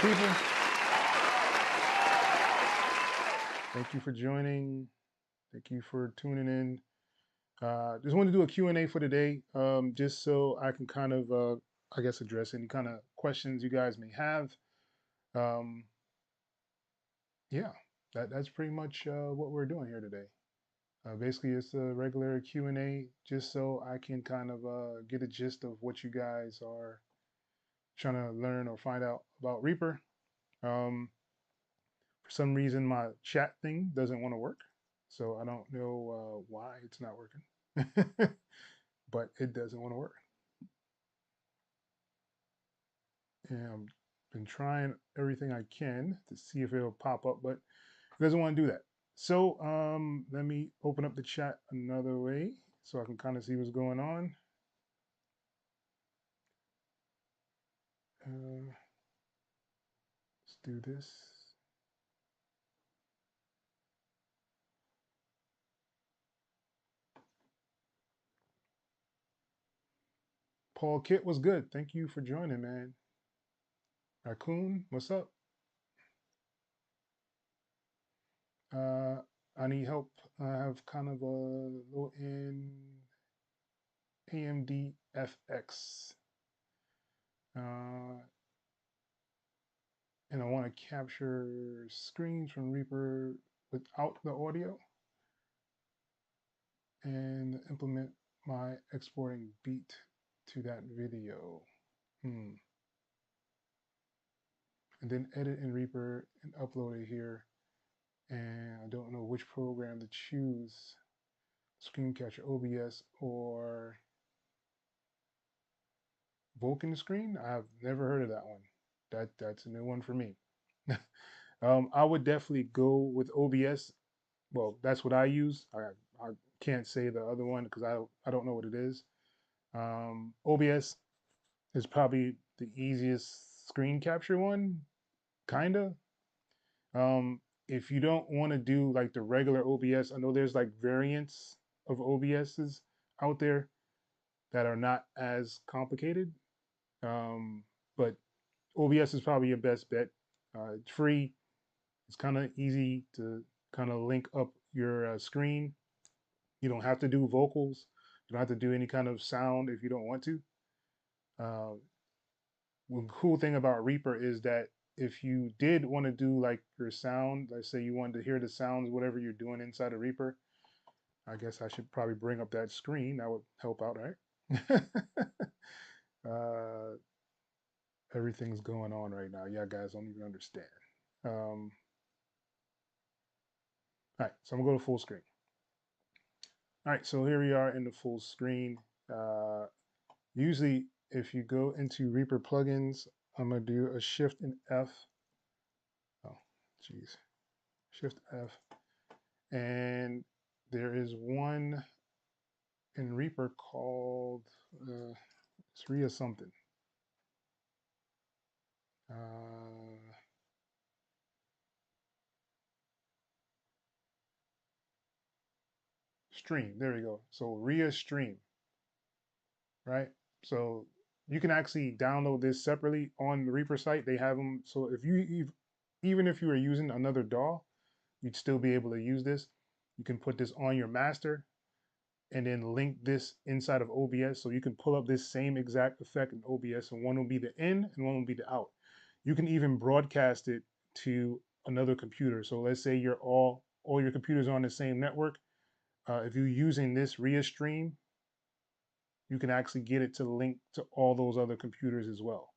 good, people? Thank you for joining. Thank you for tuning in. Just want to do a Q&A for today, just so I can kind of, I guess, address any kind of questions you guys may have. Yeah, that's pretty much what we're doing here today. Basically, it's a regular Q&A, just so I can kind of get a gist of what you guys are trying to learn or find out about Reaper. For some reason, my chat thing doesn't want to work, so I don't know why it's not working, but it doesn't want to work. And I've been trying everything I can to see if it'll pop up, but it doesn't want to do that. So let me open up the chat another way so I can kind of see what's going on. Let's do this. Paul Kit was good. Thank you for joining, man. Raccoon, what's up? I need help. I have kind of a low-end AMD FX. And I want to capture screens from Reaper without the audio and implement my exporting beat to that video. And then edit in Reaper and upload it here. And I don't know which program to choose. Screen capture, OBS or Vulkan screen. I've never heard of that one. That's a new one for me. I would definitely go with OBS. Well, that's what I use. I can't say the other one because I don't know what it is. OBS is probably the easiest screen capture one, kinda. If you don't want to do like the regular OBS, I know there's like variants of OBSs out there that are not as complicated. But OBS is probably your best bet. It's free. It's kind of easy to kind of link up your screen. You don't have to do vocals. You don't have to do any kind of sound if you don't want to. The cool thing about Reaper is that if you did want to do like your sound, let's say you wanted to hear the sounds, whatever you're doing inside of Reaper, I guess I should probably bring up that screen. That would help out, right? Everything's going on right now. Yeah, guys don't even understand. All right, so I'm gonna go to full screen. All right, so here we are in the full screen. Usually, if you go into Reaper plugins, I'm gonna do a Shift and F. Oh, geez, Shift F, and there is one in Reaper called it's Ria something. Stream. There we go. So Ria Stream, right? So you can actually download this separately on the Reaper site. They have them. So if you even if you were using another DAW, you'd still be able to use this. You can put this on your master and then link this inside of OBS. So you can pull up this same exact effect in OBS, and one will be the in and one will be the out. You can even broadcast it to another computer. So let's say you're all your computers are on the same network. If you're using this Ria stream, you can actually get it to link to all those other computers as well.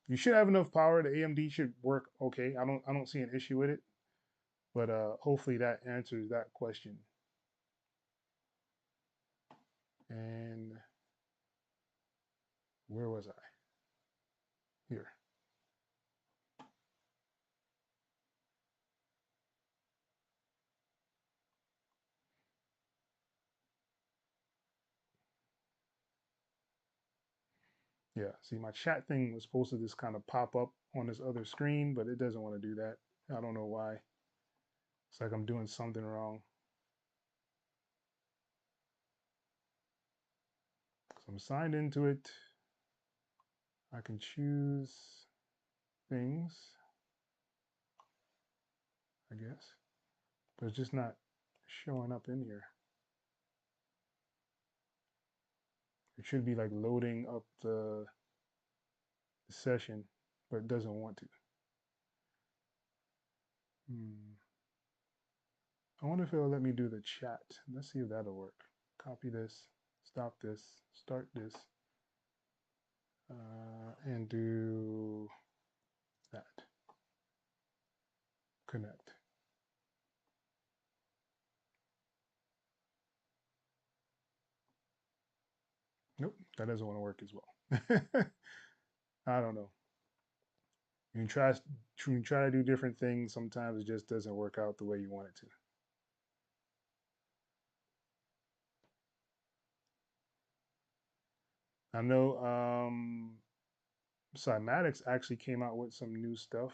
You should have enough power. The AMD should work okay. I don't see an issue with it, but hopefully that answers that question. And where was I? Here. Yeah, see, my chat thing was supposed to just kind of pop up on this other screen, but it doesn't want to do that. I don't know why. It's like I'm doing something wrong. So I'm signed into it. I can choose. things, I guess, but it's just not showing up in here. It should be like loading up the session, but it doesn't want to. I wonder if it'll let me do the chat. Let's see if that'll work. Copy this, stop this, start this, and do that. Connect. Nope, that doesn't want to work as well. I don't know. You can try to do different things. Sometimes it just doesn't work out the way you want it to. I know Simatics actually came out with some new stuff,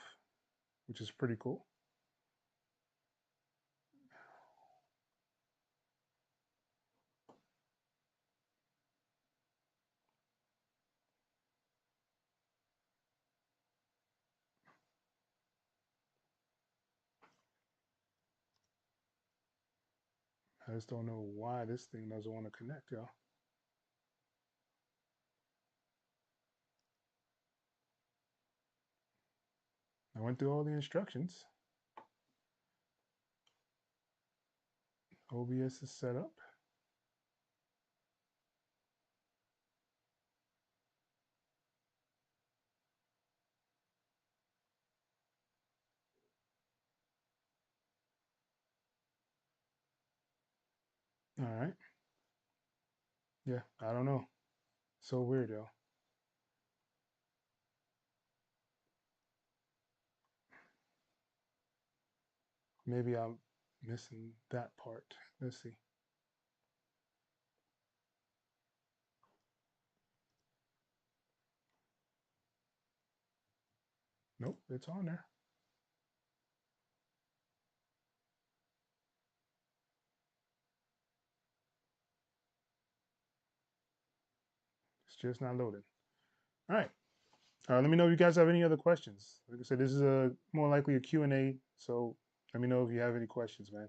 which is pretty cool. I just don't know why this thing doesn't want to connect, y'all. I went through all the instructions. OBS is set up. All right. Yeah, I don't know. So weird, y'all. Maybe I'm missing that part. Let's see. Nope, it's on there. It's just not loaded. All right. Let me know if you guys have any other questions. Like I said, this is a more likely a Q&A, so let me know if you have any questions, man.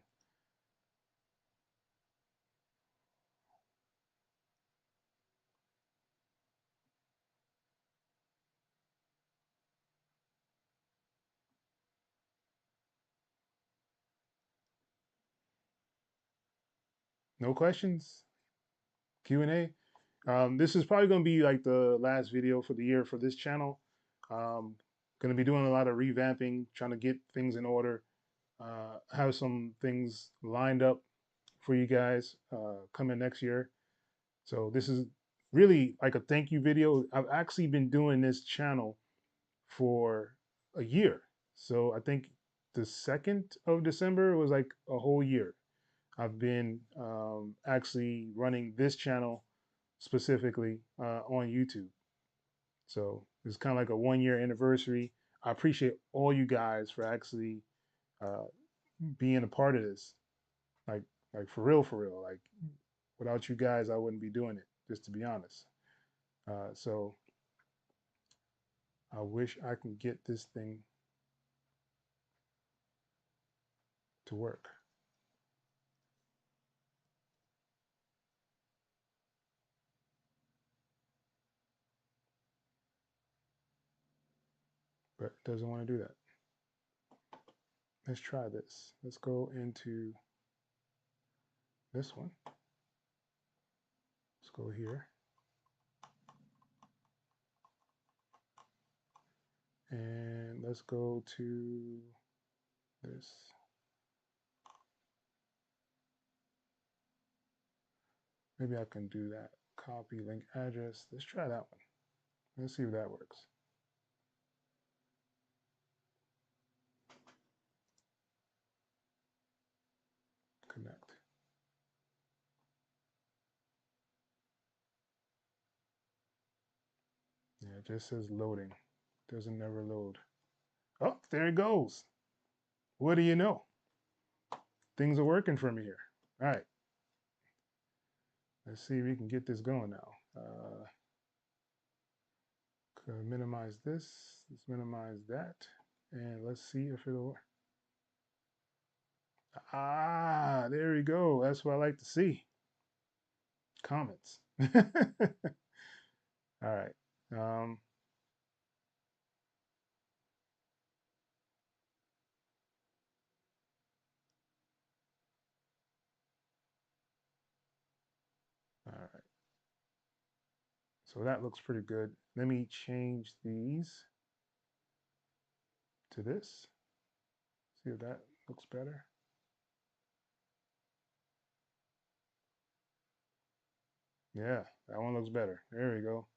No questions? Q&A? This is probably going to be like the last video for the year for this channel. Going to be doing a lot of revamping, trying to get things in order, have some things lined up for you guys coming next year. So this is really like a thank you video. I've actually been doing this channel for a year. So I think the 2nd of December was like a whole year. I've been actually running this channel specifically on YouTube. So it's kind of like a 1 year anniversary. I appreciate all you guys for actually uh, being a part of this. Like, like for real, for real. Like without you guys, I wouldn't be doing it, just to be honest. So I wish I can get this thing to work. But it doesn't want to do that. Let's try this. Let's go into this one. Let's go here. And let's go to this. Maybe I can do that. Copy link address. Let's try that one. Let's see if that works. Connect. Yeah, it just says loading. Doesn't never load. Oh, there it goes. What do you know? Things are working for me here. All right. Let's see if we can get this going now. Gonna minimize this. Let's minimize that, and let's see if it'll. Ah, there we go. That's what I like to see. Comments. All right. All right. So that looks pretty good. Let me change these to this. See if that looks better. Yeah, that one looks better. There we go.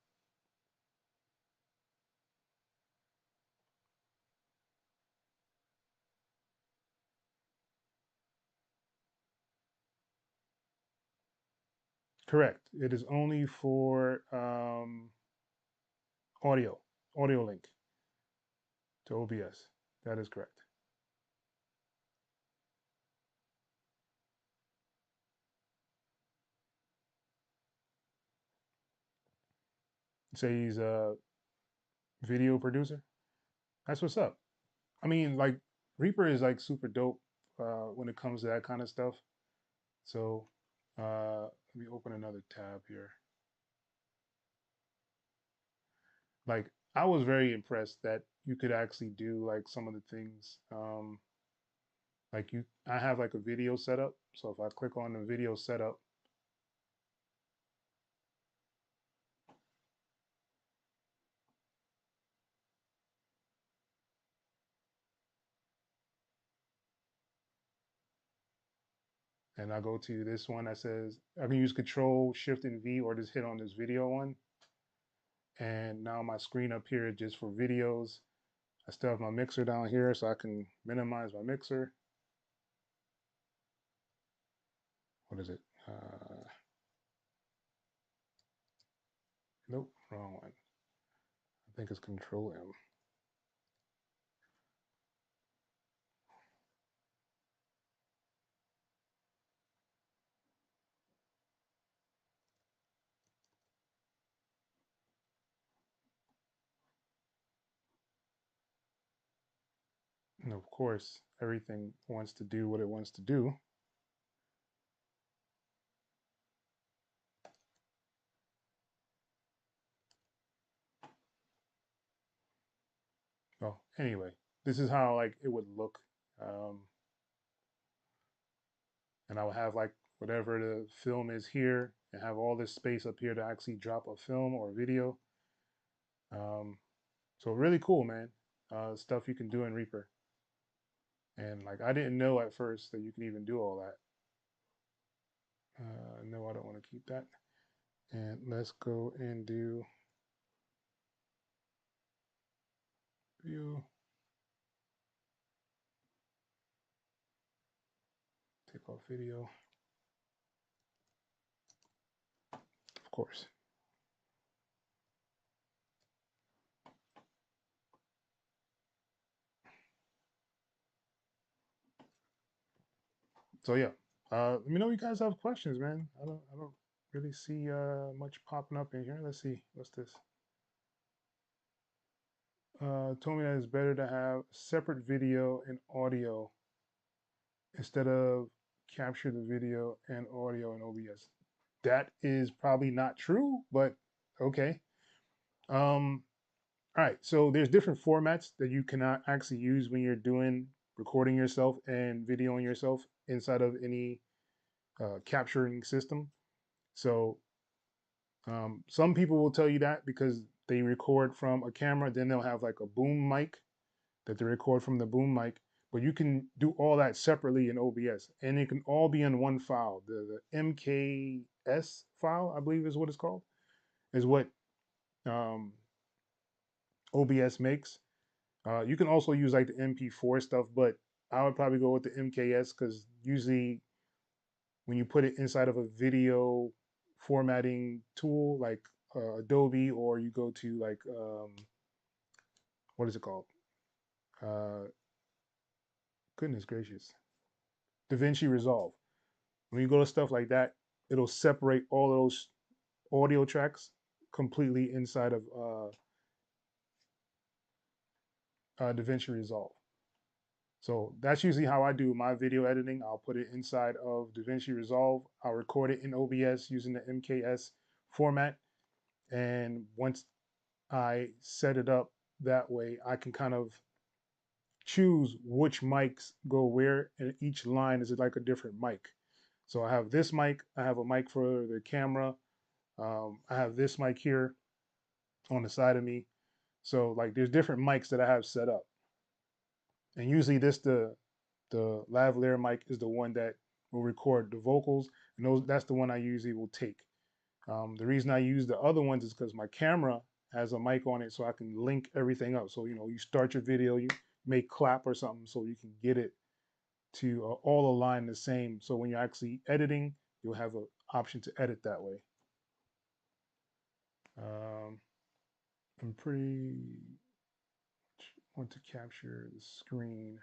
Correct. It is only for audio, audio link to OBS. That is correct. Say he's a video producer. That's what's up. I mean, like Reaper is like super dope when it comes to that kind of stuff. So let me open another tab here. Like I was very impressed that you could actually do like some of the things. Like I have like a video setup. So if I click on the video setup, and I go to this one that says I can use Control Shift and V or just hit on this video one. And now my screen up here is just for videos. I still have my mixer down here so I can minimize my mixer. What is it? Nope, wrong one. I think it's Control M. And of course, everything wants to do what it wants to do. Well, anyway, this is how like it would look. Um, and I would have like whatever the film is here and have all this space up here to actually drop a film or video. So really cool, man. Stuff you can do in Reaper. And like I didn't know at first that you can even do all that. No, I don't want to keep that. And let's go and do view. Take off video, of course. So yeah, let me know if you guys have questions, man. I don't really see much popping up in here. Let's see, what's this? Told me that it's better to have separate video and audio instead of capture the video and audio in OBS. That is probably not true, but okay. All right, so there's different formats that you cannot actually use when you're doing recording yourself and videoing yourself inside of any capturing system. So some people will tell you that because they record from a camera, then they'll have like a boom mic that they record from the boom mic. But you can do all that separately in OBS, and it can all be in one file. The MKS file, I believe, is what it's called, is what um, OBS makes. You can also use like the MP4 stuff, but I would probably go with the MKS because usually when you put it inside of a video formatting tool like Adobe, or you go to like what is it called? Uh, Goodness gracious, DaVinci Resolve. When you go to stuff like that, it'll separate all those audio tracks completely inside of DaVinci Resolve. So that's usually how I do my video editing. I'll put it inside of DaVinci Resolve. I'll record it in OBS using the MKS format. And once I set it up that way, I can kind of choose which mics go where, and each line is like a different mic. So I have this mic, I have a mic for the camera, I have this mic here on the side of me. So like there's different mics that I have set up. And usually the lavalier mic is the one that will record the vocals, and that's the one I usually will take. The reason I use the other ones is because my camera has a mic on it, so I can link everything up. So you start your video, you may clap or something, so you can get it to all align the same. So when you're actually editing, you'll have an option to edit that way. I'm pretty want to capture the screen.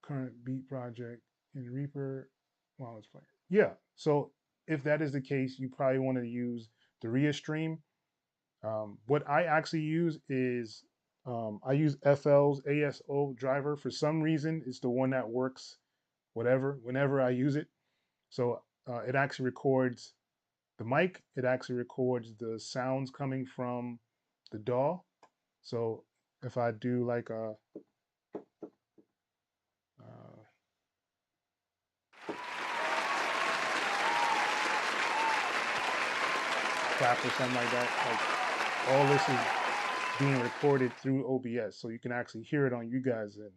Current beat project in Reaper while it's playing. Yeah, so if that is the case, you probably want to use the Restream. What I actually use is I use FL's ASO driver. For some reason, it's the one that works whenever I use it. So it actually records the mic. It actually records the sounds coming from the DAW. So if I do like a clap or something like that, like all this is being recorded through OBS, so you can actually hear it on you guys. And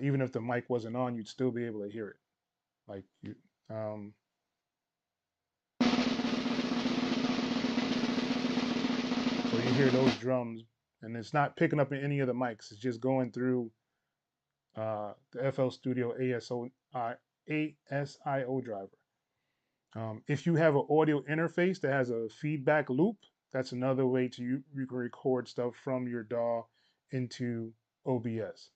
even if the mic wasn't on, you'd still be able to hear it. Like you, so you hear those drums, and it's not picking up in any of the mics. It's just going through the FL Studio ASIO driver. If you have an audio interface that has a feedback loop, that's another way to you can record stuff from your DAW into OBS.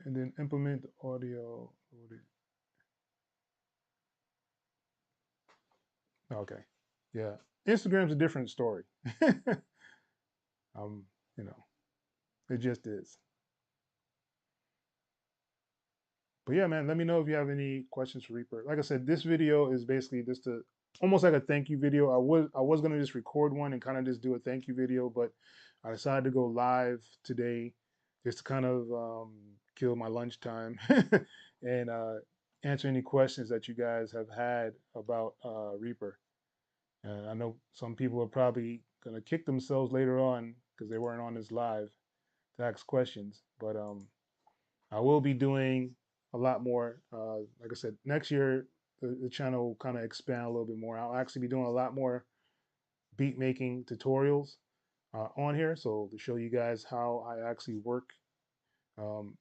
And then implement the audio. Okay, yeah. Instagram's a different story. You know, it just is. But yeah, man, let me know if you have any questions for Reaper. Like I said, this video is basically just almost like a thank you video. I was gonna just record one and kind of just do a thank you video, but I decided to go live today just to kind of kill my lunchtime and answer any questions that you guys have had about Reaper. And I know some people are probably gonna kick themselves later on because they weren't on this live to ask questions, but I will be doing a lot more. Like I said, next year the channel will kind of expand a little bit more. I'll actually be doing a lot more beat making tutorials on here, so to show you guys how I actually work. Um,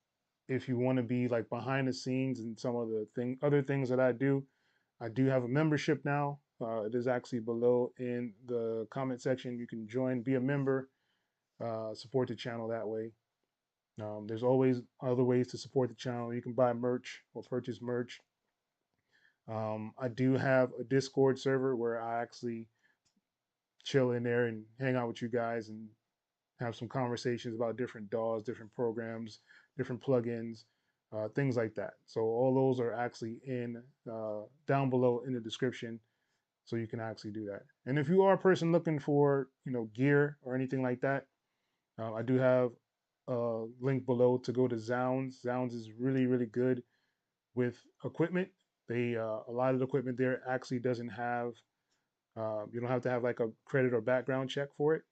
if you want to be like behind the scenes and some of the other things that I do have a membership now. It is actually below in the comment section. You can join, be a member, support the channel that way. There's always other ways to support the channel. You can buy merch or purchase merch. I do have a Discord server where I actually chill in there and hang out with you guys and have some conversations about different DAWs, different programs, different plugins, things like that. So all those are actually in down below in the description, so you can actually do that. And if you are a person looking for gear or anything like that, I do have a link below to go to Zounds. Zounds is really good with equipment. They a lot of the equipment there actually doesn't have. You don't have to have like a credit or background check for it,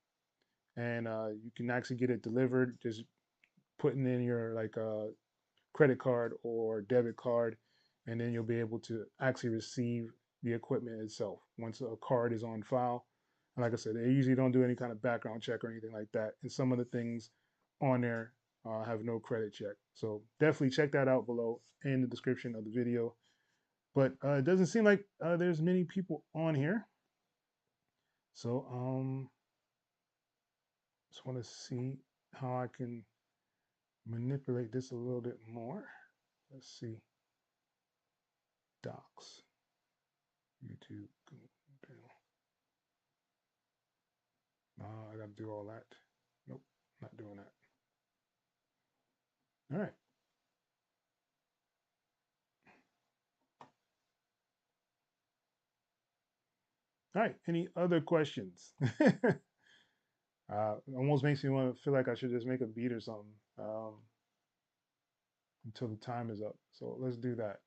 and you can actually get it delivered. Just putting in your like credit card or debit card, and then you'll be able to actually receive the equipment itself once a card is on file. And like I said, they usually don't do any kind of background check or anything like that. And some of the things on there have no credit check. So definitely check that out below in the description of the video. But it doesn't seem like there's many people on here. So just want to see how I can manipulate this a little bit more. Let's see. docs. YouTube. I got to do all that. Nope, not doing that. All right. All right. Any other questions? Almost makes me want to feel like I should just make a beat or something until the time is up. So let's do that.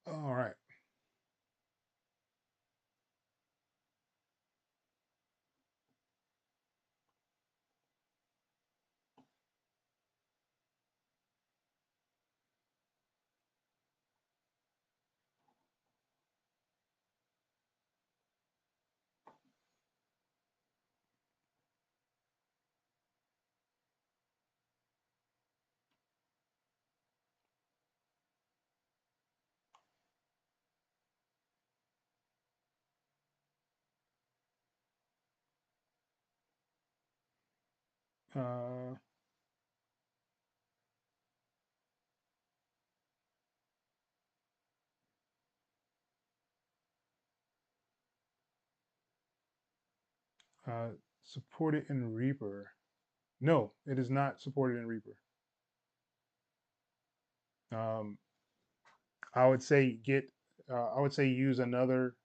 All right. Uh, uh, supported in Reaper. No, it is not supported in Reaper. Um, I would say get. I would say use uh, another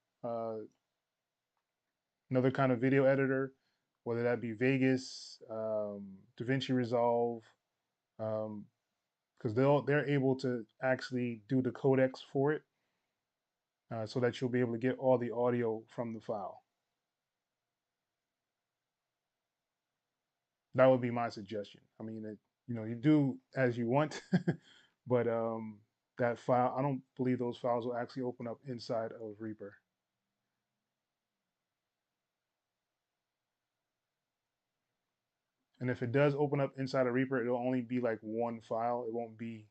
kind of video editor, whether that be Vegas, DaVinci Resolve, because they're able to actually do the codecs for it, so that you'll be able to get all the audio from the file. That would be my suggestion. I mean, you do as you want, but that file, I don't believe those files will actually open up inside of Reaper. And if it does open up inside of Reaper, it'll only be like one file. It won't be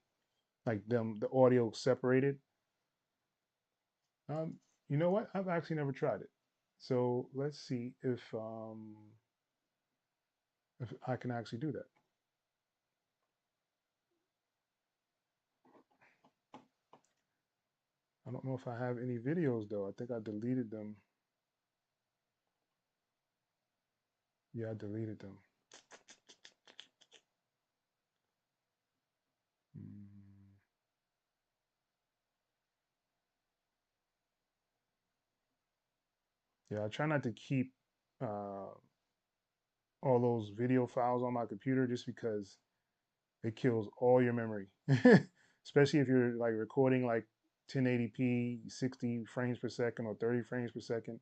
like the audio separated. Um, you know what? I've actually never tried it. So let's see if I can actually do that. I don't know if I have any videos though. I think I deleted them. Yeah, I deleted them. Mm, yeah, I try not to keep uh, all those video files on my computer just because it kills all your memory, especially if you're like recording like 1080p, 60 frames per second or 30 frames per second.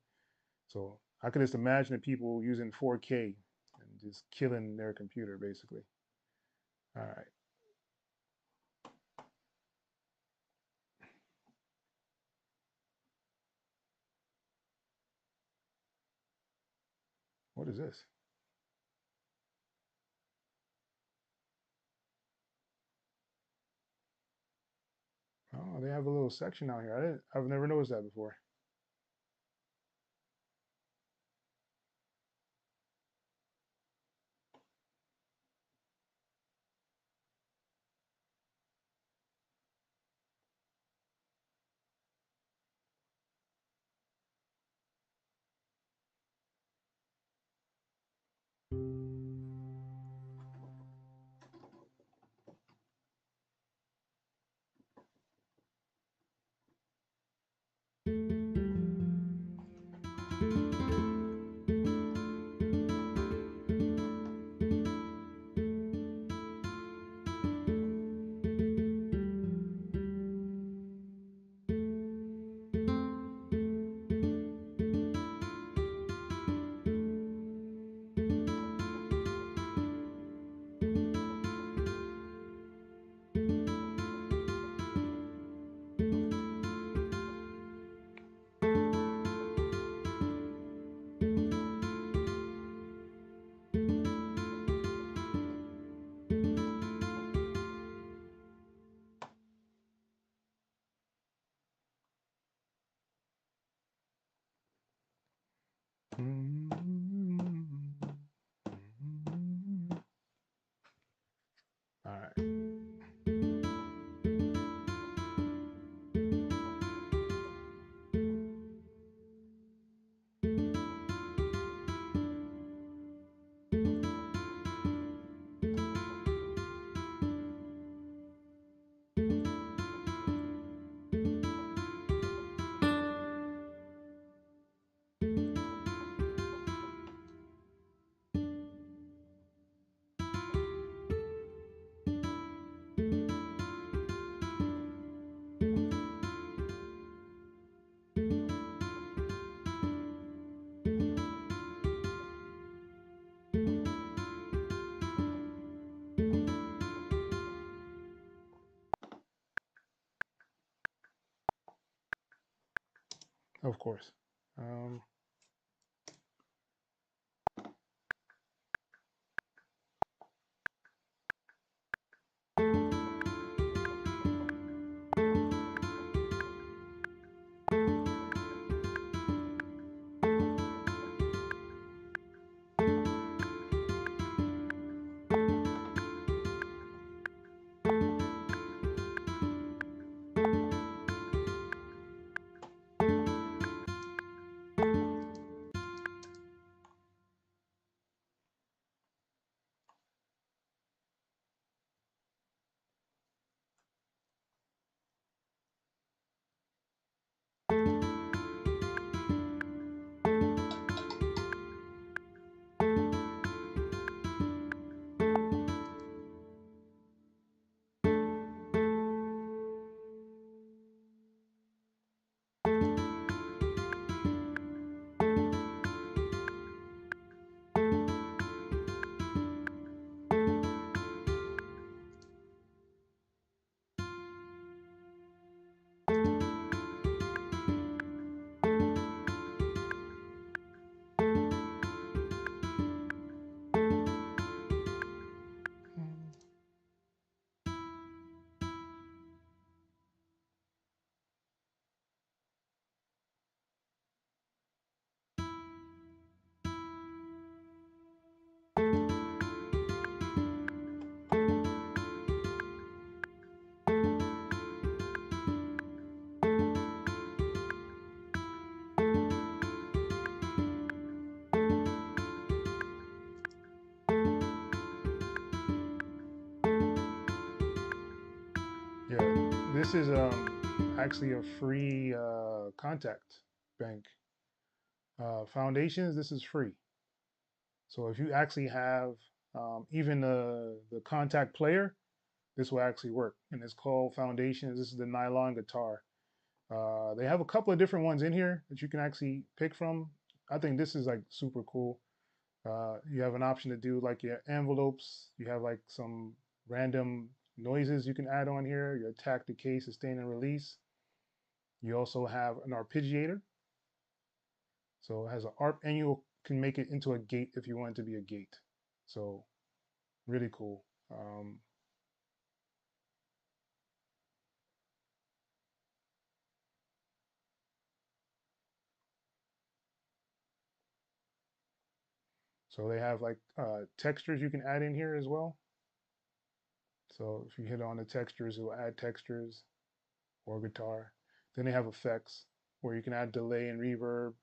So I could just imagine the people using 4K and just killing their computer basically. All right. What is this? Oh, they have a little section out here. I've never noticed that before. All right. Of course. Yeah, this is actually a free Kontakt bank. Foundations, this is free. So if you actually have even the Kontakt player, this will actually work. And it's called Foundations. This is the nylon guitar. They have a couple of different ones in here that you can actually pick from. I think this is like super cool. You have an option to do like your envelopes. You have like some random noises you can add on here. Your attack, decay, sustain, and release. You also have an arpeggiator. So it has an arp, and you can make it into a gate if you want it to be a gate. So really cool. So they have like textures you can add in here as well. So if you hit on the textures, it will add textures or guitar. Then they have effects where you can add delay and reverb.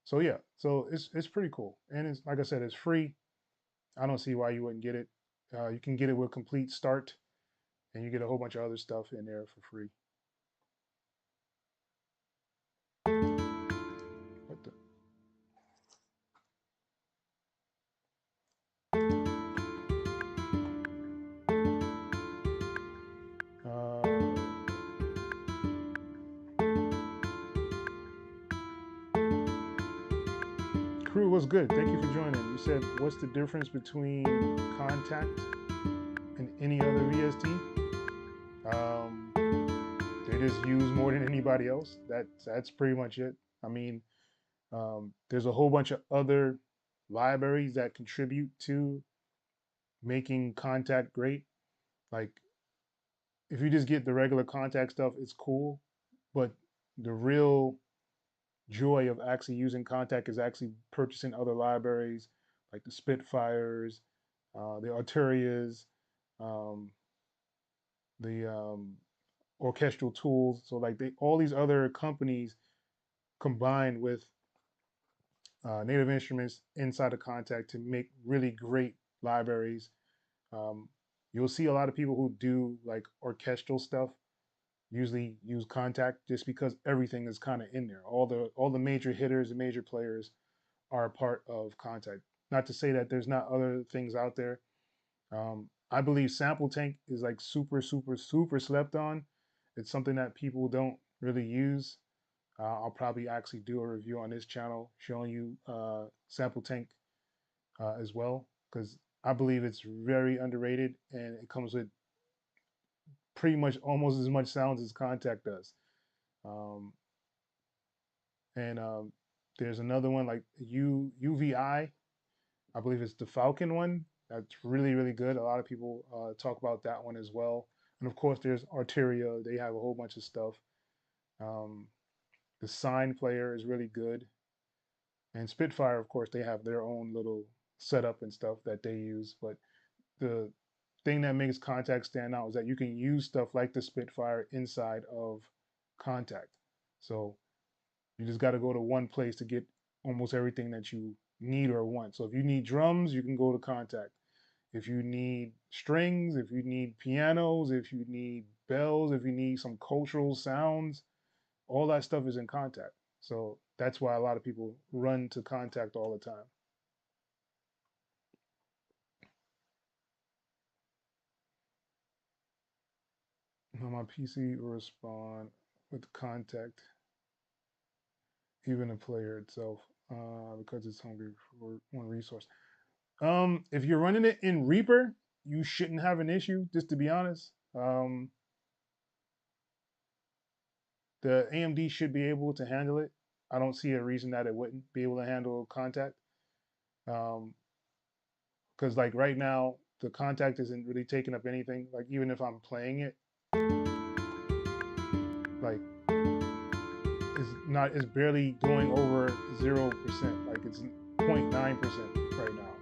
So yeah, so it's pretty cool. And it's like I said, it's free. I don't see why you wouldn't get it. You can get it with complete start, and you get a whole bunch of other stuff in there for free. What the? Uh, Crew, what's good? Thank you for joining. You said, what's the difference between Kontakt and any other VST? They just use more than anybody else. That's pretty much it. I mean, there's a whole bunch of other libraries that contribute to making Kontakt great. Like if you just get the regular Kontakt stuff, it's cool. But the real joy of actually using Kontakt is actually purchasing other libraries like the Spitfires, the Arturias, um, the orchestral tools. So like all these other companies combined with Native Instruments inside of Kontakt to make really great libraries. Um, you'll see a lot of people who do like orchestral stuff usually use Kontakt just because everything is kind of in there. All the major hitters and major players are a part of Kontakt. Not to say that there's not other things out there. I believe Sample Tank is like super, super, super slept on. It's something that people don't really use. I'll probably actually do a review on this channel showing you Sample Tank as well, because I believe it's very underrated and it comes with pretty much almost as much sounds as Kontakt does. Um, and there's another one like UVI. I believe it's the Falcon one. That's really, really good. A lot of people talk about that one as well. And of course, there's Arteria. They have a whole bunch of stuff. Um, the Sign player is really good. And Spitfire, of course, they have their own little setup and stuff that they use. But the thing that makes Kontakt stand out is that you can use stuff like the Spitfire inside of Kontakt. So you just got to go to one place to get almost everything that you need or want. So if you need drums, you can go to Kontakt. If you need strings, if you need pianos, if you need bells, if you need some cultural sounds, all that stuff is in Kontakt. So that's why a lot of people run to Kontakt all the time. My PC will respond with Kontakt, even the player itself, because it's hungry for one resource. If you're running it in Reaper, you shouldn't have an issue, just to be honest. The AMD should be able to handle it. I don't see a reason that it wouldn't be able to handle Kontakt. Because like right now, the Kontakt isn't really taking up anything. Like even if I'm playing it, like it's barely going over 0%. Like it's 0.9% right now,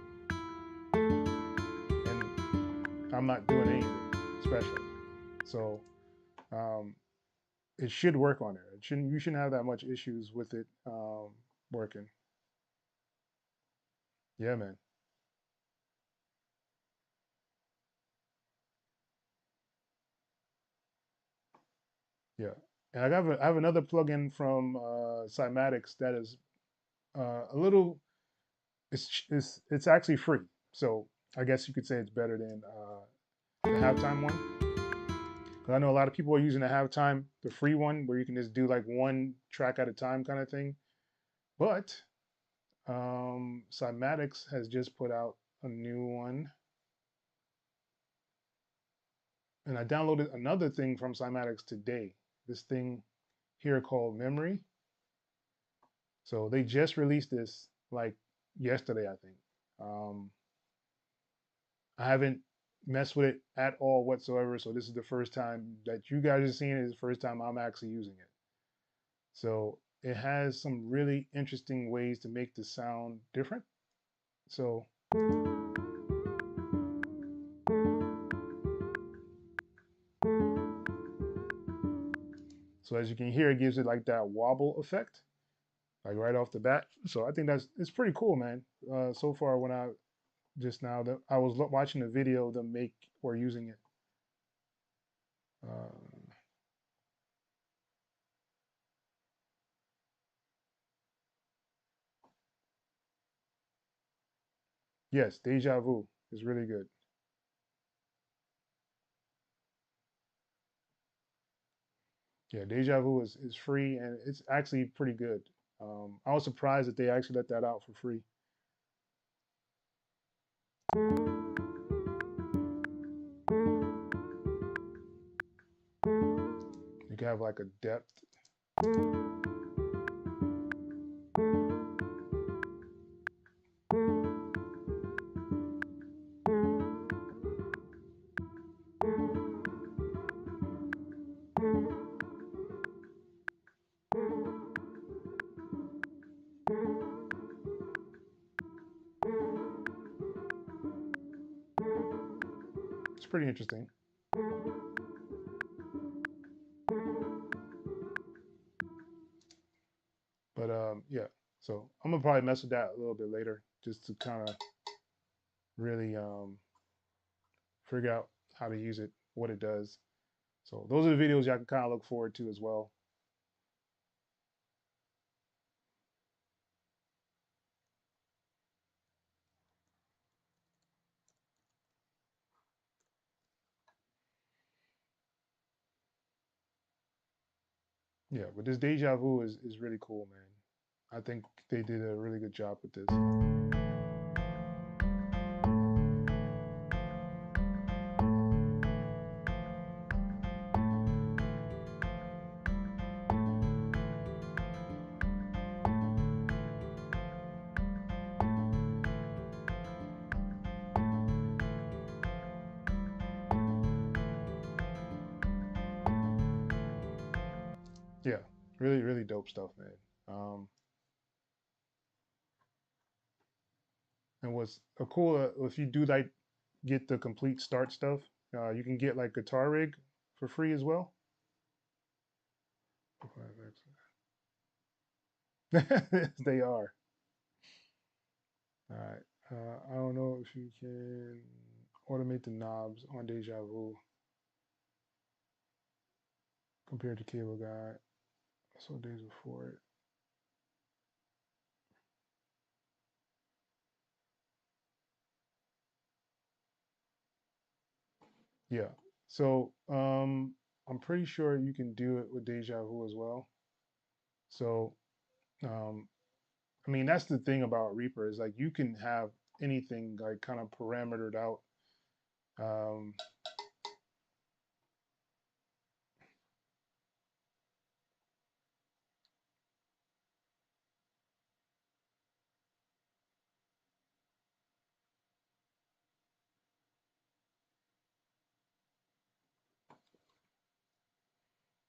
and I'm not doing anything special. So it should work on it. It shouldn't. You shouldn't have that much issues with it working. Yeah, man. Yeah, and I have another plugin from Simatics that is a little. It's actually free, so I guess you could say it's better than the halftime one. Because I know a lot of people are using the halftime, the free one, where you can just do like one track at a time kind of thing. But Simatics has just put out a new one, and I downloaded another thing from Simatics today. This thing here called Memory. So they just released this like yesterday, I think. Um, I haven't messed with it at all whatsoever. So this is the first time that you guys are seeing it. Is the first time I'm actually using it. So it has some really interesting ways to make the sound different. So so as you can hear, it gives it like that wobble effect, like right off the bat. So I think it's pretty cool, man. So far, when I just now that I was watching the video of them make or using it. Uh, yes, Deja Vu is really good. Yeah, Deja Vu is free and it's actually pretty good. I was surprised that they actually let that out for free. You can have like a depth. It's pretty interesting. But yeah, so I'm gonna probably mess with that a little bit later, just to kind of really figure out how to use it, what it does. So those are the videos y'all can kind of look forward to as well. Yeah, but this deja vu is really cool, man. I think they did a really good job with this. Yeah, really, really dope stuff, man. And what's cool if you do like get the complete start stuff, you can get like Guitar Rig for free as well. They are. All right. I don't know if you can automate the knobs on Deja Vu compared to Cable Guide. So days before it. Yeah. So I'm pretty sure you can do it with Deja Vu as well. So um, I mean that's the thing about Reaper is like you can have anything like kind of parametered out. Um,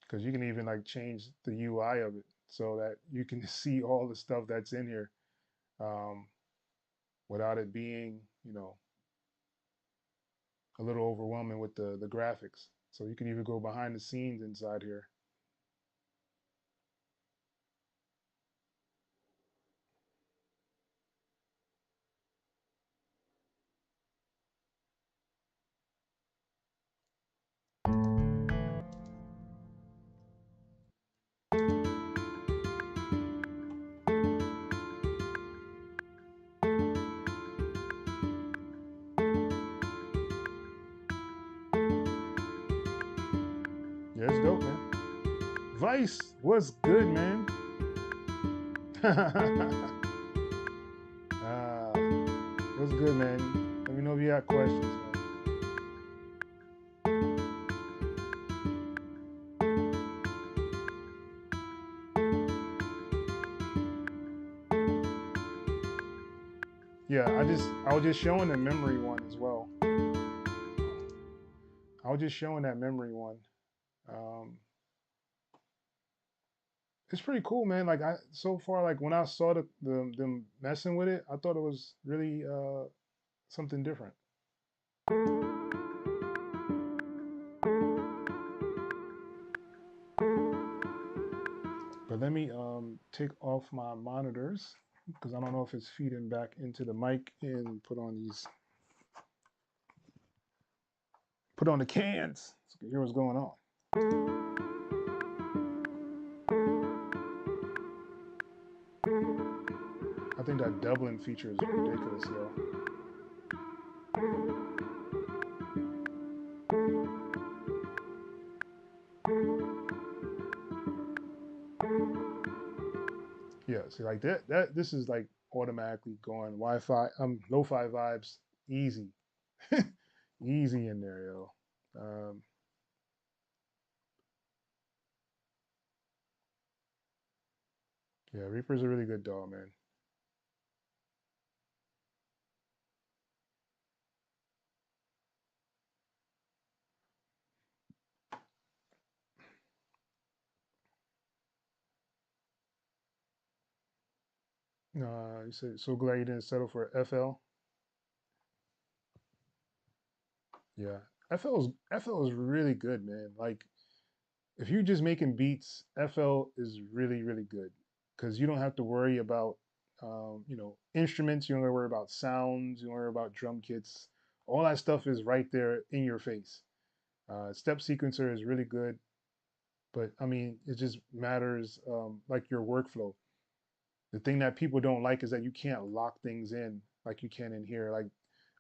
because you can even like change the UI of it so that you can see all the stuff that's in here um, without it being, a little overwhelming with the graphics. So you can even go behind the scenes inside here. Yeah, it's dope, man. Vice, what's good, man? What's good, man? Let me know if you got questions, man. Yeah, I was just showing the memory one as well. I was just showing that memory one. Um, it's pretty cool, man. Like I so far, like when I saw them messing with it, I thought it was really something different. But let me take off my monitors because I don't know if it's feeding back into the mic and put on the cans so you can hear what's going on. I think that doubling feature is ridiculous, yo. Yeah, see like that this is like automatically going Wi-Fi, lo-fi vibes, easy. Easy in there, yo. Yeah, Reaper's a really good dog, man. You said so glad you didn't settle for FL. Yeah, FL is really good, man. Like if you're just making beats, FL is really, really good because you don't have to worry about, instruments. You don't have to worry about sounds. You don't worry about drum kits. All that stuff is right there in your face. Step sequencer is really good, but I mean, it just matters like your workflow. The thing that people don't like is that you can't lock things in like you can in here. Like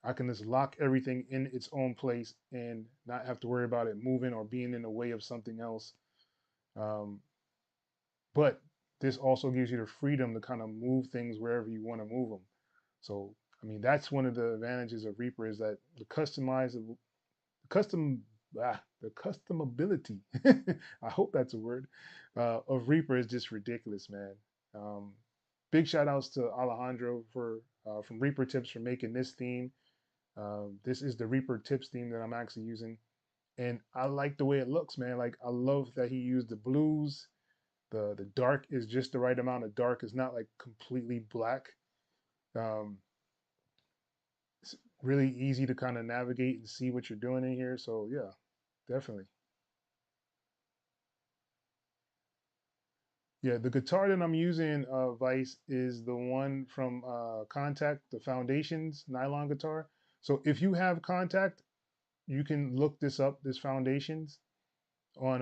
I can just lock everything in its own place and not have to worry about it moving or being in the way of something else. Um, but this also gives you the freedom to kind of move things wherever you want to move them. So, I mean, that's one of the advantages of Reaper is that custom, the customability. I hope that's a word. Of Reaper is just ridiculous, man. Um, Big shout outs to Alejandro for from Reaper Tips for making this theme. This is the Reaper Tips theme that I'm actually using, and I like the way it looks, man. Like I love that he used the blues. The dark is just the right amount of dark. It's not like completely black. Um, it's really easy to kind of navigate and see what you're doing in here. So yeah, definitely. Yeah, the guitar that I'm using, Vice, is the one from Kontakt, the Foundations nylon guitar. So if you have Kontakt, you can look this up, this Foundations on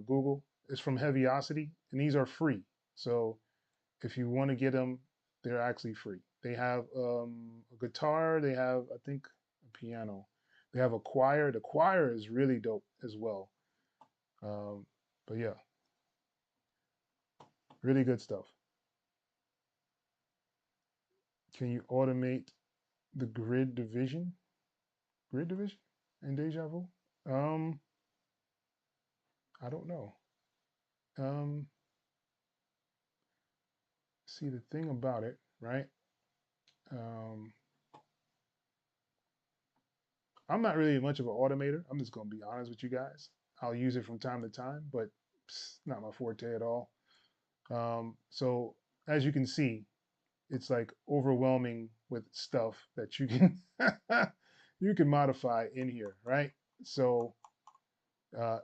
Google. It's from Heaviosity, and these are free. So if you want to get them, they're actually free. They have a guitar. They have, I think, a piano. They have a choir. The choir is really dope as well. Um, but yeah, really good stuff. Can you automate the grid division in Deja Vu? Um, I don't know. Um, See the thing about it, right? Um, I'm not really much of an automator. I'm just gonna be honest with you guys. I'll use it from time to time, but it's not my forte at all. So as you can see, it's like overwhelming with stuff that you can you can modify in here, right? So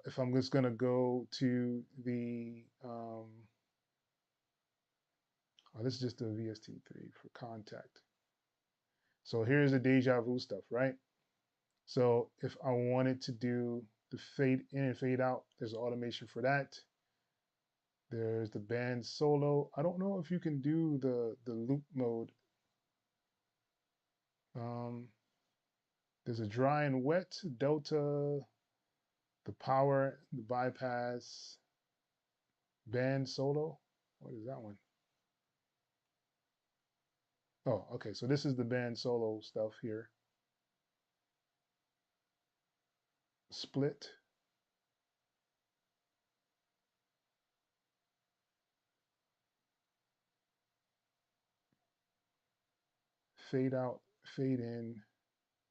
if I'm just gonna go to the oh, this is just a VST3 for Kontakt. So here's the deja vu stuff, right? So if I wanted to do the fade in and fade out, there's automation for that. There's the band solo. I don't know if you can do the loop mode. Um, there's a dry and wet, delta, the power, the bypass, band solo. What is that one? Oh, okay. So this is the band solo stuff here. Split, fade out, fade in,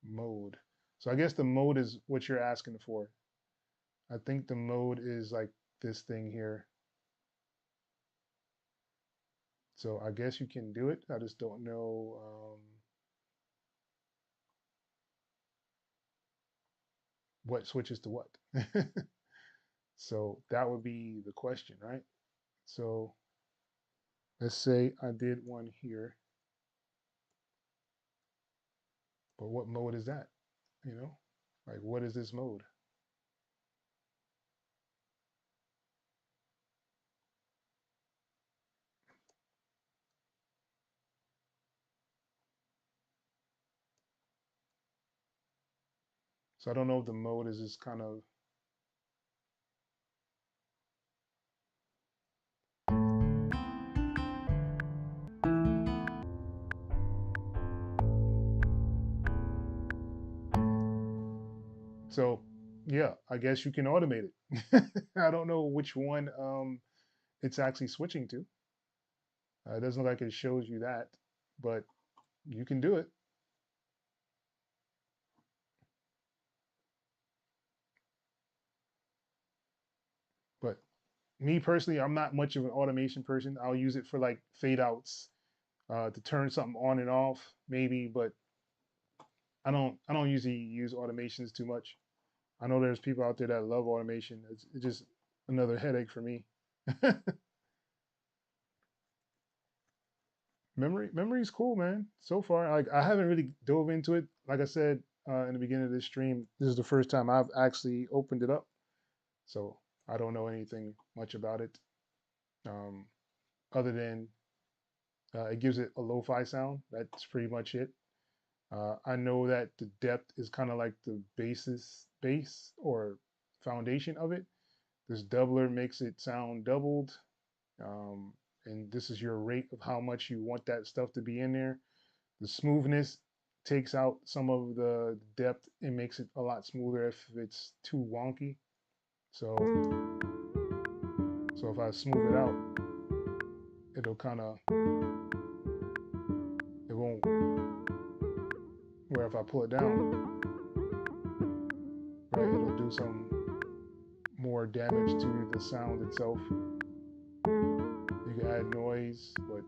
mode. So I guess the mode is what you're asking for. I think the mode is like this thing here. So I guess you can do it. I just don't know what switches to what. So that would be the question, right? So let's say I did one here, but what mode is that? You know, like what is this mode? So I don't know if the mode is just kind of. So yeah, I guess you can automate it. I don't know which one it's actually switching to. It doesn't look like it shows you that, but you can do it. But me personally, I'm not much of an automation person. I'll use it for like fade outs, to turn something on and off, maybe, but I don't usually use automations too much. I know there's people out there that love automation. It's just another headache for me. Memory's cool, man. So far, like I haven't really dove into it. Like I said in the beginning of this stream, this is the first time I've actually opened it up, so I don't know anything much about it, um, other than it gives it a lo-fi sound. That's pretty much it. I know that the depth is kind of like the base or foundation of it. This doubler makes it sound doubled, um, and this is your rate of how much you want that stuff to be in there. The smoothness takes out some of the depth and makes it a lot smoother if it's too wonky. So if I smooth it out, it'll kind of it won't. Where if I pull it down, right, it'll do some more damage to the sound itself. You can add noise, but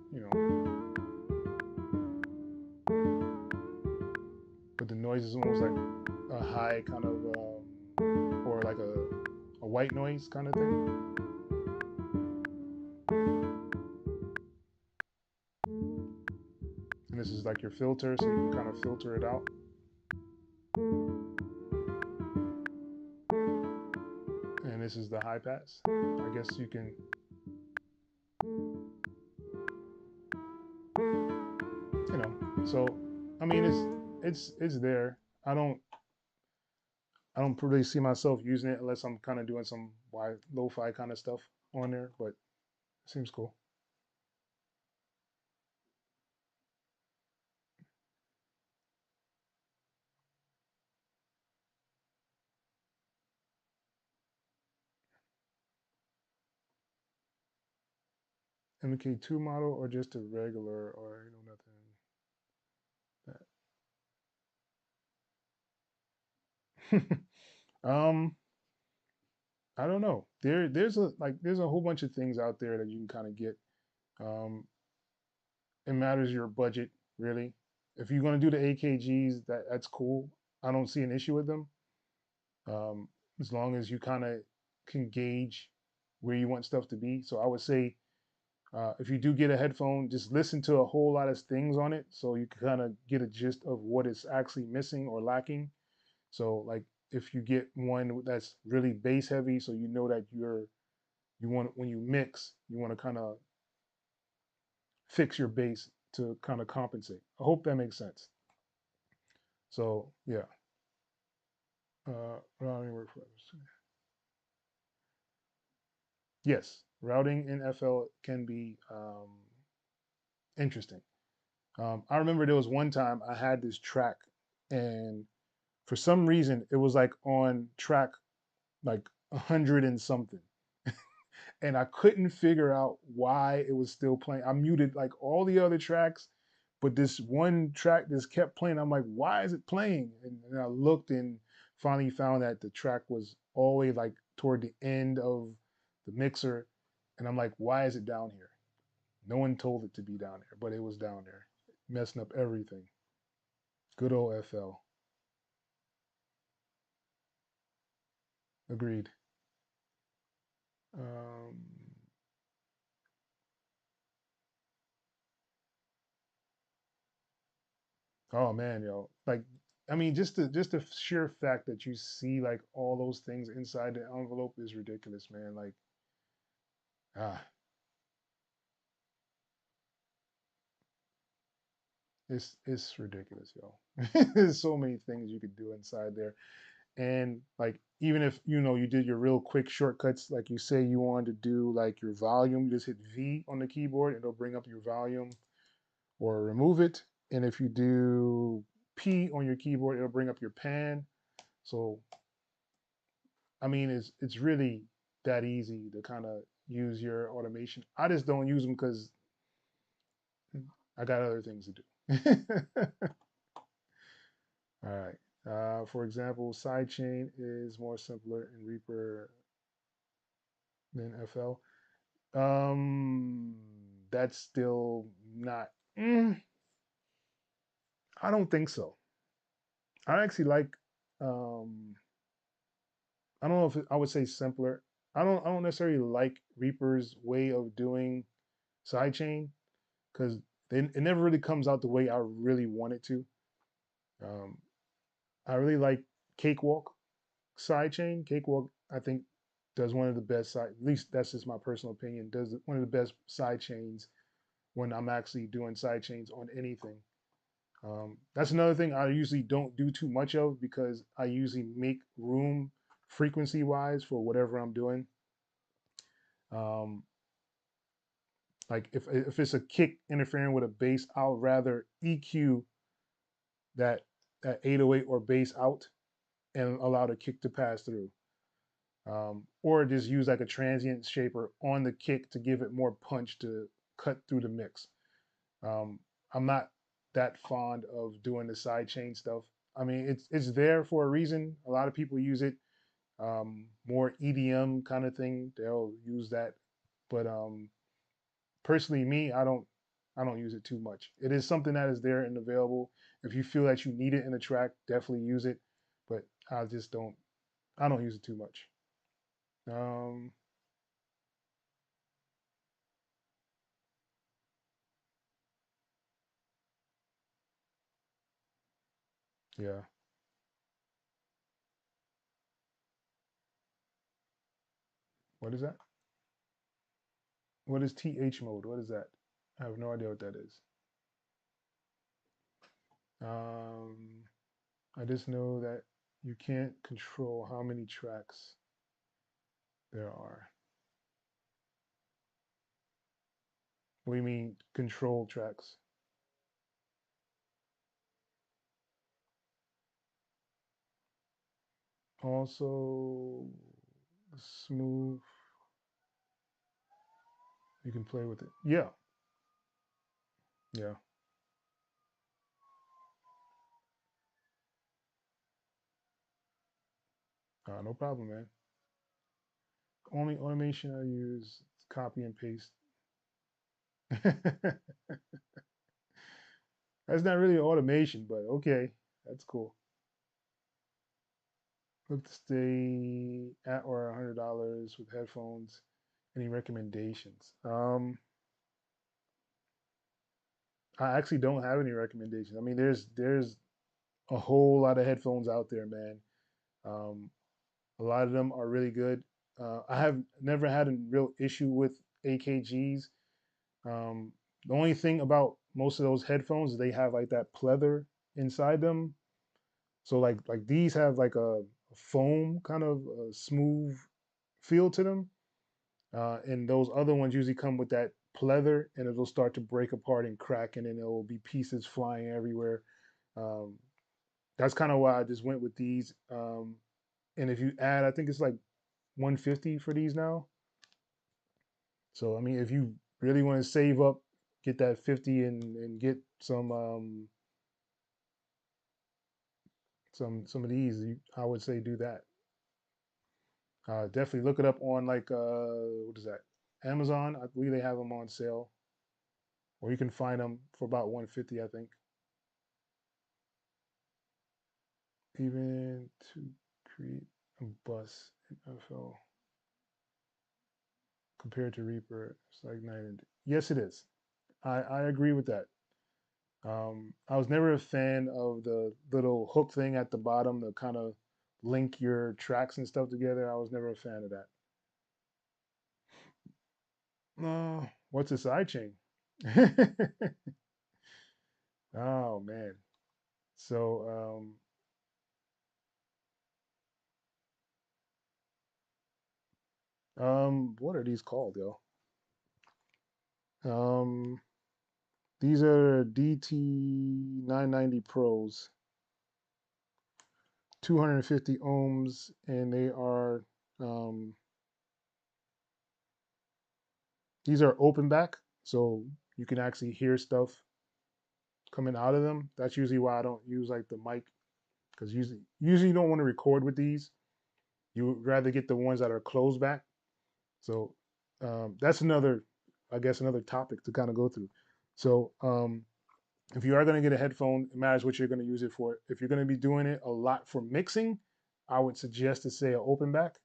but the noise is almost like a high kind of, or like a white noise kind of thing. And this is like your filter, so you can kind of filter it out. And this is the high pass. I guess you can, so I mean it's there. I don't really see myself using it unless I'm kind of doing some lo-fi kind of stuff on there, but it seems cool. MK2 model or just a regular or nothing. I don't know. There's a whole bunch of things out there that you can kind of get. Um, it matters your budget, really. If you're going to do the AKGs, that's cool. I don't see an issue with them, as long as you kind of can gauge where you want stuff to be. So I would say, if you do get a headphone, just listen to a whole lot of things on it, so you can kind of get a gist of what is actually missing or lacking. So like if you get one that's really bass heavy, so you know that you want, when you mix, you want to kind of fix your bass to kind of compensate. I hope that makes sense. So yeah, routing workflows. Yes, routing in FL can be interesting. I remember there was one time I had this track, and for some reason it was like on track like 100 and something, and I couldn't figure out why it was still playing. I muted like all the other tracks, but this one track just kept playing. I'm like, why is it playing? And I looked and finally found that the track was always like toward the end of the mixer, and I'm like, why is it down here? No one told it to be down there, but it was down there, messing up everything. Good old FL. Agreed. Um, oh man, yo, like I mean, just the sheer fact that you see like all those things inside the envelope is ridiculous, man. Like, ah, it's ridiculous, yo. There's so many things you could do inside there, and like even if you did your real quick shortcuts, like you say you wanted to do like your volume, you just hit V on the keyboard, and it'll bring up your volume or remove it. And if you do P on your keyboard, it'll bring up your pan. So I mean, it's really that easy to kind of use your automation. I just don't use them because I got other things to do. All right. For example, sidechain is more simpler in Reaper than FL. Um, that's still not. Mm, I don't think so. I actually like. Um, I don't know if I would say simpler. I don't necessarily like Reaper's way of doing sidechain because it never really comes out the way I really want it to. Um, I really like Cakewalk sidechain. Cakewalk, I think, does one of the best side. At least that's just my personal opinion. Does one of the best side chains when I'm actually doing side chains on anything. That's another thing I usually don't do too much of because I usually make room frequency wise for whatever I'm doing. Um, like if it's a kick interfering with a bass, I'll rather EQ that that 808 or bass out and allow the kick to pass through. Or just use like a transient shaper on the kick to give it more punch to cut through the mix. Um, I'm not that fond of doing the side chain stuff. I mean, it's there for a reason. A lot of people use it. More EDM kind of thing. They'll use that. But personally, me, I don't use it too much. It is something that is there and available. If you feel that you need it in a track, definitely use it. But I just don't. I don't use it too much. Um, yeah. What is that? What is TH mode? What is that? I have no idea what that is. Um, I just know that you can't control how many tracks there are. What do you mean control tracks? Also, smooth. You can play with it. Yeah, yeah. No problem, man. Only automation I use is copy and paste. That's not really automation, but okay, that's cool. Look to stay at or $100 with headphones. Any recommendations? I actually don't have any recommendations. I mean, there's a whole lot of headphones out there, man. Um, a lot of them are really good. I have never had a real issue with AKGs. Um, the only thing about most of those headphones is they have like that pleather inside them. So like these have like a foam kind of smooth feel to them. And those other ones usually come with that pleather, and it'll start to break apart and crack, and then there will be pieces flying everywhere. Um, that's kind of why I just went with these. And if you add, I think it's like 150 for these now. So I mean, if you really want to save up, get that 50 and get some of these. I would say do that. Definitely look it up on like what is that? Amazon. I believe they have them on sale, or you can find them for about 150, I think. Even to create a bus in FL compared to Reaper, it's like night and day. Yes, it is. I agree with that. I was never a fan of the little hook thing at the bottom to kind of link your tracks and stuff together. I was never a fan of that. What's a sidechain? Oh man. So what are these called, yo? Um, these are DT 990 Pros, 250 ohms, and they are um, these are open back, so you can actually hear stuff coming out of them. That's usually why I don't use like the mic, because usually you don't want to record with these. You would rather get the ones that are closed back. So that's another, I guess, another topic to kind of go through. So if you are going to get a headphone, it matters what you're going to use it for. If you're going to be doing it a lot for mixing, I would suggest to say an open back,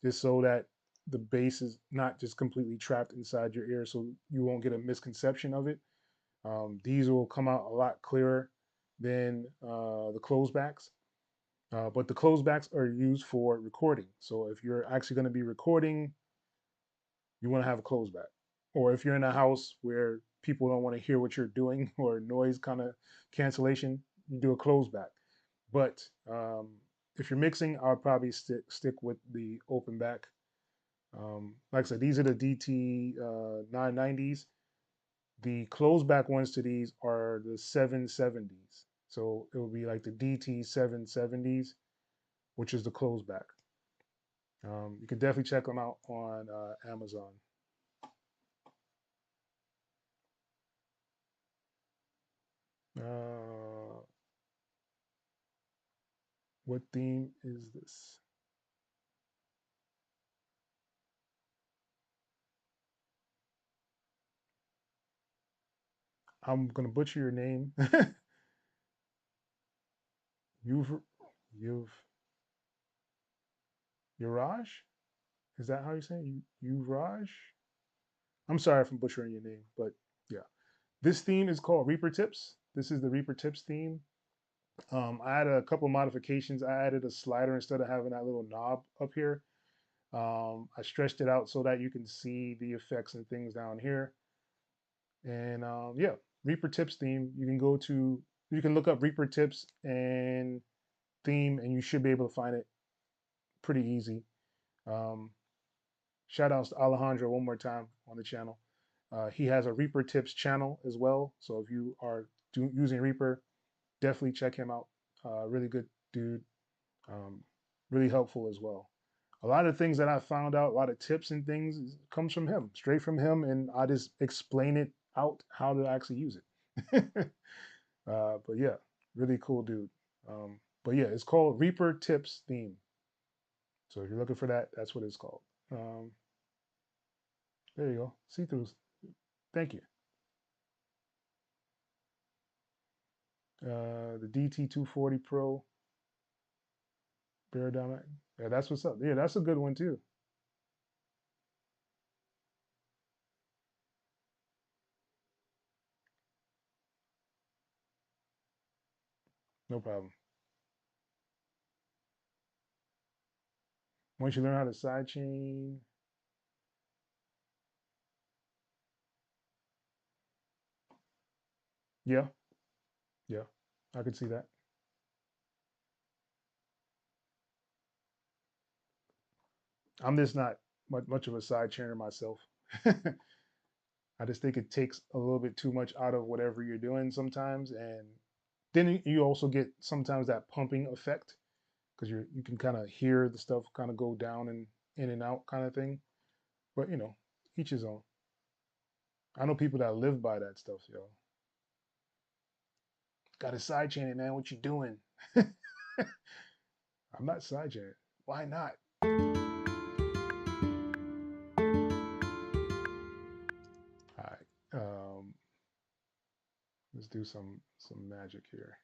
just so that the bass is not just completely trapped inside your ear, so you won't get a misconception of it. These will come out a lot clearer than the closed backs. But the closed backs are used for recording. So if you're actually going to be recording, you want to have a closed back. Or if you're in a house where people don't want to hear what you're doing or noise kind of cancellation, you do a closed back. But if you're mixing, I'll probably stick with the open back. Like I said, these are the DT 990s. The closed back ones to these are the 770s. So it will be like the DT 770s, which is the closed back. You can definitely check them out on Amazon. What theme is this? I'm gonna butcher your name. you've you've Yuraj? Is that how you say it? Yuraj? I'm sorry if I'm butchering your name, but yeah. This theme is called Reaper Tips. This is the Reaper Tips theme. I added a couple modifications. I added a slider instead of having that little knob up here. I stretched it out so that you can see the effects and things down here. And yeah, Reaper Tips theme. You can look up Reaper Tips and theme, and you should be able to find it pretty easy. Shout outs to Alejandro one more time on the channel. He has a Reaper Tips channel as well. So if you are using Reaper, definitely check him out. Really good dude. Really helpful as well. A lot of things that I found out, a lot of tips and things comes from him, straight from him, and I just explain it out how to actually use it. But yeah, really cool dude. But yeah, it's called Reaper Tips theme. So if you're looking for that, that's what it's called. There you go. See-throughs. Thank you. The DT240 Pro Paradigm. Yeah, that's what's up. Yeah, that's a good one too. No problem. Once you learn how to sidechain, yeah, yeah, I could see that. I'm just not much of a sidechainer myself. I just think it takes a little bit too much out of whatever you're doing sometimes, and then you also get sometimes that pumping effect because you can kind of hear the stuff kind of go down and in and out kind of thing. But you know, each his own. I know people that live by that stuff, yo. Got to sidechain it, man. What you doing? I'm not sidechaining. Why not? All right. Let's do some magic here.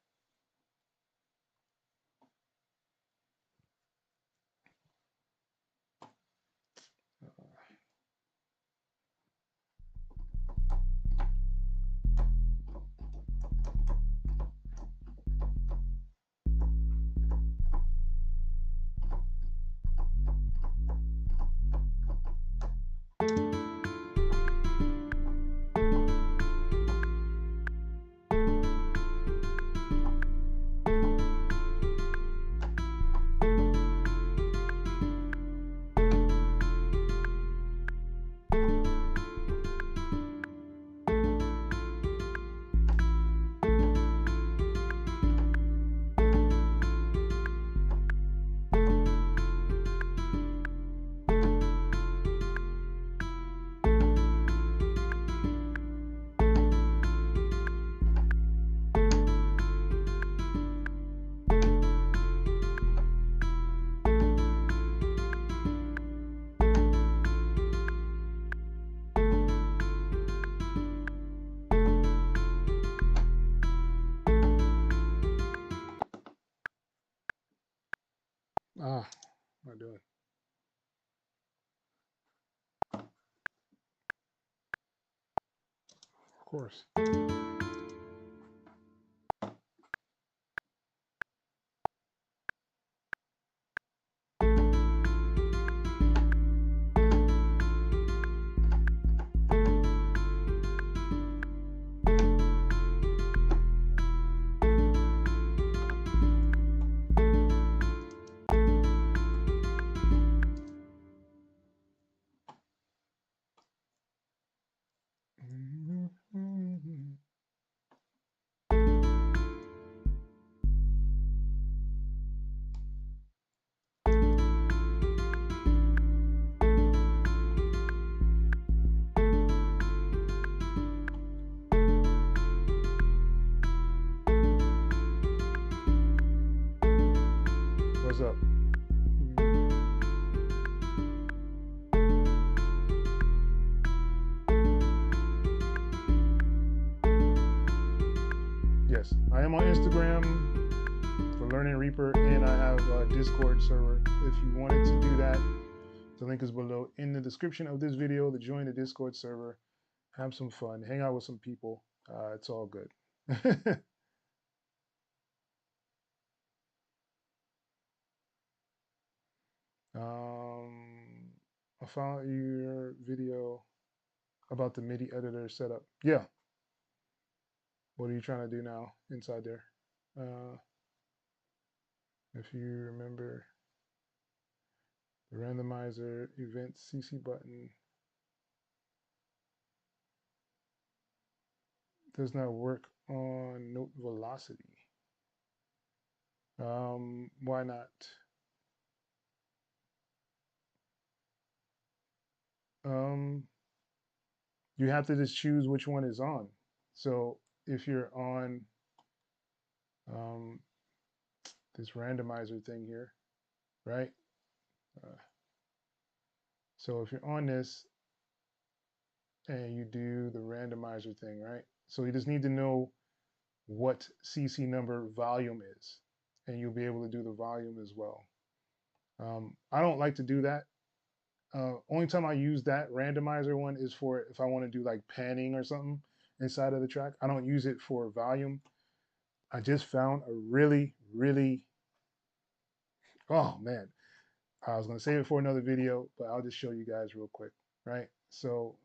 Ah, what am I doing? Of course. What's up? Yes, I am on Instagram for Learning Reaper, and I have a Discord server. If you wanted to do that, the link is below in the description of this video to join the Discord server, have some fun, hang out with some people. It's all good. I found your video about the MIDI editor setup. Yeah. What are you trying to do now inside there? If you remember the randomizer event CC button does not work on note velocity. Why not? You have to just choose which one is on. So if you're on this randomizer thing here, right? So if you're on this and you do the randomizer thing, right? So you just need to know what CC number volume is, and you'll be able to do the volume as well. I don't like to do that. Only time I use that randomizer one is for if I want to do like panning or something inside of the track. I don't use it for volume. I just found a really, oh man, I was going to save it for another video, but I'll just show you guys real quick, right? So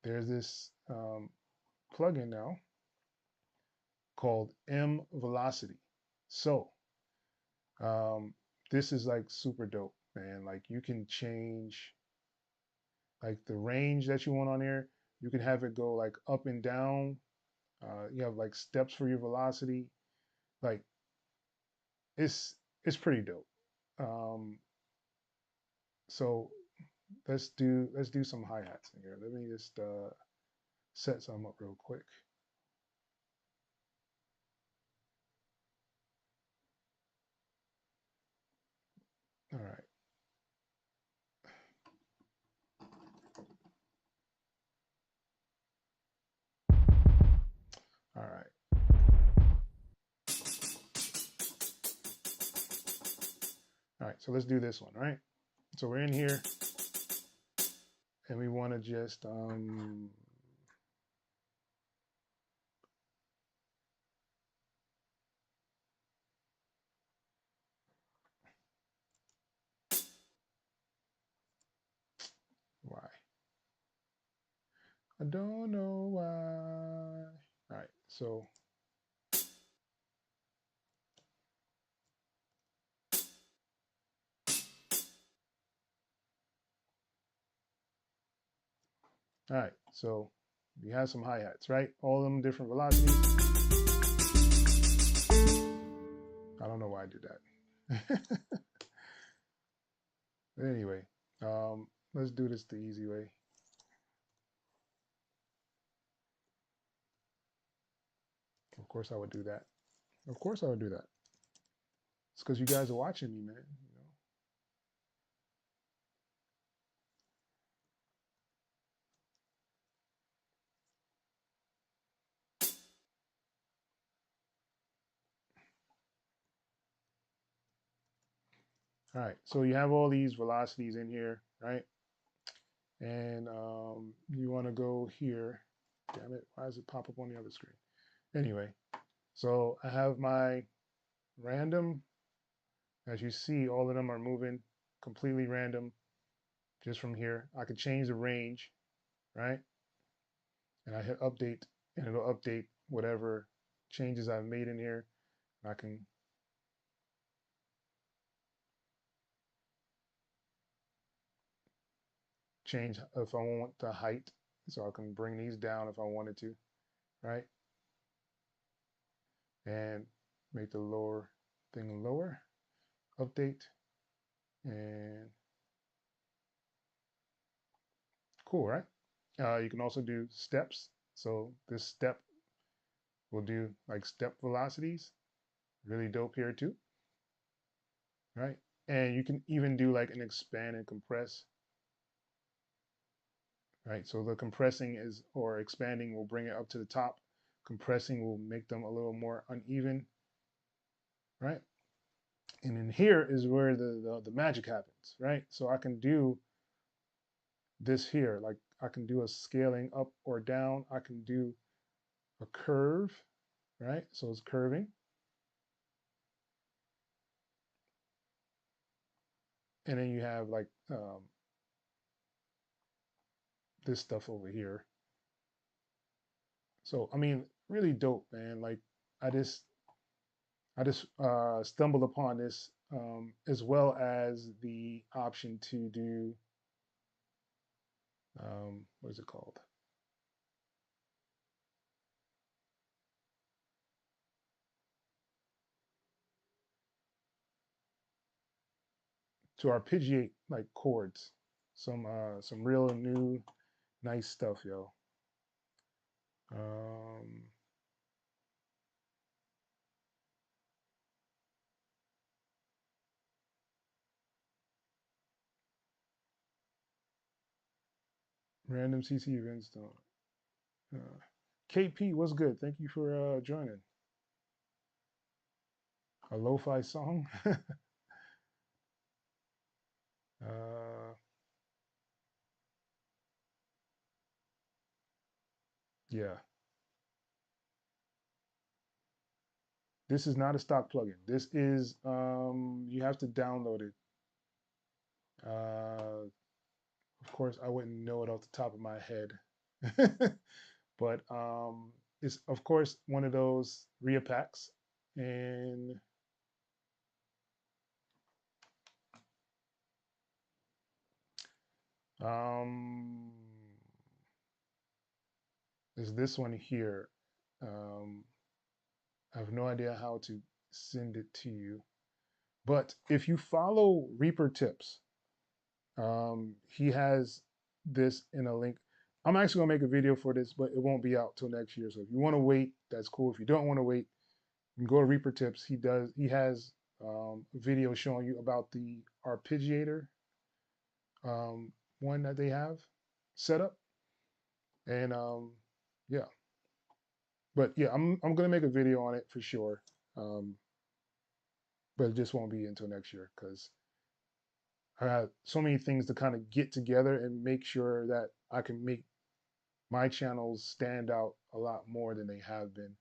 there's this plugin now called M Velocity. So this is like super dope, man. Like you can change like the range that you want on there. You can have it go like up and down. You have like steps for your velocity. Like it's pretty dope. Um, so let's do some hi-hats in here. Let me just set some up real quick. All right. All right. All right. So let's do this one, right? So we're in here and we want to just why? I don't know why. All right. So all right. So we have some hi-hats, right? All of them different velocities. I don't know why I did that. But anyway, let's do this the easy way. Of course I would do that. Of course I would do that. It's because you guys are watching me, man. You know? All right, so you have all these velocities in here, right? And you want to go here. Damn it, why does it pop up on the other screen? Anyway, so I have my random. As you see, all of them are moving completely random just from here. I could change the range, right? And I hit update, and it'll update whatever changes I've made in here. I can change if I want the height, so I can bring these down if I wanted to, right? And make the lower thing lower, update, and cool, right? You can also do steps. So this step will do like step velocities, really dope here too, right? And you can even do like an expand and compress, right? So the compressing is, or expanding will bring it up to the top. Compressing will make them a little more uneven, right? And in here is where the magic happens, right? So I can do this here, like I can do a scaling up or down. I can do a curve, right? So it's curving. And then you have like this stuff over here. So, I mean, really dope, man. Like I just stumbled upon this, as well as the option to do, what is it called? To arpeggiate like chords. Some real new nice stuff, yo. Um, Random CC events don't. KP, what's good? Thank you for joining. A lo-fi song. uh, yeah, this is not a stock plugin. This is you have to download it. Of course, I wouldn't know it off the top of my head, but it's of course one of those RIA packs, and um, is this one here. Um, I have no idea how to send it to you, but if you follow Reaper Tips, he has this in a link. I'm actually gonna make a video for this, but it won't be out till next year. So if you want to wait, that's cool. If you don't want to wait, you can go to Reaper Tips. He has a video showing you about the arpeggiator, um, one that they have set up, and yeah. But yeah, I'm gonna make a video on it for sure. Um, but it just won't be until next year because I have so many things to kind of get together and make sure that I can make my channels stand out a lot more than they have been.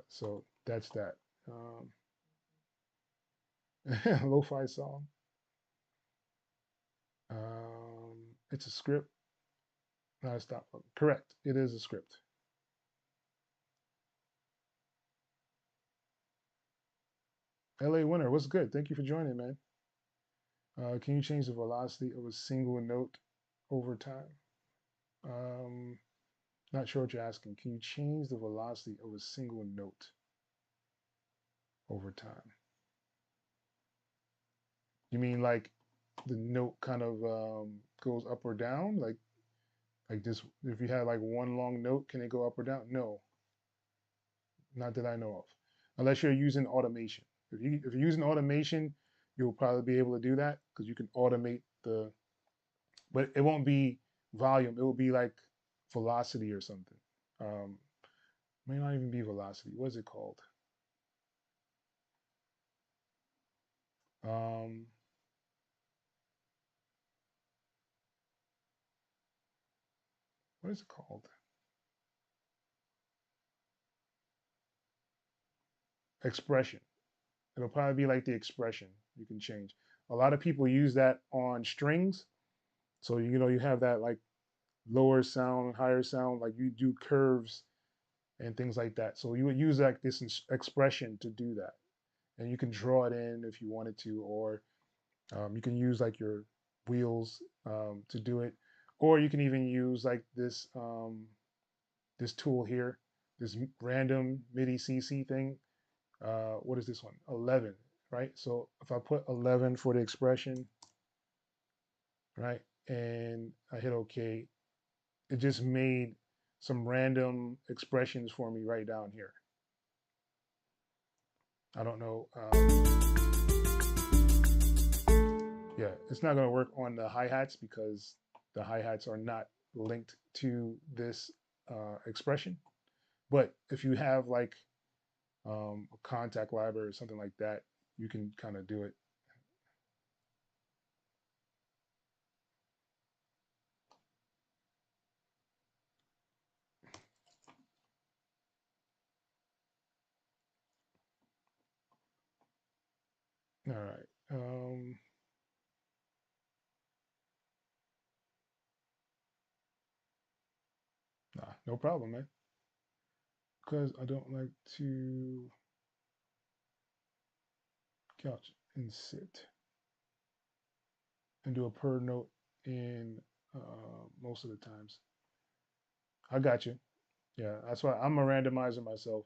So that's that. Lo-fi song. It's a script, not a stop. Correct. It is a script. LA Winner, what's good? Thank you for joining, man. Can you change the velocity of a single note over time? Um, Not sure what you're asking. Can you change the velocity of a single note over time? You mean like the note kind of goes up or down? Like this, if you had like one long note, can it go up or down? No, not that I know of. Unless you're using automation. If you're using automation, you'll probably be able to do that because you can automate the, but it won't be volume. It will be like velocity or something. Um, May not even be velocity. What is it called? Um, what is it called? Expression. It'll probably be like the expression you can change. A lot of people use that on strings. So, you know, you have that like lower sound, higher sound, like you do curves and things like that. So you would use like this expression to do that. And you can draw it in if you wanted to, or you can use like your wheels to do it. Or you can even use like this tool here, this random MIDI CC thing. What is this one? 11, right? So if I put 11 for the expression, right, and I hit OK, it just made some random expressions for me right down here. I don't know. Yeah, it's not going to work on the hi-hats because the hi-hats are not linked to this expression. But if you have like a Kontakt library or something like that, you can kind of do it. All right. Nah, no problem, man. Because I don't like to couch and sit and do a per note in most of the times. I got you. Yeah, that's why I'm a randomizer myself.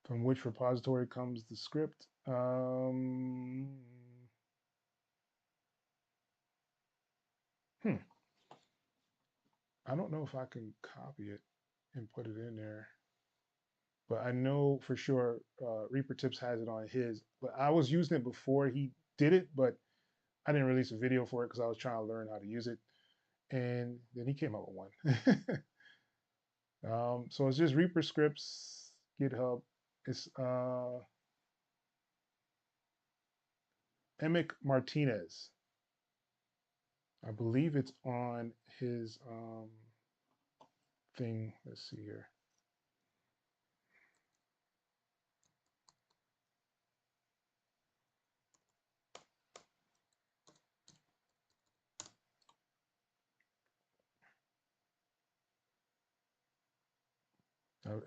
From which repository comes the script? Hmm. I don't know if I can copy it and put it in there, but I know for sure Reaper Tips has it on his. But I was using it before he did it, but I didn't release a video for it because I was trying to learn how to use it. And then he came up with one. So it's just Reaper scripts, GitHub. It's Emic Martinez. I believe it's on his thing. Let's see here.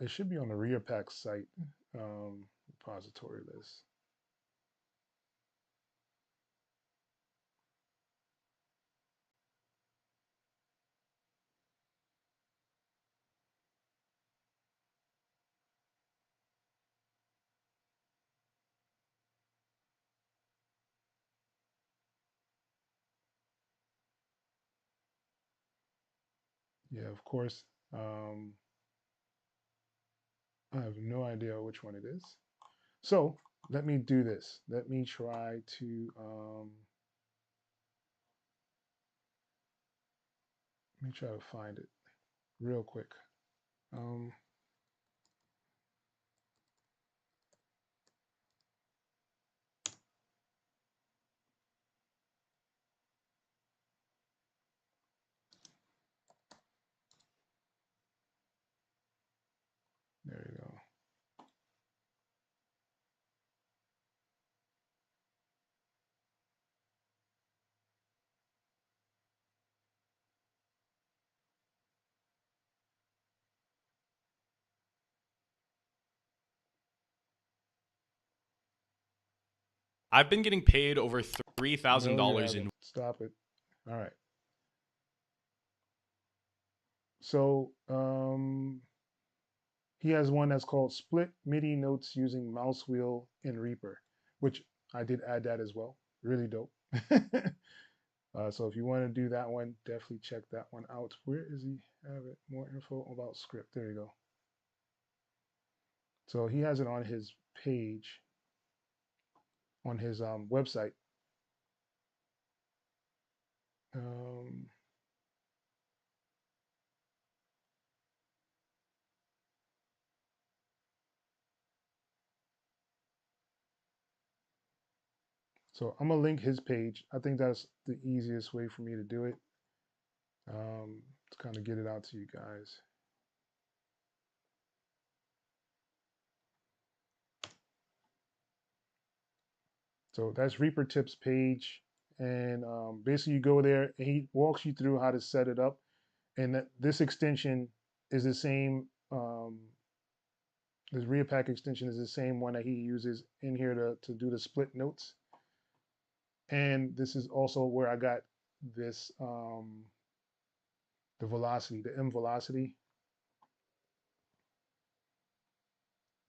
It should be on the Reapack site repository list. Yeah, of course. I have no idea which one it is. So let me do this. Let me try to find it real quick. Um, there you go. I've been getting paid over No, you $3,000 in. haven't. Stop it. All right. So he has one that's called Split MIDI Notes Using Mouse Wheel in Reaper, which I did add that as well. Really dope. So if you want to do that one, definitely check that one out. Where is he? Have it more info about script. There you go. So he has it on his page, on his website. Um, So I'm gonna link his page. I think that's the easiest way for me to do it. To kind of get it out to you guys. So that's Reaper Tips page. And basically you go there and he walks you through how to set it up. And this extension is the same, this Reapack extension is the same one that he uses in here to do the split notes. And this is also where I got this, the velocity, the M velocity.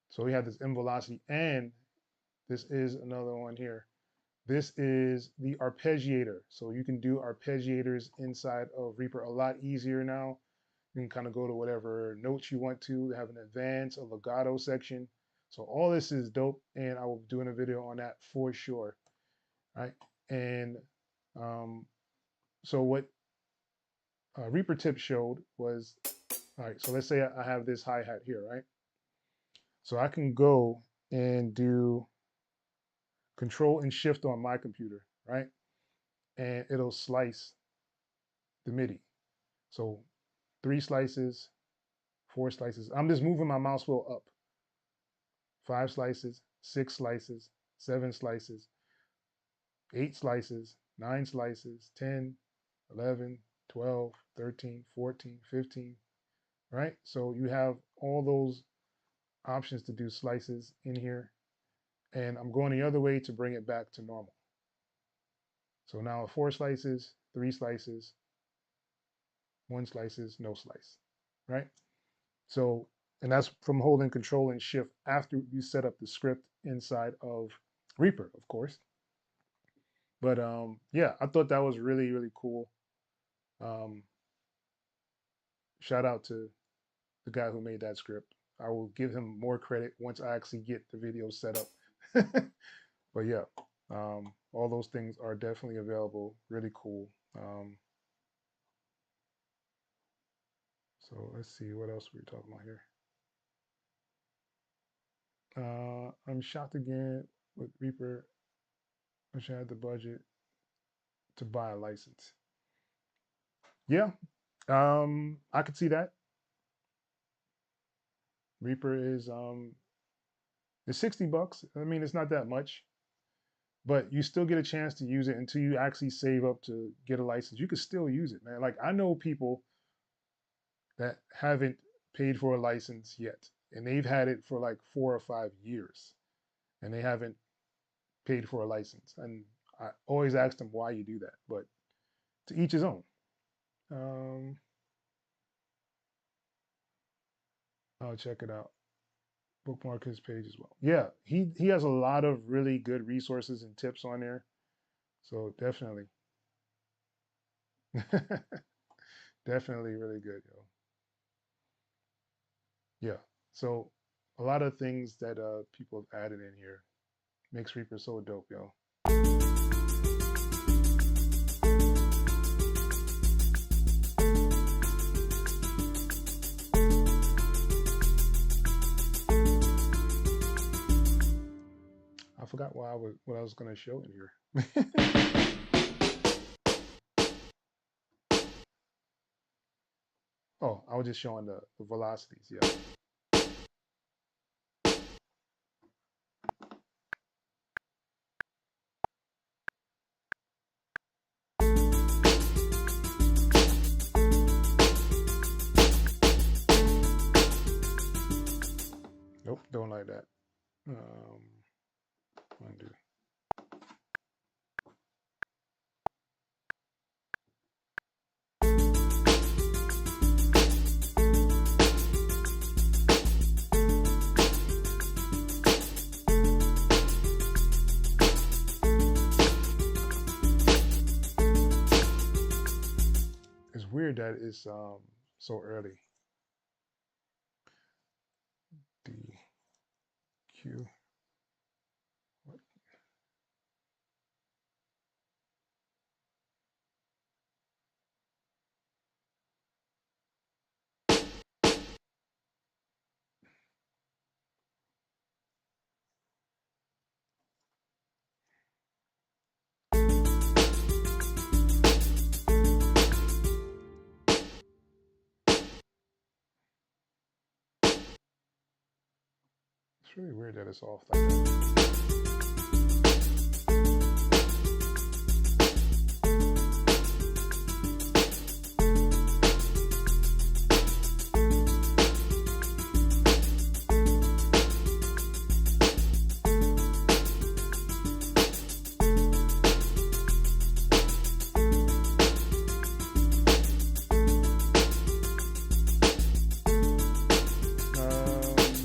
So we have this M velocity, and this is another one here. This is the arpeggiator. So you can do arpeggiators inside of Reaper a lot easier now. You can kind of go to whatever notes you want to, have an advance, a legato section. So all this is dope, and I will be doing a video on that for sure. Right. And so what Reaper Tip showed was, all right, so let's say I have this hi-hat here, right? So I can go and do Control and Shift on my computer, right? And it'll slice the MIDI. So 3 slices, 4 slices. I'm just moving my mouse wheel up. 5 slices, 6 slices, 7 slices, 8 slices, 9 slices, 10, 11, 12, 13, 14, 15, right? So you have all those options to do slices in here. And I'm going the other way to bring it back to normal. So now 4 slices, 3 slices, 1 slices, no slice, right? So, and that's from holding Control and Shift after you set up the script inside of Reaper, of course. But yeah, I thought that was really, really cool. Um, Shout out to the guy who made that script. I will give him more credit once I actually get the video set up. But yeah, all those things are definitely available. Really cool. So let's see what else we're talking about here. I'm shocked again with Reaper. I wish I had the budget to buy a license. Yeah, I could see that. Reaper is it's $60. I mean, it's not that much, but you still get a chance to use it until you actually save up to get a license. You can still use it, man. Like I know people that haven't paid for a license yet, and they've had it for like 4 or 5 years, and they haven't paid for a license. And I always ask them why you do that, but to each his own. Um, I'll check it out. Bookmark his page as well. Yeah, he has a lot of really good resources and tips on there. So definitely, definitely really good, yo. Yeah. So a lot of things that people have added in here makes Reaper so dope, yo. I forgot what I was gonna show in here. Oh, I was just showing the velocities. Yeah. Nope, don't like that. Undo. It's weird that it's so early. DQ. What? It's really weird that it's off like that.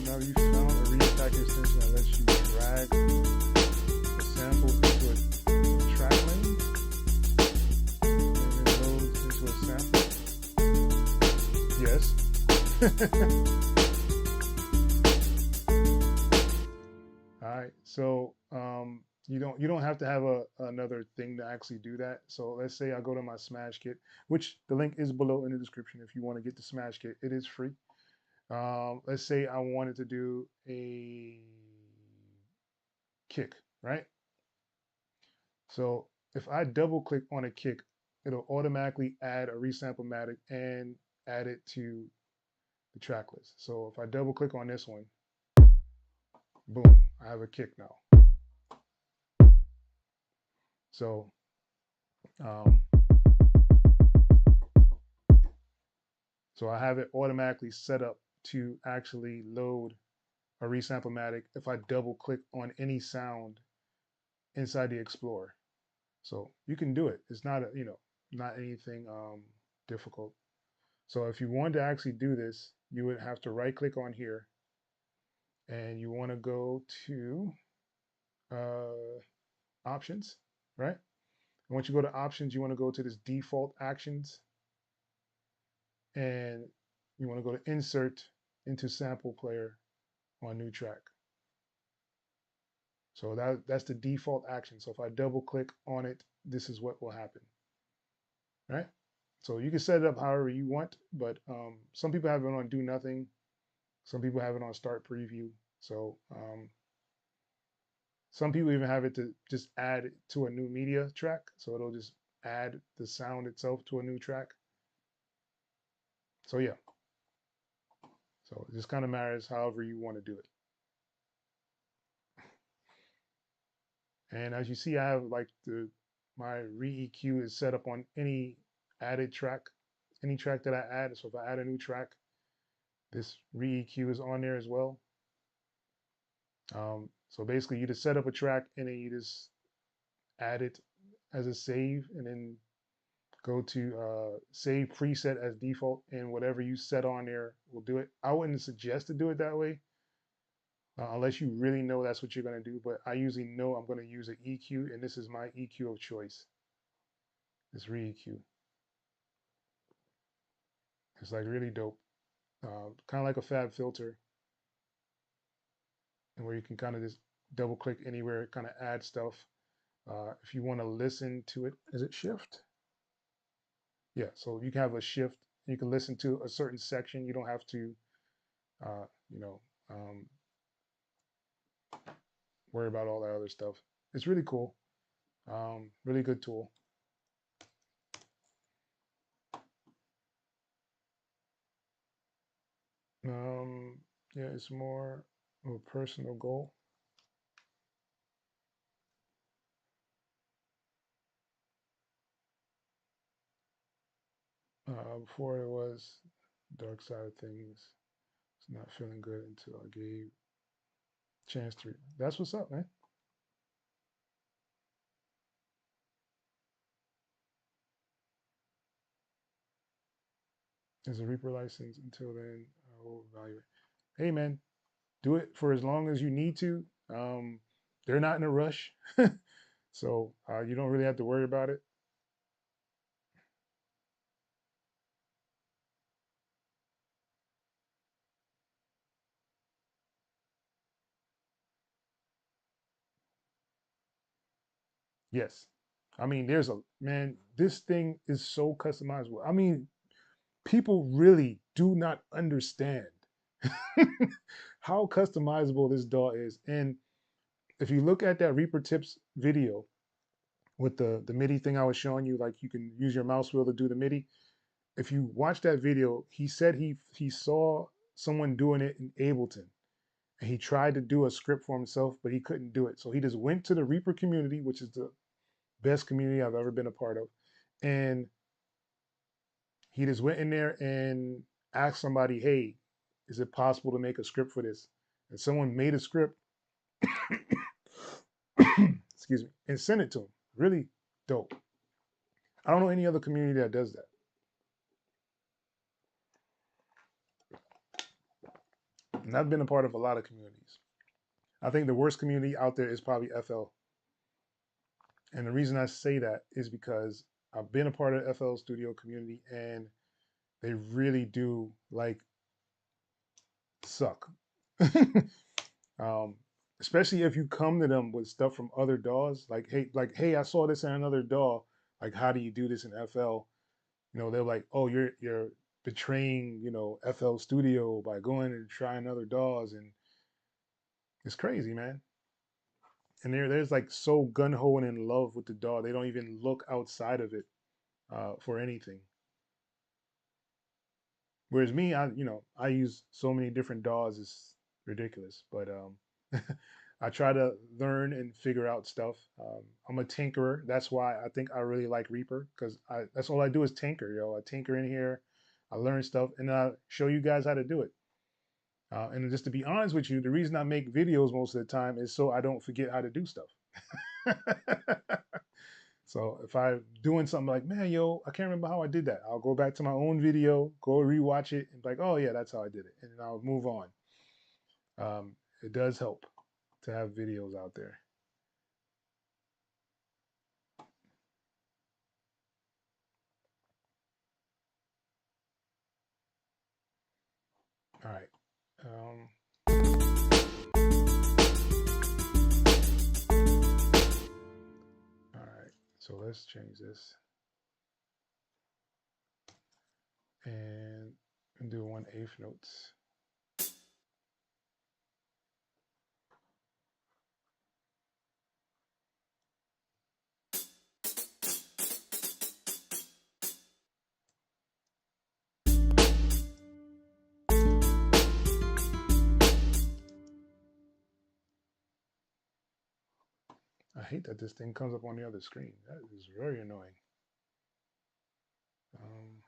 Now you found a reattack extension that lets you drag a sample into a track lane and it loads into a sample. Yes. All right. So you don't have to have another thing to actually do that. So let's say I go to my Smash Kit, which the link is below in the description if you want to get the Smash Kit. It is free. Let's say I wanted to do a kick, right? So if I double click on a kick, it'll automatically add a resamplematic and add it to the track list. So if I double click on this one, boom, I have a kick now. So um, so I have it automatically set up to actually load a resamplematic if I double click on any sound inside the Explorer. So you can do it. It's not not anything difficult. So if you wanted to actually do this, you would have to right click on here and you want to go to options, right? And once you go to options, you want to go to this default actions and you want to go to insert into sample player on new track. So that's the default action. So if I double click on it, this is what will happen, right? So you can set it up however you want, but some people have it on do nothing. Some people have it on start preview. So some people even have it to just add to a new media track. So it'll just add the sound itself to a new track. So yeah. So it just kind of matters however you want to do it. And as you see, I have like my re-EQ is set up on any added track, any track that I add. So if I add a new track, this re-EQ is on there as well. So basically you just set up a track and then you just add it as a save and then go to save preset as default and whatever you set on there will do it. I wouldn't suggest to do it that way unless you really know that's what you're going to do. But I usually know I'm going to use an EQ and this is my EQ of choice. This re-EQ. It's like really dope. Kind of like a fab filter and where you can kind of just double click anywhere, kind of add stuff. If you want to listen to it, is it shift? Yeah, so you can have a shift. You can listen to a certain section. You don't have to, uh, you know, um, worry about all that other stuff. It's really cool. Really good tool. Yeah, it's more of a personal goal. Before it was dark side of things. It's not feeling good until I gave chance to. That's what's up, man. There's a Reaper license. Until then, I will evaluate. Hey, man, do it for as long as you need to. They're not in a rush, so you don't really have to worry about it. Yes, I mean, there's a man. This thing is so customizable. I mean, people really do not understand how customizable this DAW is. And if you look at that Reaper Tips video with the MIDI thing I was showing you, like you can use your mouse wheel to do the MIDI. If you watch that video, he said he saw someone doing it in Ableton, and he tried to do a script for himself, but he couldn't do it. So he just went to the Reaper community, which is the best community I've ever been a part of, and he just went in there and asked somebody, "Hey, is it possible to make a script for this?" And someone made a script, excuse me, and sent it to him. Really dope. I don't know any other community that does that. And I've been a part of a lot of communities. I think the worst community out there is probably FL. And the reason I say that is because I've been a part of the FL Studio community, and they really do like suck. um, Especially if you come to them with stuff from other DAWs, like hey, I saw this in another DAW. Like, how do you do this in FL? You know, they're like, oh, you're betraying, you know, FL Studio by going and trying other DAWs, and it's crazy, man. And there's like so gun ho and in love with the DAW, they don't even look outside of it for anything. Whereas me, I use so many different DAWs, it's ridiculous. But I try to learn and figure out stuff. I'm a tinkerer. That's why I think I really like Reaper, because that's all I do is tinker, yo. I tinker in here, I learn stuff, and I show you guys how to do it. And just to be honest with you, the reason I make videos most of the time is so I don't forget how to do stuff. So if I'm doing something like, man, yo, I can't remember how I did that, I'll go back to my own video, go rewatch it, and be like, oh yeah, that's how I did it, and then I'll move on. It does help to have videos out there. All right. All right. So let's change this and do 1/8 notes. I hate that this thing comes up on the other screen. That is very annoying. Um,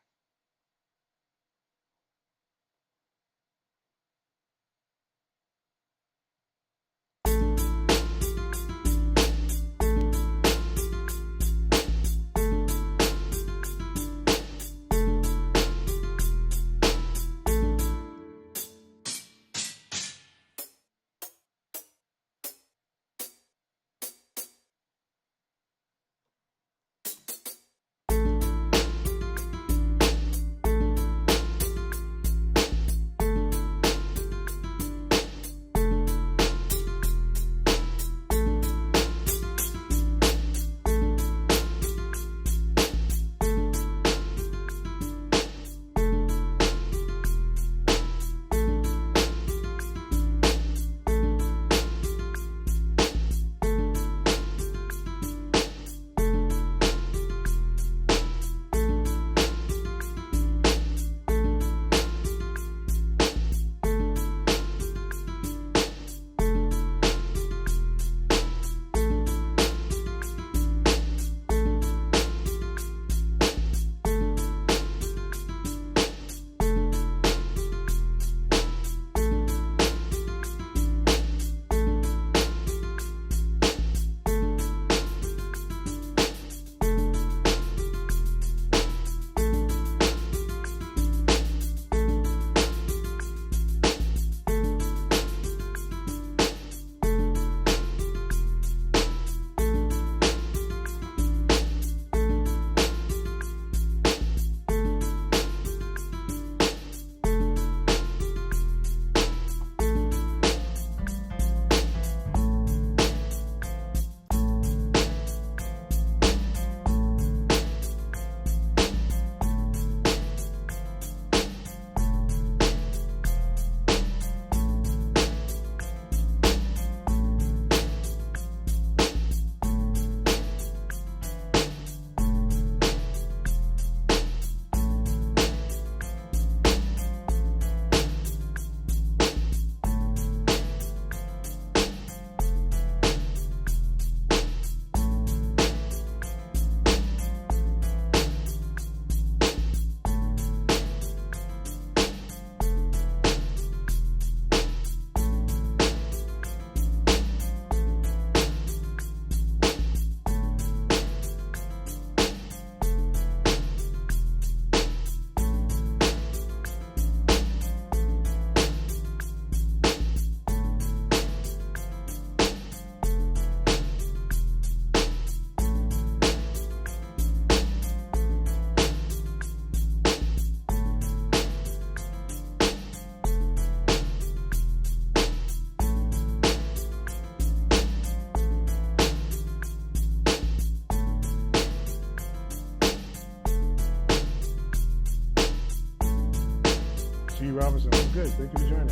Robinson, what's good? Thank you for joining.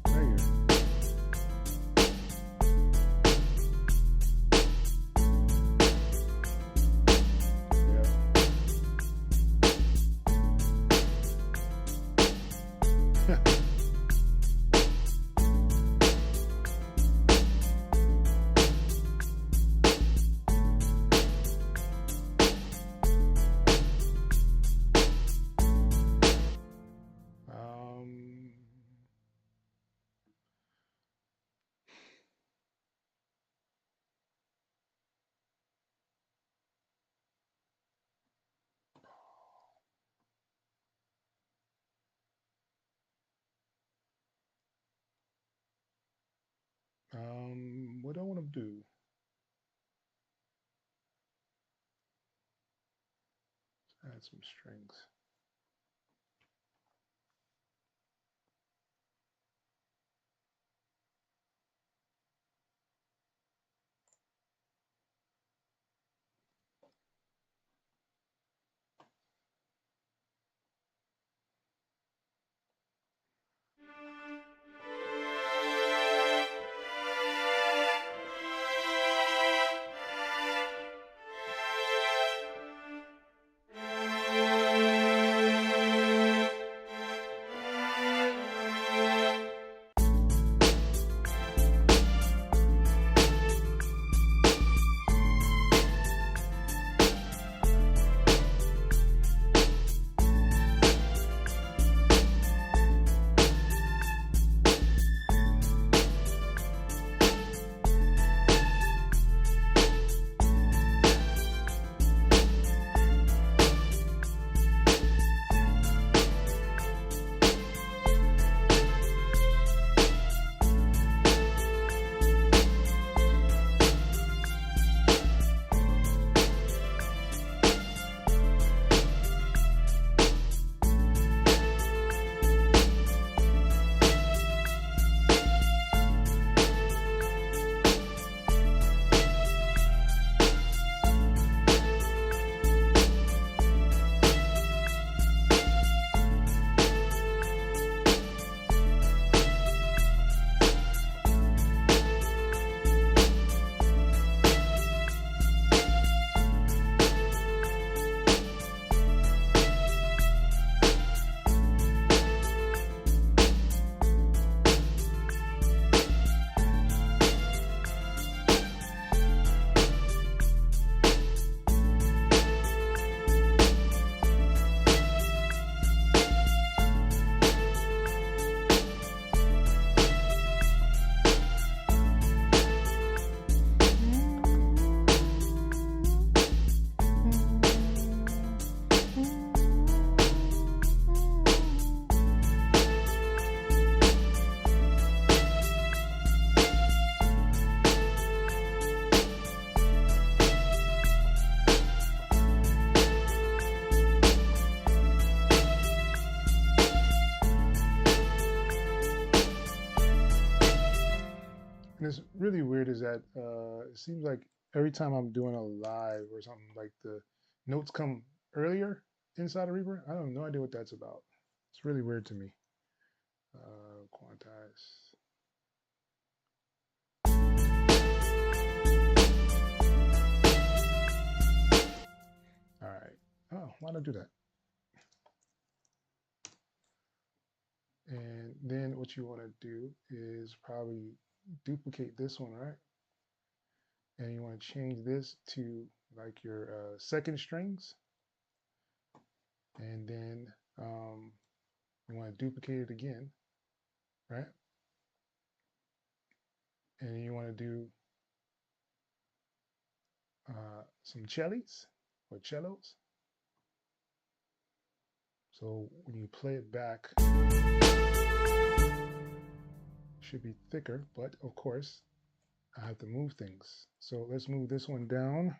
Thank you. What do I want to do? Let's add some strings. And it's really weird is that it seems like every time I'm doing a live or something, like the notes come earlier inside of Reaper. I have no idea what that's about. It's really weird to me. Quantize. All right. Oh, why don't I do that? And then what you want to do is probably duplicate this one, right? And you want to change this to like your second strings. And then you want to duplicate it again, right? And you want to do some cellies or cellos. So when you play it back, it should be thicker, but of course, I have to move things. So let's move this one down.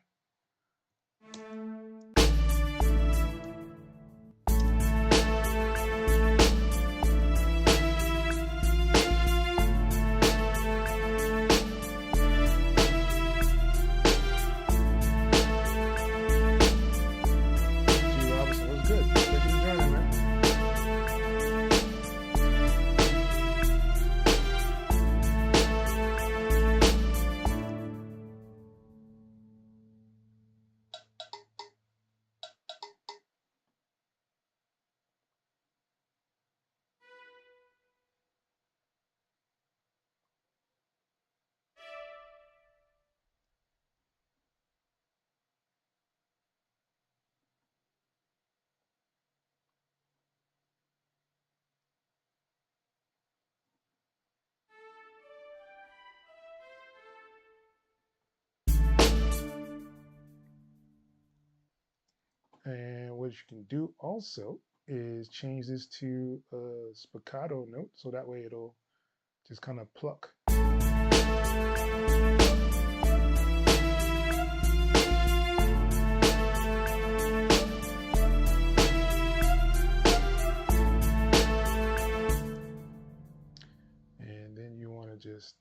what you can do also is change this to a spiccato note, so that way it'll just kind of pluck. And then you want to just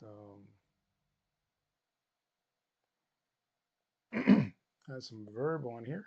add some verb on here.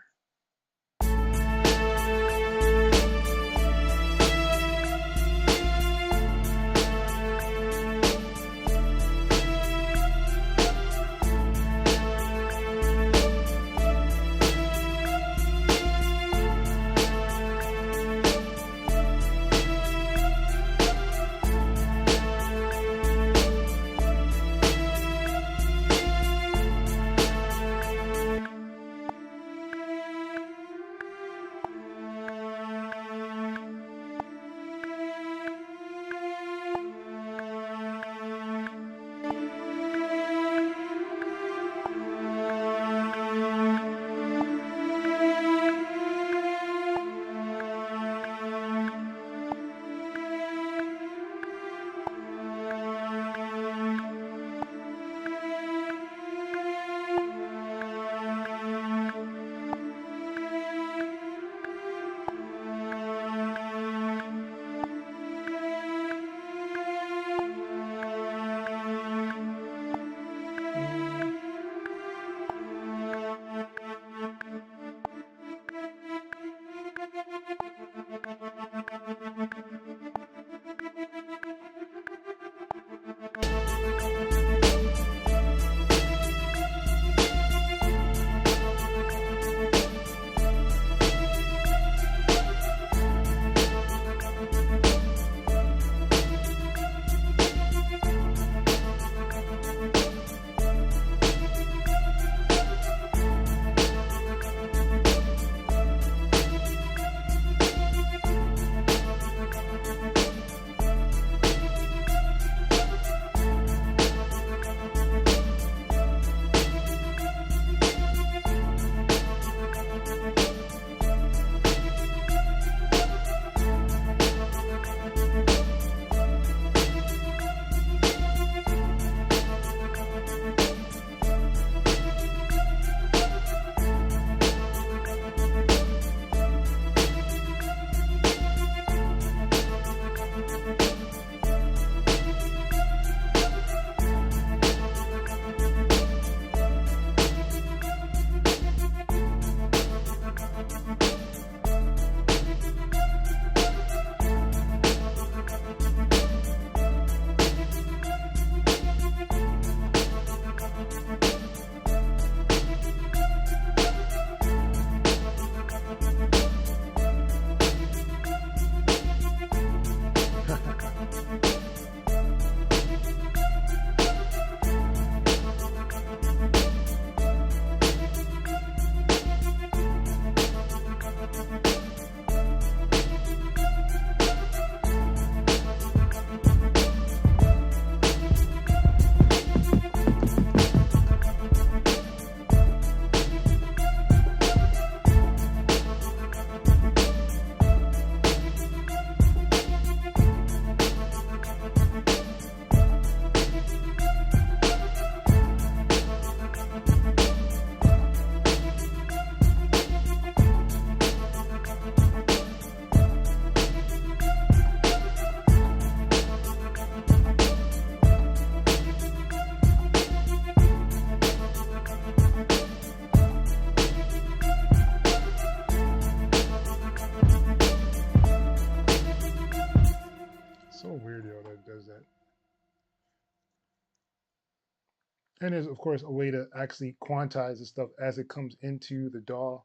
And there's, of course, a way to actually quantize the stuff as it comes into the DAW.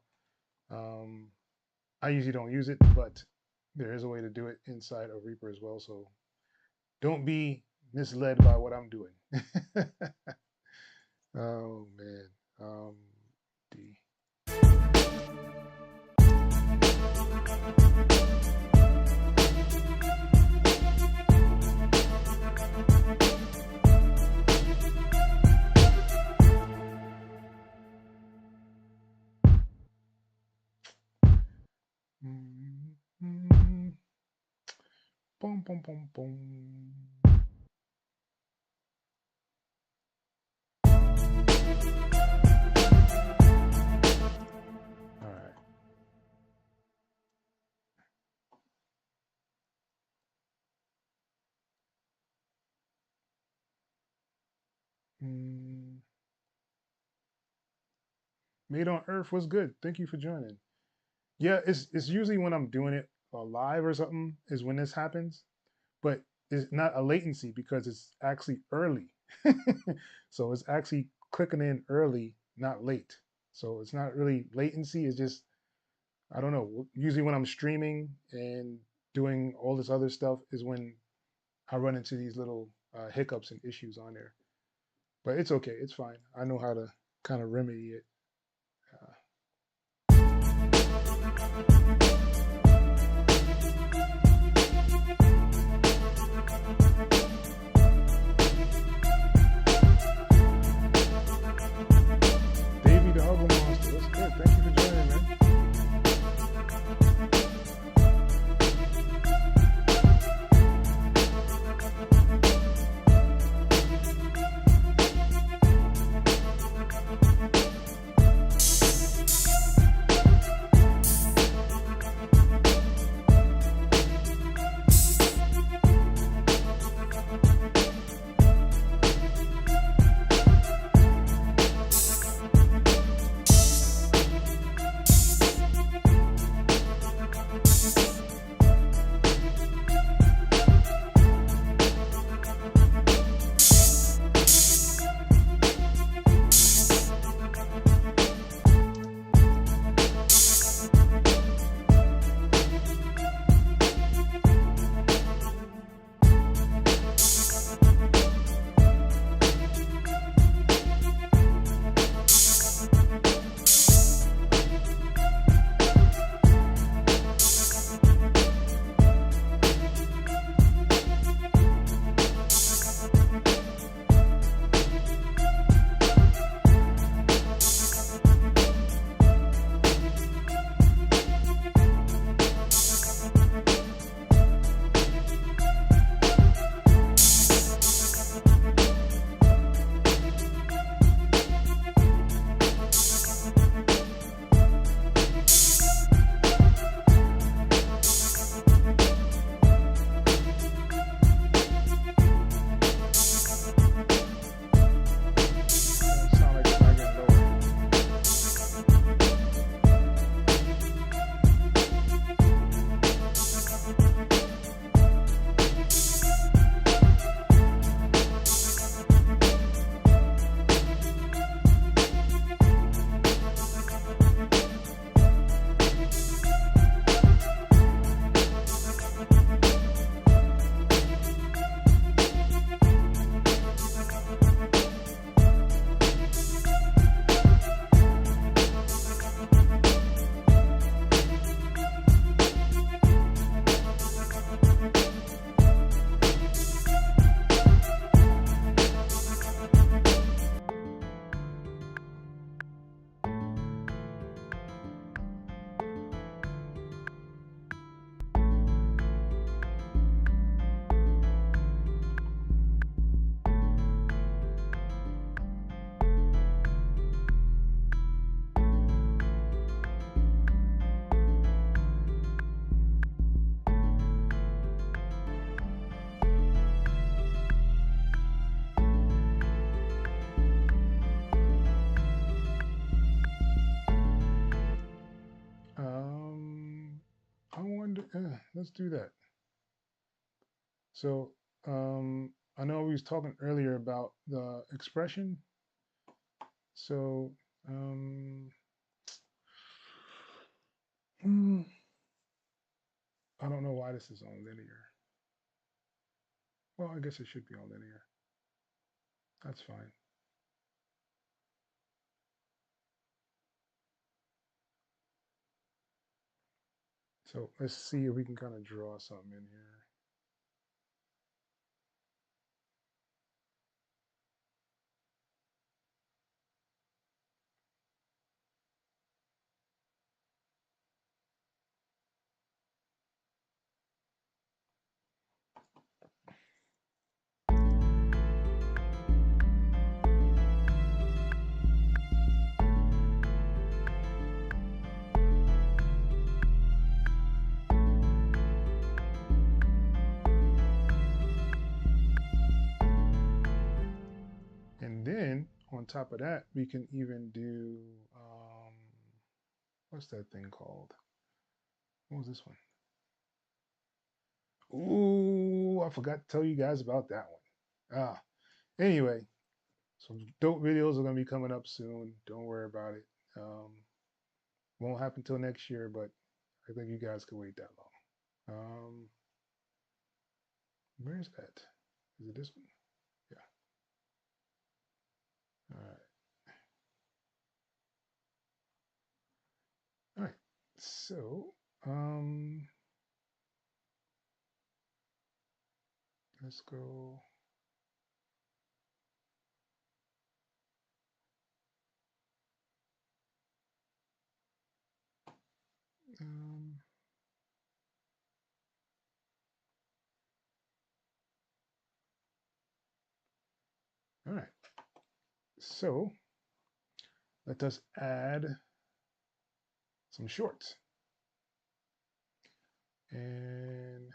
I usually don't use it, but there is a way to do it inside of Reaper as well. So don't be misled by what I'm doing. Oh, man. D. Boom, boom, boom, boom. All right. Mm, Made on Earth was good. Thank you for joining. Yeah, it's usually when I'm doing it live or something is when this happens, but it's not a latency because it's actually early. So it's actually clicking in early, not late. So it's not really latency. It's just I don't know. Usually when I'm streaming and doing all this other stuff is when I run into these little hiccups and issues on there. But it's okay. It's fine. I know how to kind of remedy it. Uh, Davey the Huggle Monster. That's good. Thank you for joining, man. Sound like it's not getting lower. I wonder. Let's do that. So, I know we was talking earlier about the expression. So, um, hmm, I don't know why this is on linear. Well, I guess it should be on linear. That's fine. So let's see if we can kind of draw something in here. then on top of that, we can even do what's that thing called? What was this one? Ooh, I forgot to tell you guys about that one. Anyway, some dope videos are gonna be coming up soon. Don't worry about it. Won't happen till next year, but I think you guys can wait that long. Where's that? Is it this one? Yeah. All right. All right. So, let's go. Um, all right. So let us add some shorts. And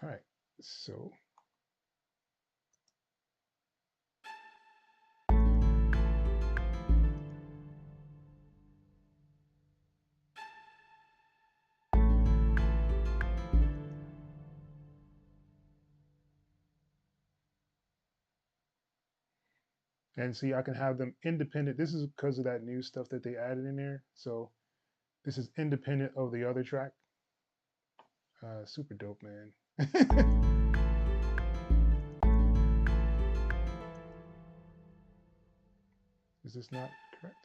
all right. So and see, I can have them independent. This is because of that new stuff that they added in there. So this is independent of the other track. Super dope, man. Is this not correct?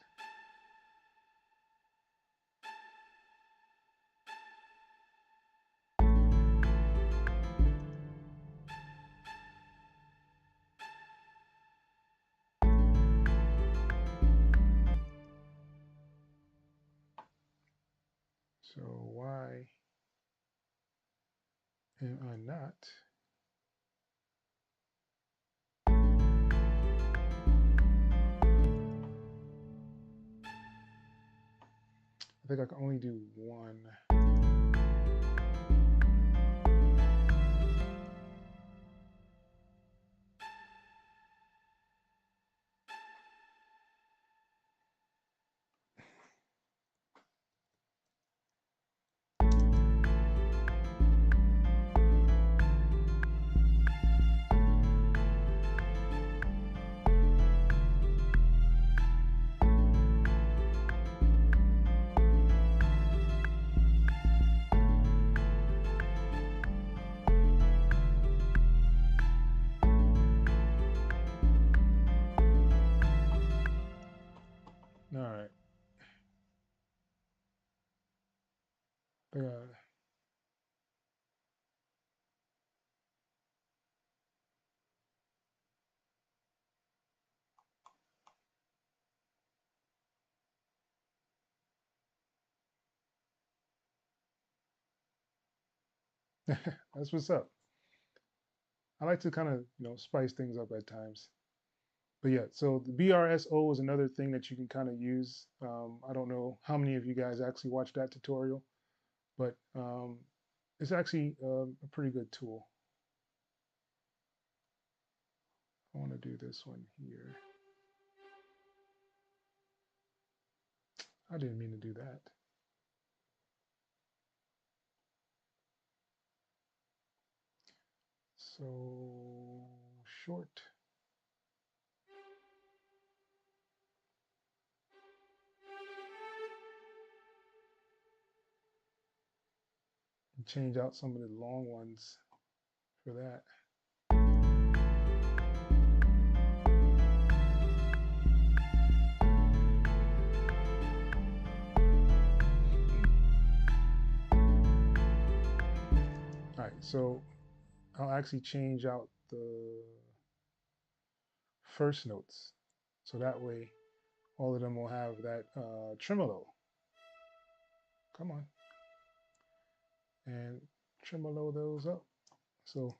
So why am I not? I think I can only do one. All right. That's what's up. I like to kind of spice things up at times. But yeah, so the BRSO is another thing that you can kind of use. I don't know how many of you guys actually watched that tutorial, but it's actually a pretty good tool. I want to do this one here. I didn't mean to do that. So short. Change out some of the long ones for that. All right, so I'll actually change out the first notes. So that way all of them will have that tremolo. Come on. And tremolo those up. So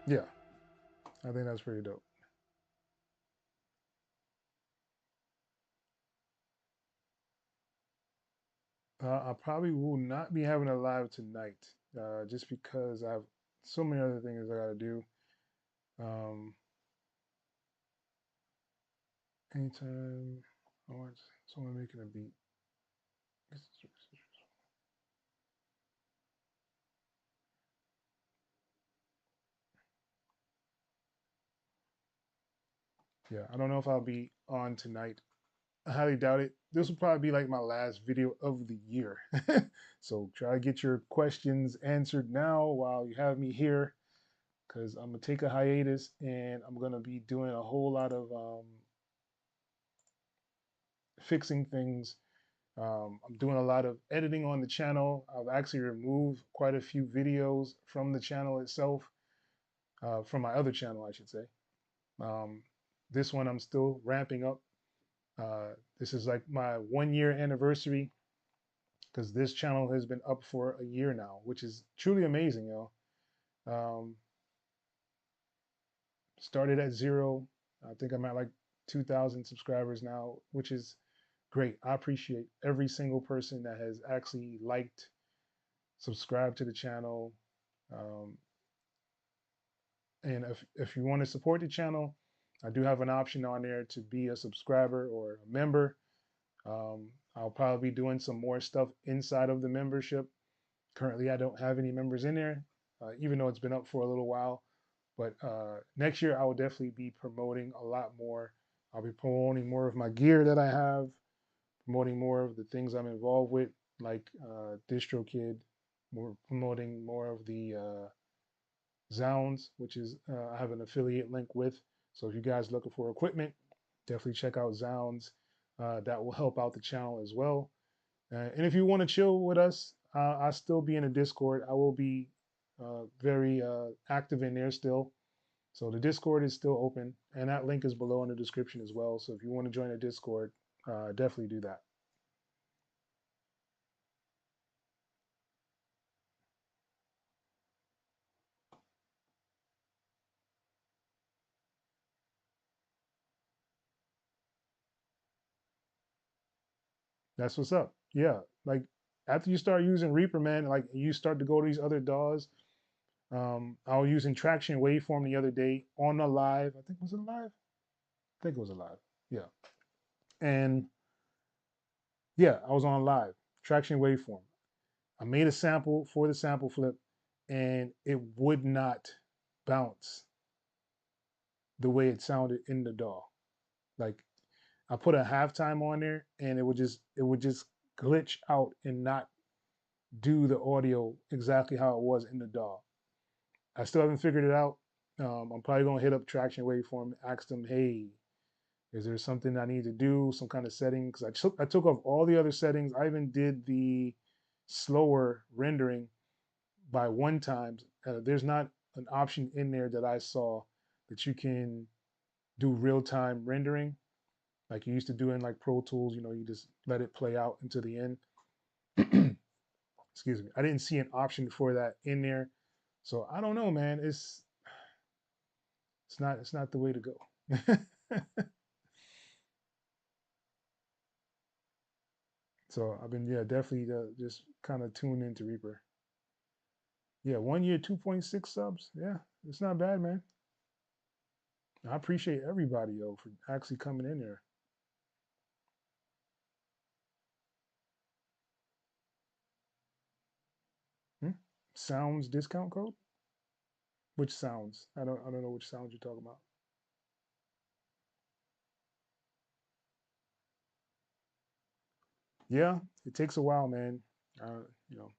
yeah, I think that's pretty dope. I probably will not be having a live tonight, just because I have so many other things I gotta do. Um, anytime I want someone making a beat. Yeah, I don't know if I'll be on tonight. I highly doubt it. This will probably be like my last video of the year. So try to get your questions answered now while you have me here, because I'm gonna take a hiatus and I'm gonna be doing a whole lot of fixing things. I'm doing a lot of editing on the channel. I've actually removed quite a few videos from the channel itself, from my other channel, I should say. Um, this one I'm still ramping up. This is like my 1 year anniversary, because this channel has been up for a year now, which is truly amazing, yo. Um, Started at zero. I think I'm at like 2,000 subscribers now, which is great. I appreciate every single person that has actually liked, subscribed to the channel. Um, and if you want to support the channel, I do have an option on there to be a subscriber or a member. I'll probably be doing some more stuff inside of the membership. Currently, I don't have any members in there, even though it's been up for a little while. But next year, I will definitely be promoting a lot more. I'll be promoting more of my gear that I have, promoting more of the things I'm involved with, like DistroKid, more promoting more of the Zounds, which is I have an affiliate link with. So if you guys looking for equipment, definitely check out Zounds. That will help out the channel as well. And if you want to chill with us, I'll still be in a Discord. I will be very active in there still. So the Discord is still open, and that link is below in the description as well. So if you want to join the Discord, definitely do that. That's what's up. Yeah, like after you start using Reaper, man, like you start to go to these other DAWs. I was using Traction Waveform the other day on a live. I think was it live? I think it was a live. Yeah, and yeah, I was on live Traction Waveform. I made a sample for the sample flip, and it would not bounce the way it sounded in the DAW. Like I put a halftime on there, and it would just glitch out and not do the audio exactly how it was in the DAW. I still haven't figured it out. I'm probably gonna hit up Traction Waveform, ask them, hey, is there something I need to do, some kind of setting? Because I took off all the other settings. I even did the slower rendering by one times. There's not an option in there that I saw that you can do real time rendering like you used to do in like Pro Tools. You just let it play out into the end. Excuse me. I didn't see an option for that in there, so I don't know, man. It's not the way to go. So I've been, yeah, definitely just kind of tuned into Reaper. Yeah, 1 year, 2.6 subs. Yeah, it's not bad, man. I appreciate everybody, yo, for actually coming in there. Hmm? Sounds discount code? Which sounds? I don't know which sounds you're talking about. Yeah, it takes a while, man. You know,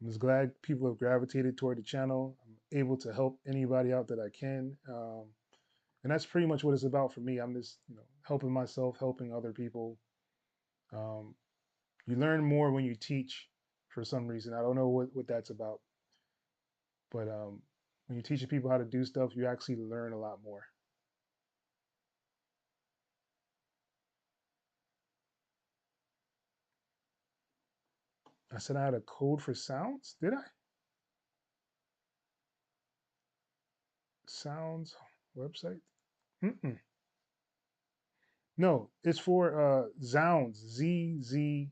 I'm just glad people have gravitated toward the channel. I'm able to help anybody out that I can. And that's pretty much what it's about for me. I'm just, helping myself, helping other people. Um, you learn more when you teach for some reason. I don't know what that's about, but when you're teaching people how to do stuff, you actually learn a lot more. I said I had a code for sounds. Did I? Sounds website? Mm-mm. No, it's for Zound. ZZOUND.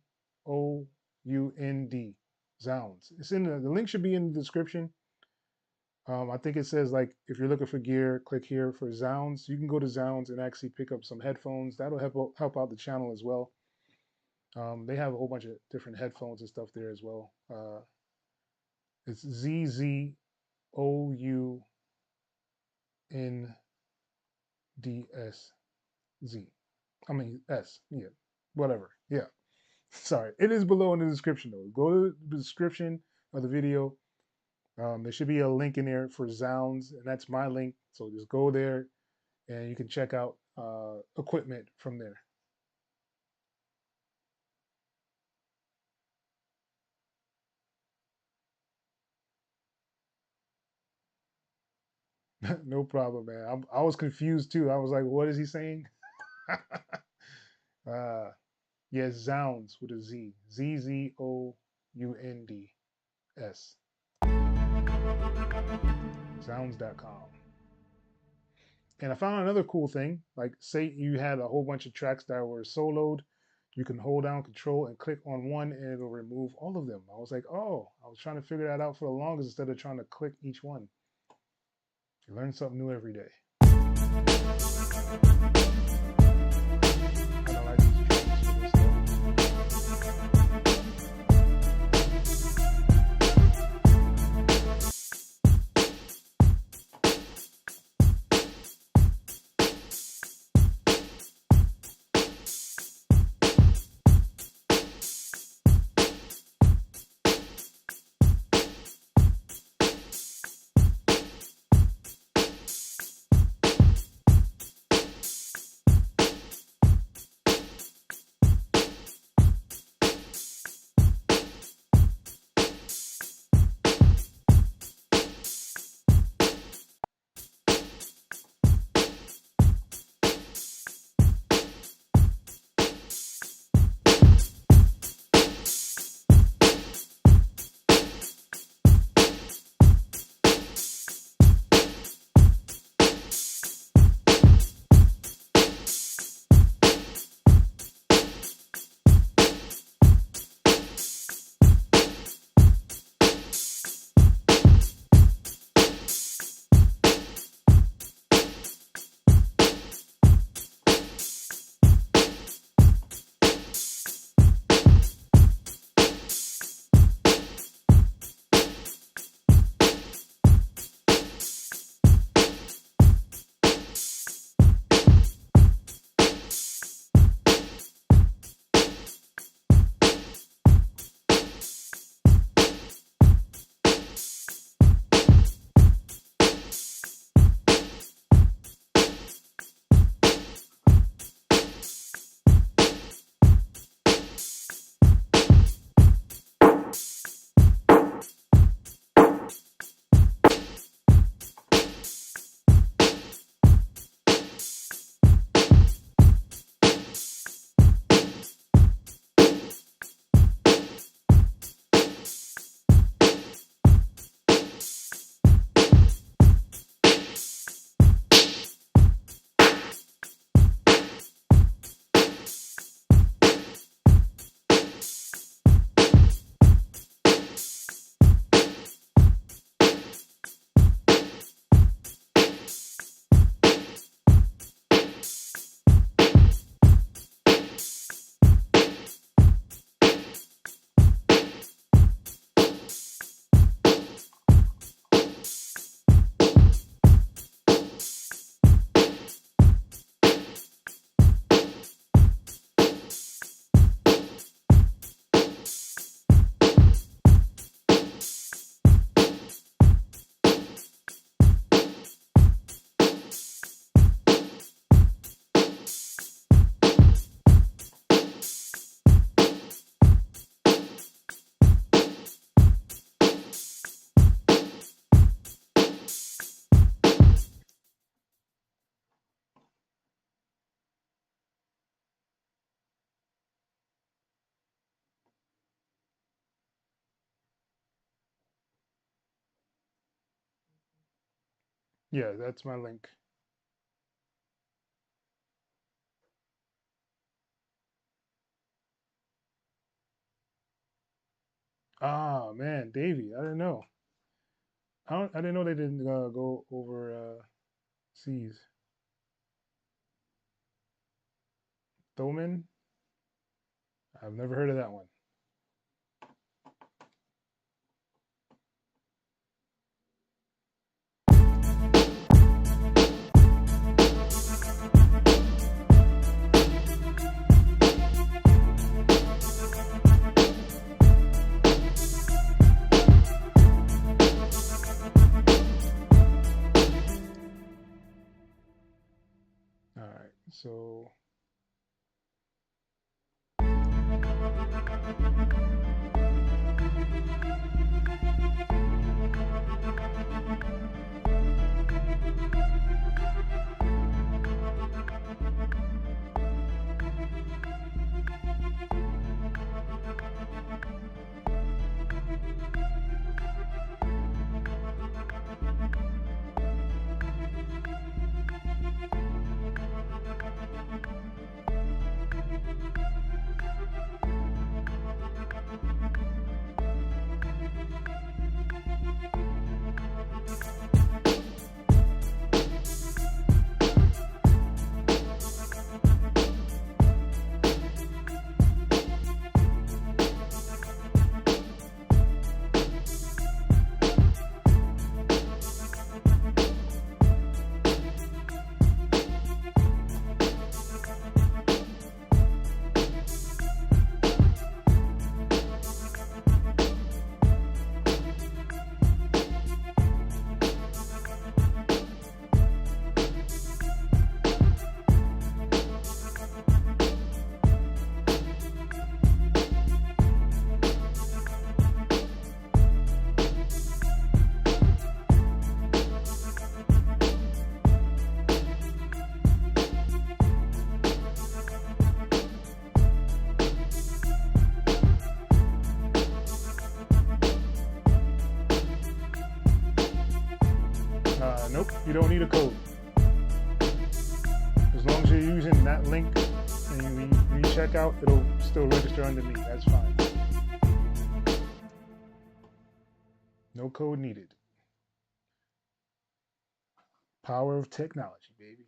Zounds. It's in the link should be in the description. I think it says like if you're looking for gear, click here for Zounds. You can go to Zounds and actually pick up some headphones. That'll help out the channel as well. They have a whole bunch of different headphones and stuff there as well. It's ZZOUNDSZ. I mean S. Yeah, whatever. Yeah. Sorry, it is below in the description though. Go to the description of the video. There should be a link in there for Zounds, and that's my link. So just go there, and you can check out equipment from there. No problem, man. I was confused too. I was like, what is he saying? uh, yeah, Zounds with a Z. ZZOUNDS. Zounds.com. And I found another cool thing. Like, say you had a whole bunch of tracks that were soloed, you can hold down control and click on one and it'll remove all of them. I was like, oh, I was trying to figure that out for the longest instead of trying to click each one. You learn something new every day. I like Yeah, that's my link. Ah, man, Davey, I didn't know. I didn't know they didn't go over seas. Thoman, I've never heard of that one. All right, so nope, you don't need a code. As long as you're using that link and you check out, it'll still register under me. That's fine. No code needed. Power of technology, baby.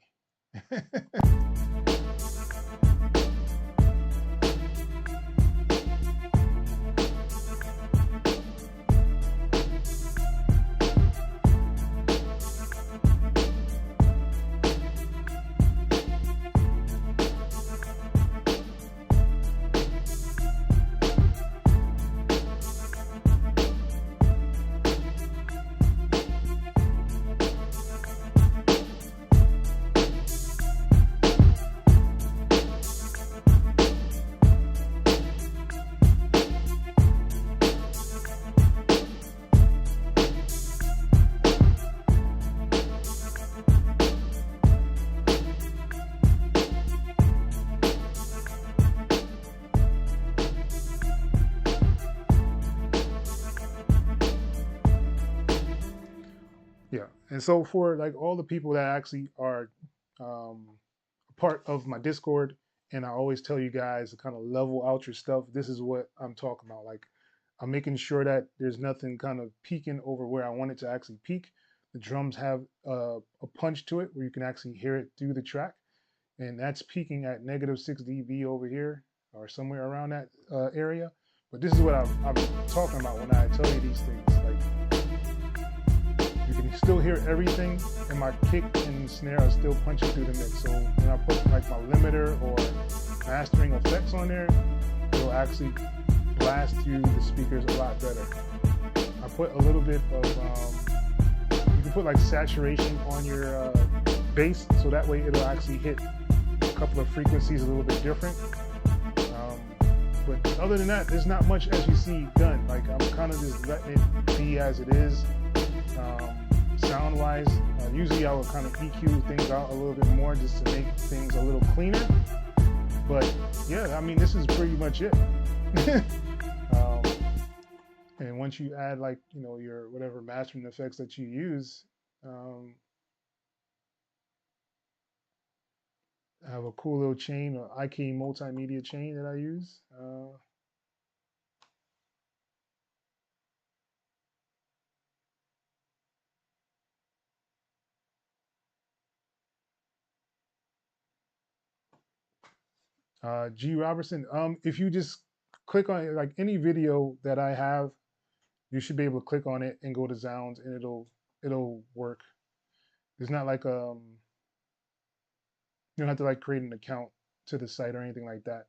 Yeah, and so for like all the people that actually are part of my Discord, and I always tell you guys to kind of level out your stuff. This is what I'm talking about. Like, I'm making sure that there's nothing kind of peaking over where I want it to actually peak. The drums have a punch to it where you can actually hear it through the track, and that's peaking at -6 dB over here or somewhere around that area. But this is what I'm talking about when I tell you these things. Like, you can still hear everything, and my kick and snare are still punching through the mix. So when I put like my limiter or mastering effects on there, it'll actually blast through the speakers a lot better. I put a little bit of, you can put like saturation on your bass, so that way it'll actually hit a couple of frequencies a little bit different. But other than that, there's not much as you see done. Like, I'm kind of just letting it be as it is. Sound wise, usually I would kind of EQ things out a little bit more just to make things a little cleaner. But yeah, I mean, this is pretty much it. And once you add, like, you know, your whatever mastering effects that you use, I have a cool little chain, an IK multimedia chain that I use. G Robertson. If you just click on it, like any video that I have, you should be able to click on it and go to Zounds, and it'll work. It's not like you don't have to like create an account to the site or anything like that.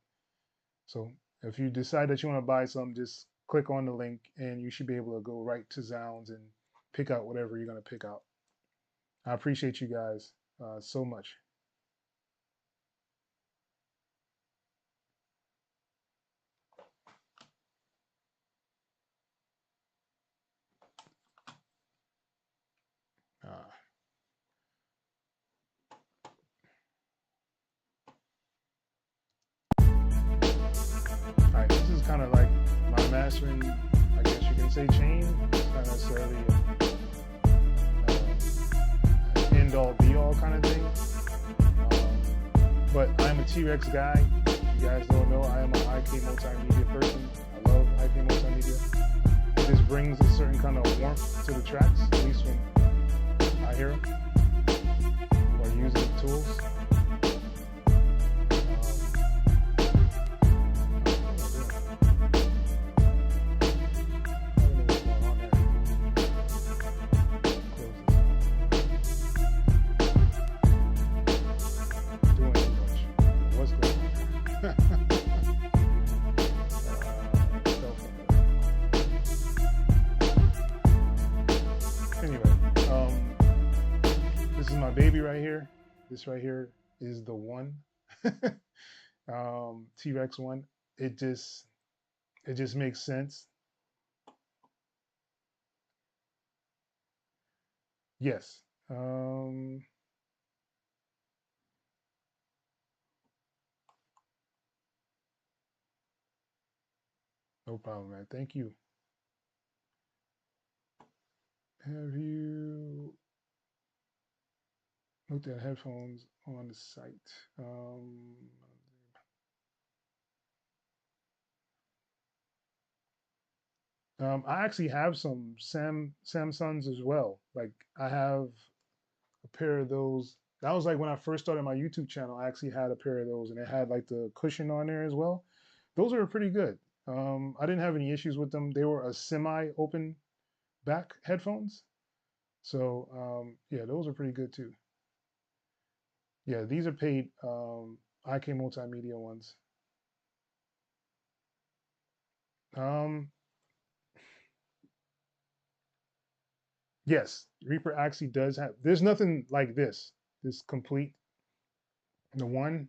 So if you decide that you want to buy some, just click on the link, and you should be able to go right to Zounds and pick out whatever you're gonna pick out. I appreciate you guys so much. Uh, all right, this is kind of like my mastering, I guess you can say, chain. It's not necessarily an end all be all kind of thing. But I'm a T-Rex guy. You guys don't know, I am an IK multimedia person. I love IK multimedia. It just brings a certain kind of warmth to the tracks, at least when I hear them or using the tools. This right here is the one, T-Rex one. It just makes sense. Yes. No problem, man. Thank you. Have you looked at headphones on the site? I actually have some Samsungs as well. Like I have a pair of those. That was like when I first started my YouTube channel. I actually had a pair of those, and it had like the cushion on there as well. Those are pretty good. I didn't have any issues with them. They were a semi-open back headphones, so yeah, those are pretty good too. Yeah, these are paid IK Multimedia ones. Um, yes, Reaper actually does have. There's nothing like this. This complete the one.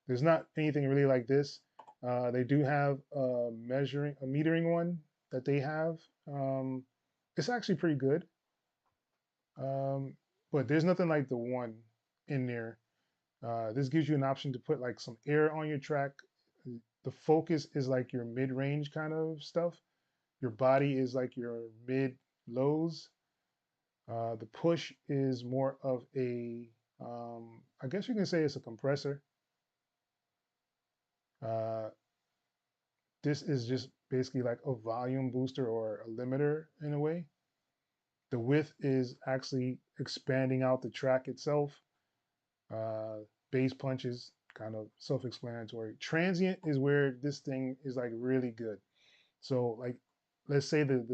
There's not anything really like this. They do have a metering one that they have. It's actually pretty good. But there's nothing like the one in there. This gives you an option to put like some air on your track. The focus is like your mid-range kind of stuff. Your body is like your mid lows. The push is more of a, I guess you can say it's a compressor. Uh, this is just basically like a volume booster or a limiter in a way. The width is actually expanding out the track itself. Uh, Bass punches, kind of self-explanatory. Transient is where this thing is like really good. So like, let's say the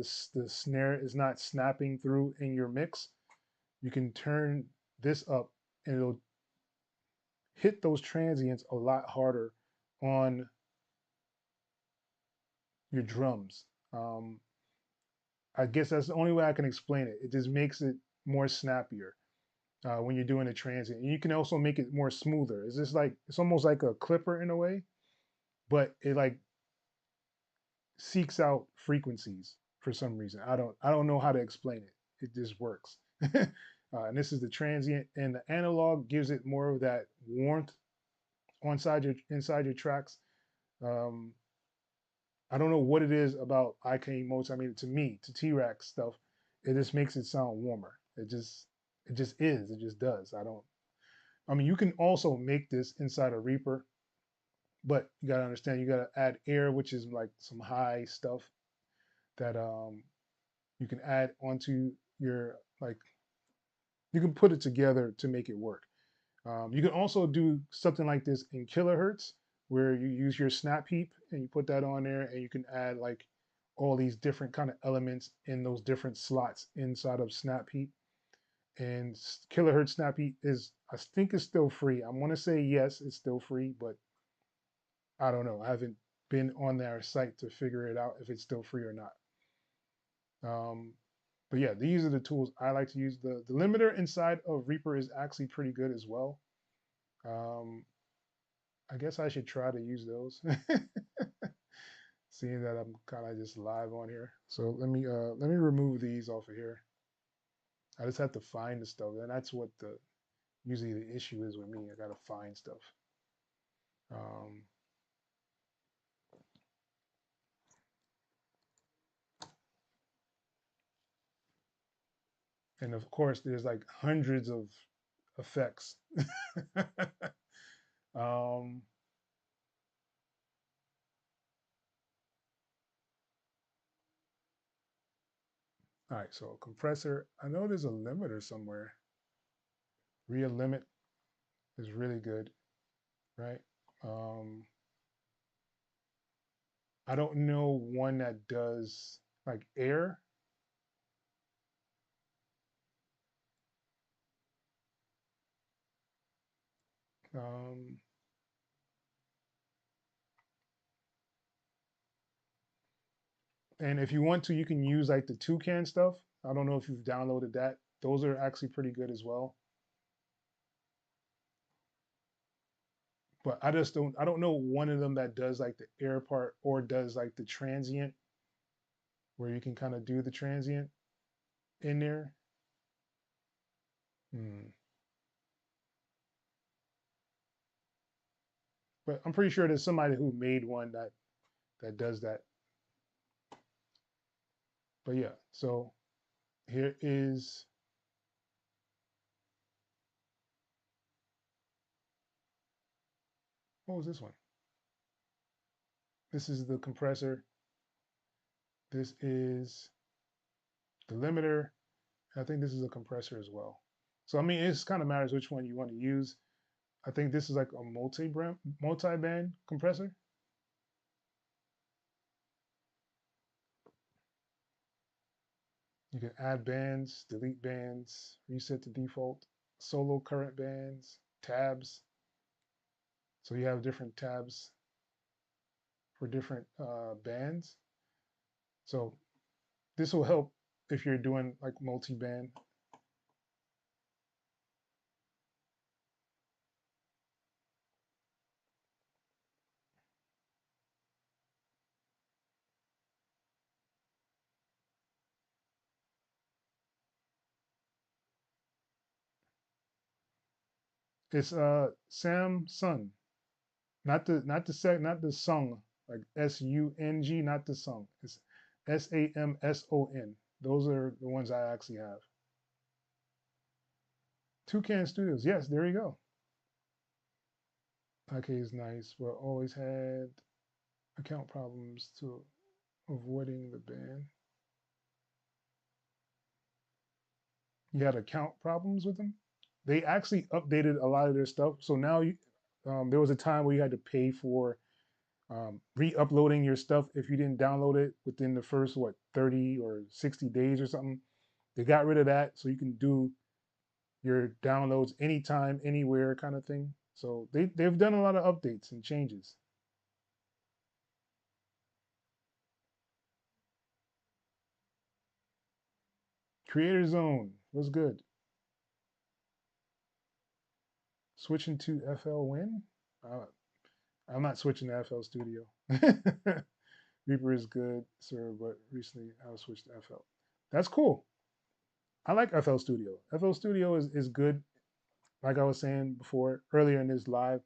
snare is not snapping through in your mix, you can turn this up and it'll hit those transients a lot harder on your drums. I guess that's the only way I can explain it. It just makes it more snappier when you're doing a transient. And you can also make it more smoother. It's just like it's almost like a clipper in a way, but it like seeks out frequencies for some reason. I don't know how to explain it. It just works. And this is the transient, and the analog gives it more of that warmth inside your tracks. Um, I don't know what it is about IK modes. I mean, to me, to T-Rex stuff, it just makes it sound warmer. It just is. It just does. I mean, you can also make this inside a Reaper, but you gotta understand you gotta add air, which is like some high stuff that you can add onto your like you can put it together to make it work. You can also do something like this in kilohertz, where you use your snap heap and you put that on there, and you can add like all these different kind of elements in those different slots inside of snap heap. And kilohertz snap heap is, I think, is still free. I want to say yes, it's still free, but I don't know. I haven't been on their site to figure it out if it's still free or not. Um, but yeah, these are the tools I like to use. The limiter inside of Reaper is actually pretty good as well. Um, I guess I should try to use those, seeing that I'm kind of just live on here. So let me remove these off of here. I just have to find the stuff, and that's what the usually the issue is with me. I gotta find stuff. Um, and of course, there's like hundreds of effects. um, all right, so compressor. I know there's a limiter somewhere. Real limit is really good, right? Um, I don't know one that does like air. Um, and if you want to, you can use like the toucan stuff. I don't know if you've downloaded that. Those are actually pretty good as well. But I don't know one of them that does like the air part or does like the transient where you can kind of do the transient in there. Hmm. But I'm pretty sure there's somebody who made one that does that. But yeah, so here is, what was this one? This is the compressor. This is the limiter. I think this is a compressor as well. So I mean, it's kind of matters which one you want to use. I think this is like a multi-band compressor. You can add bands, delete bands, reset to default, solo current bands, tabs. So you have different tabs for different bands. So this will help if you're doing like multi-band. It's Samsung, not the sung, like SUNG, not the sung. It's SAMSON. Those are the ones I actually have. Toucan Studios. Yes, there you go. Okay, is nice, but always had account problems to avoiding the ban. You had account problems with them. They actually updated a lot of their stuff. So now there was a time where you had to pay for re-uploading your stuff if you didn't download it within the first 30 or 60 days or something. They got rid of that, so you can do your downloads anytime, anywhere, kind of thing. So they've done a lot of updates and changes. Creator Zone was good. Switching to FL Win. Uh, I'm not switching to FL Studio. Reaper is good, sir, but recently I was switched to FL. That's cool. I like FL Studio. FL Studio is good. Like I was saying before earlier in this live,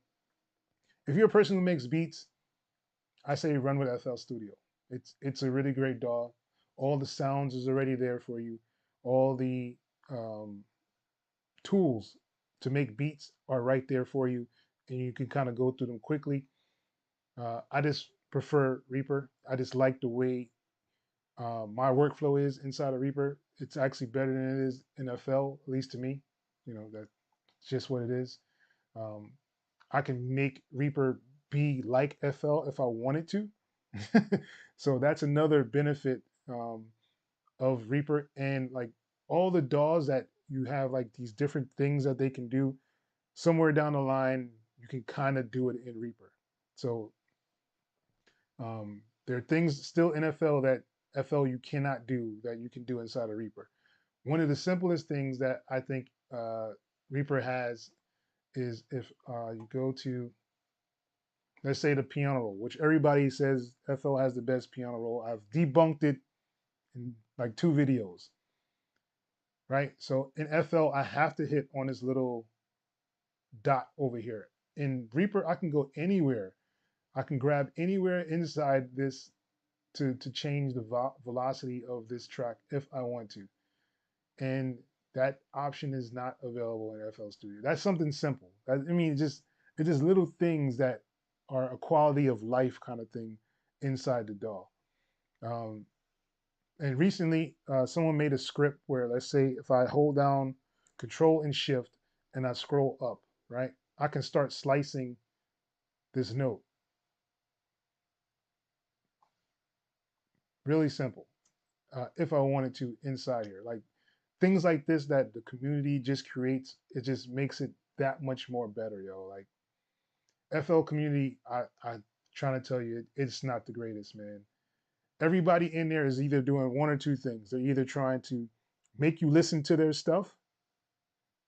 if you're a person who makes beats, I say run with FL Studio. It's a really great DAW. All the sounds is already there for you. All the um, tools to make beats are right there for you, and you can kind of go through them quickly. I just prefer Reaper. I just like the way my workflow is inside of Reaper. It's actually better than it is in FL, at least to me. That's just what it is. Um, I can make Reaper be like FL if I wanted to. So that's another benefit of Reaper. And like all the DAWs that you have, like these different things that they can do, somewhere down the line, you can kind of do it in Reaper. So there are things still in FL that FL you cannot do that you can do inside of Reaper. One of the simplest things that I think Reaper has is if you go to, let's say, the piano roll, which everybody says FL has the best piano roll. I've debunked it in like 2 videos, right? So in FL, I have to hit on this little dot over here. In Reaper, I can go anywhere. I can grab anywhere inside this to change the velocity of this track if I want to. And that option is not available in FL Studio. That's something simple. I mean, it's just little things that are a quality of life kind of thing inside the DAW. And recently, someone made a script where, let's say, if I hold down Control and Shift and I scroll up, right, I can start slicing this note. Really simple. If I wanted to inside here, like things like this that the community just creates, it just makes it that much more better, yo. Like FL community, I trying to tell you, it's not the greatest, man. Everybody in there is either doing one or two things. They're either trying to make you listen to their stuff,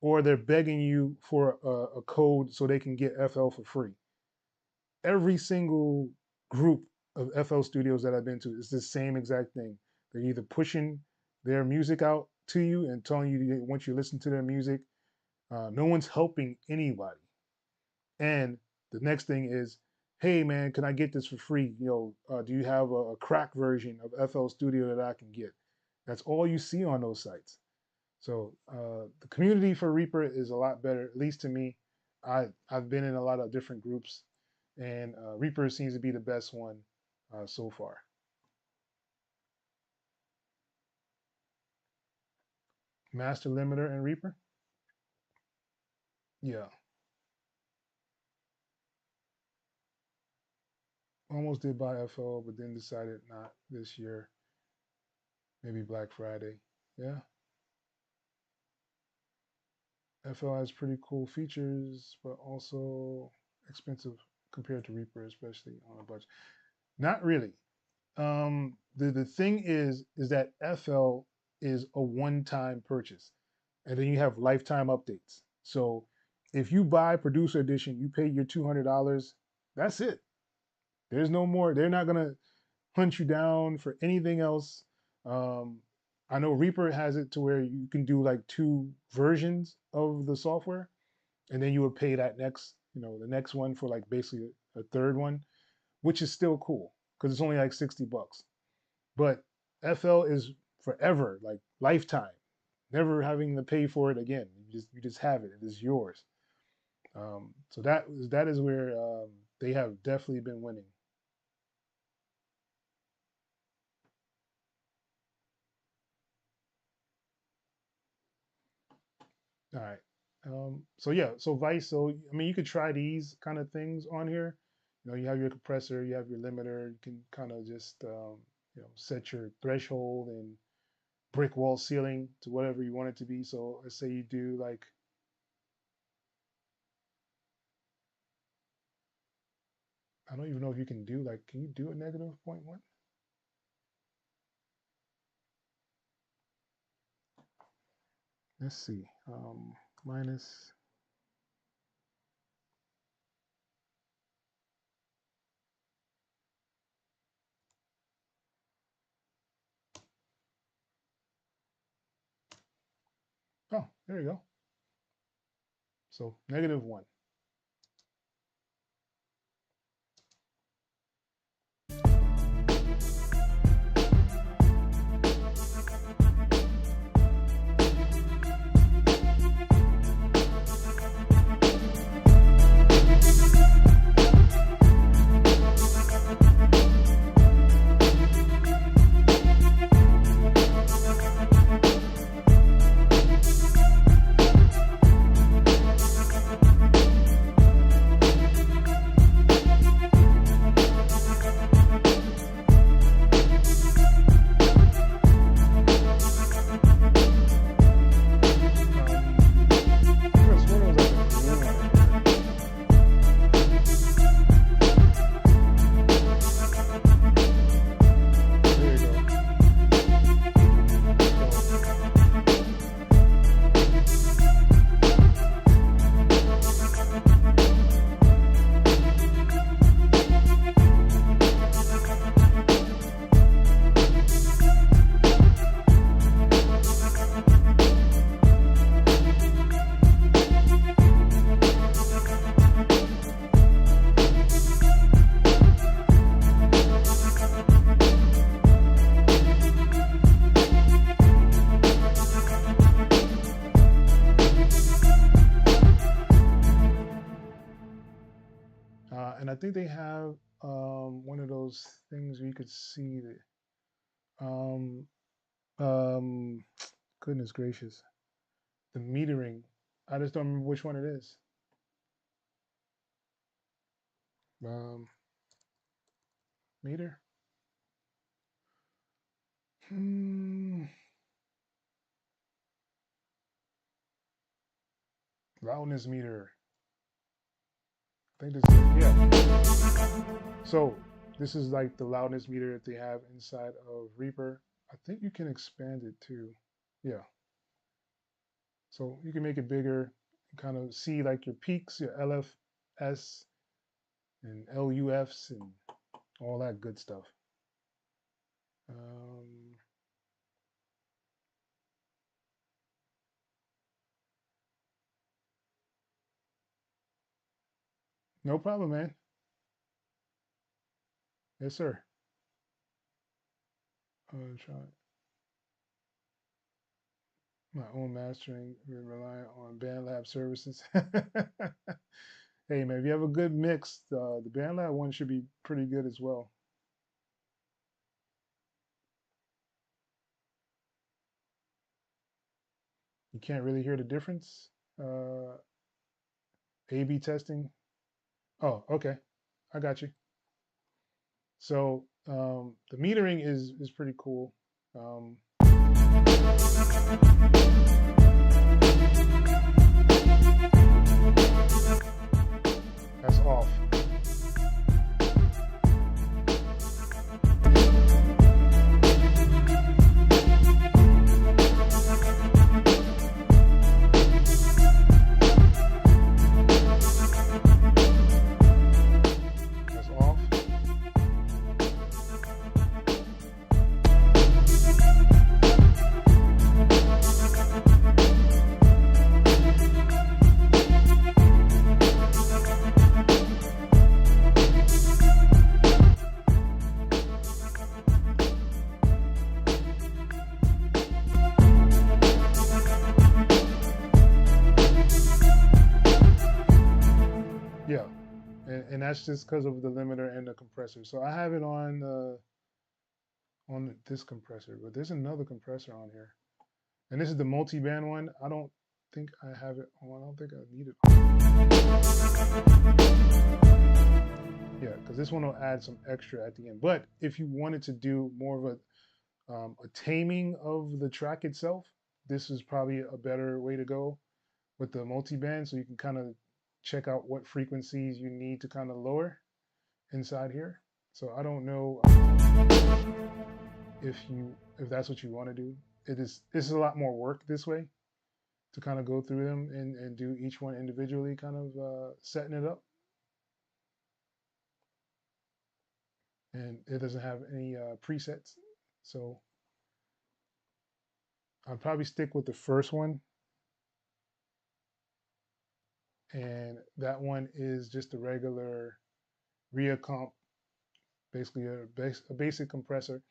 or they're begging you for a code so they can get FL for free. Every single group of FL studios that I've been to is the same exact thing. They're either pushing their music out to you and telling you they want you to listen to their music. No one's helping anybody. And the next thing is, hey man, can I get this for free? Do you have a crack version of FL Studio that I can get? That's all you see on those sites. So the community for Reaper is a lot better, at least to me. I've been in a lot of different groups, and Reaper seems to be the best one so far. Master limiter and Reaper? Yeah. Almost did buy FL, but then decided not this year. Maybe Black Friday. Yeah. FL has pretty cool features, but also expensive compared to Reaper, especially on a budget. Not really. The thing is that FL is a one-time purchase, and then you have lifetime updates. So if you buy Producer Edition, you pay your $200. That's it. There's no more. They're not gonna hunt you down for anything else. I know Reaper has it to where you can do like 2 versions of the software, and then you would pay that the next one for like basically a third one, which is still cool because it's only like $60. But FL is forever, like lifetime, never having to pay for it again. You just have it. It is yours. So that is where they have definitely been winning. All right. So yeah, so Vice. So I mean, you could try these kind of things on here. You have your compressor, you have your limiter. You can kind of just set your threshold and brick wall ceiling to whatever you want it to be. So let's say you do like, I don't even know if you can do like, can you do a -0.1? Let's see. Minus. Oh, there you go. So -1. And I think they have one of those things where you could see the um, goodness gracious, the metering. I just don't remember which one it is. Um, Meter. Hmm. Loudness meter. I think this is, yeah. So this is like the loudness meter that they have inside of Reaper. I think you can expand it too. Yeah. So you can make it bigger, kind of see like your peaks, your LFS and LUFs and all that good stuff. Um, no problem, man. Yes, sir. Try my own mastering, relying on BandLab services. Hey, man, if you have a good mix, the BandLab one should be pretty good as well. You can't really hear the difference. A/B testing. Oh, okay, I got you. So the metering is pretty cool. Um, that's off. That's off. Yeah, and that's just because of the limiter and the compressor. So I have it on this compressor, but there's another compressor on here, and this is the multi-band one. I don't think I have it on. I don't think I need it. Yeah, because this one will add some extra at the end. But if you wanted to do more of a taming of the track itself, this is probably a better way to go with the multi-band, so you can kind of check out what frequencies you need to kind of lower inside here. So I don't know if that's what you want to do. This is a lot more work this way to kind of go through them and do each one individually, kind of setting it up. And it doesn't have any presets. So I'll probably stick with the first one. And that one is just a regular RIA comp, basically a basic compressor.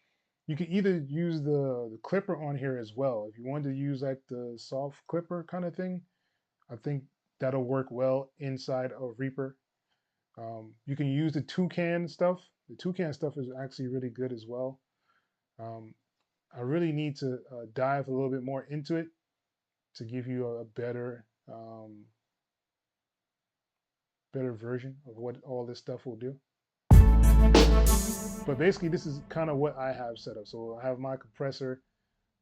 You can either use the clipper on here as well. If you wanted to use like the soft clipper kind of thing, I think that'll work well inside of Reaper. You can use the toucan stuff. The toucan stuff is actually really good as well. Um, I really need to dive a little bit more into it to give you a better version of what all this stuff will do. But basically, this is kind of what I have set up. So I have my compressor.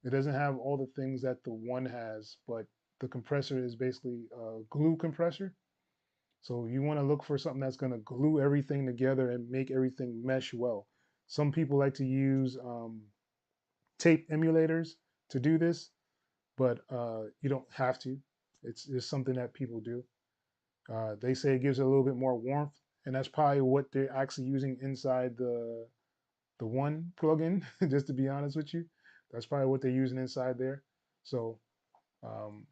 It doesn't have all the things that the one has, but the compressor is basically a glue compressor. So you want to look for something that's going to glue everything together and make everything mesh well. Some people like to use tape emulators to do this, but you don't have to. It's just something that people do. They say it gives it a little bit more warmth, and that's probably what they're actually using inside the one plugin. Just to be honest with you, that's probably what they're using inside there. So um,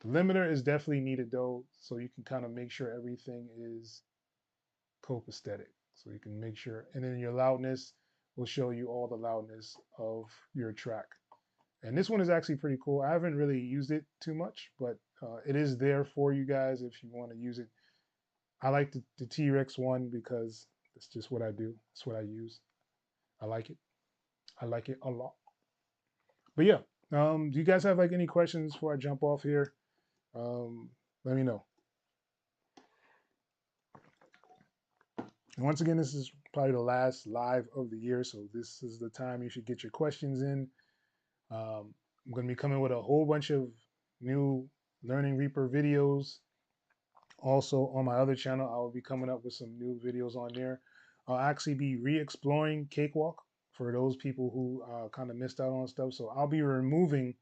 the limiter is definitely needed though, so you can kind of make sure everything is copacetic. So you can make sure, and then your loudness will show you all the loudness of your track. And this one is actually pretty cool. I haven't really used it too much, but it is there for you guys if you want to use it. I like the T-Rex one because it's just what I do. It's what I use. I like it. I like it a lot. But yeah, do you guys have like any questions before I jump off here? Um, let me know. And once again, this is probably the last live of the year, so this is the time you should get your questions in. I'm going to be coming with a whole bunch of new Learning Reaper videos. Also, on my other channel, I will be coming up with some new videos on there. I'll actually be re-exploring Cakewalk for those people who kind of missed out on stuff. So I'll be removing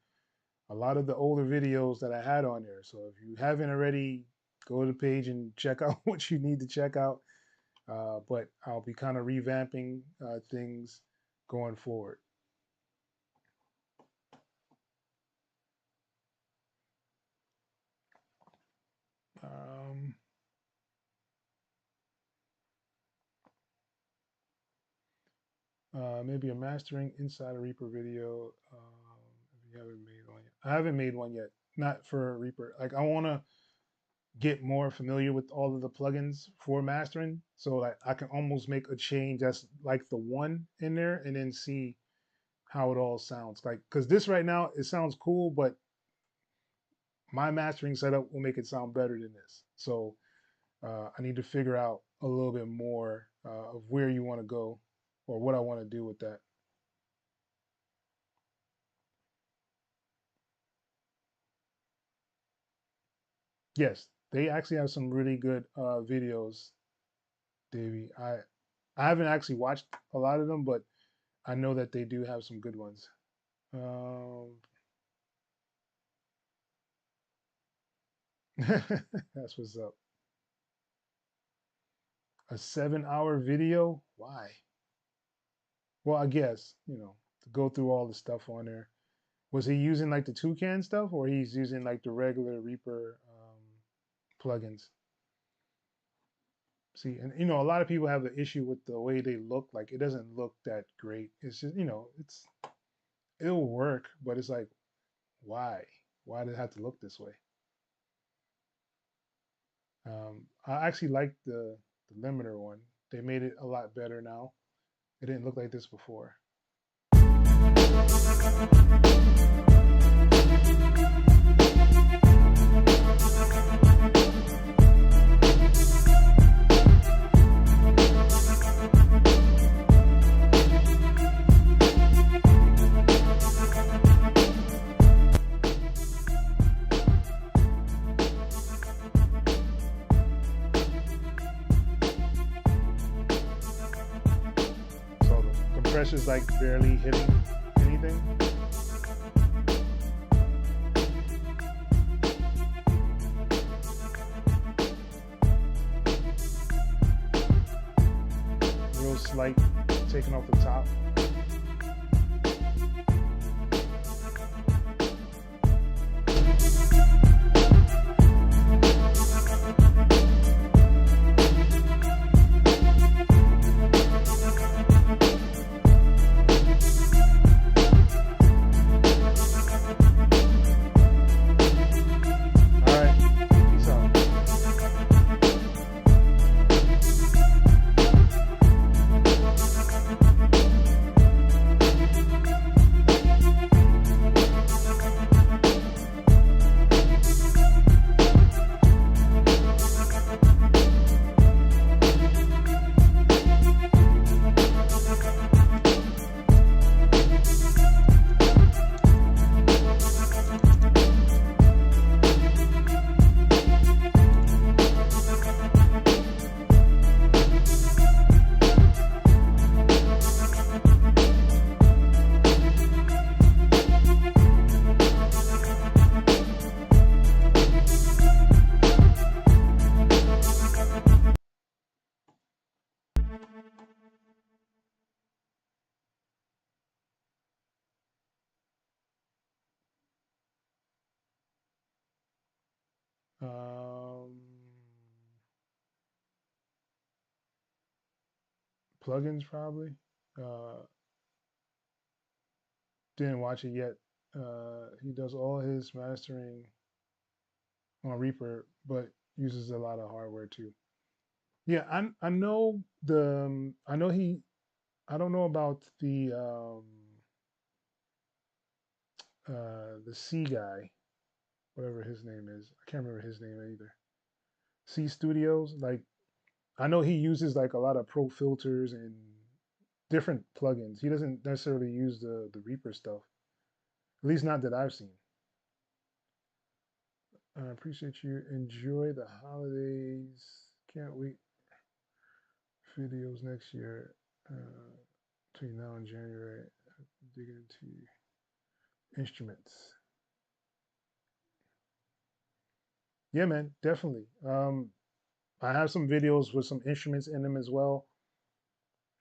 a lot of the older videos that I had on there. So if you haven't already, go to the page and check out what you need to check out. But I'll be kind of revamping things going forward. Um, maybe a mastering inside a Reaper video. If you haven't made one yet. I haven't made one yet. Not for Reaper. Like I want to get more familiar with all of the plugins for mastering, so that I can almost make a change that's like the one in there, and then see how it all sounds. Like because this right now it sounds cool, but my mastering setup will make it sound better than this. So I need to figure out a little bit more of where you want to go or what I want to do with that. Yes, they actually have some really good videos, Davey. I haven't actually watched a lot of them, but I know that they do have some good ones. Um, that's what's up. A 7 hour video? Why? Well, I guess, to go through all the stuff on there. Was he using like the Toucan stuff or he's using like the regular Reaper plugins? See, and a lot of people have the issue with the way they look. Like it doesn't look that great. It's just, it'll work, but it's like, why? Why did it have to look this way? I actually like the limiter one. They made it a lot better now. It didn't look like this before. So the compressor's like barely hitting anything. Real slight taking off the top. All right, peace out. Um, Plugins probably. Uh, didn't watch it yet. He does all his mastering on Reaper, but uses a lot of hardware too. Yeah, I know I know I don't know about the C guy, whatever his name is. I can't remember his name either. C Studios, like I know he uses like a lot of pro filters and different plugins. He doesn't necessarily use the Reaper stuff. At least not that I've seen. I appreciate you. Enjoy the holidays. Can't wait videos next year. Between now and January, digging into instruments. Yeah, man, definitely. I have some videos with some instruments in them as well.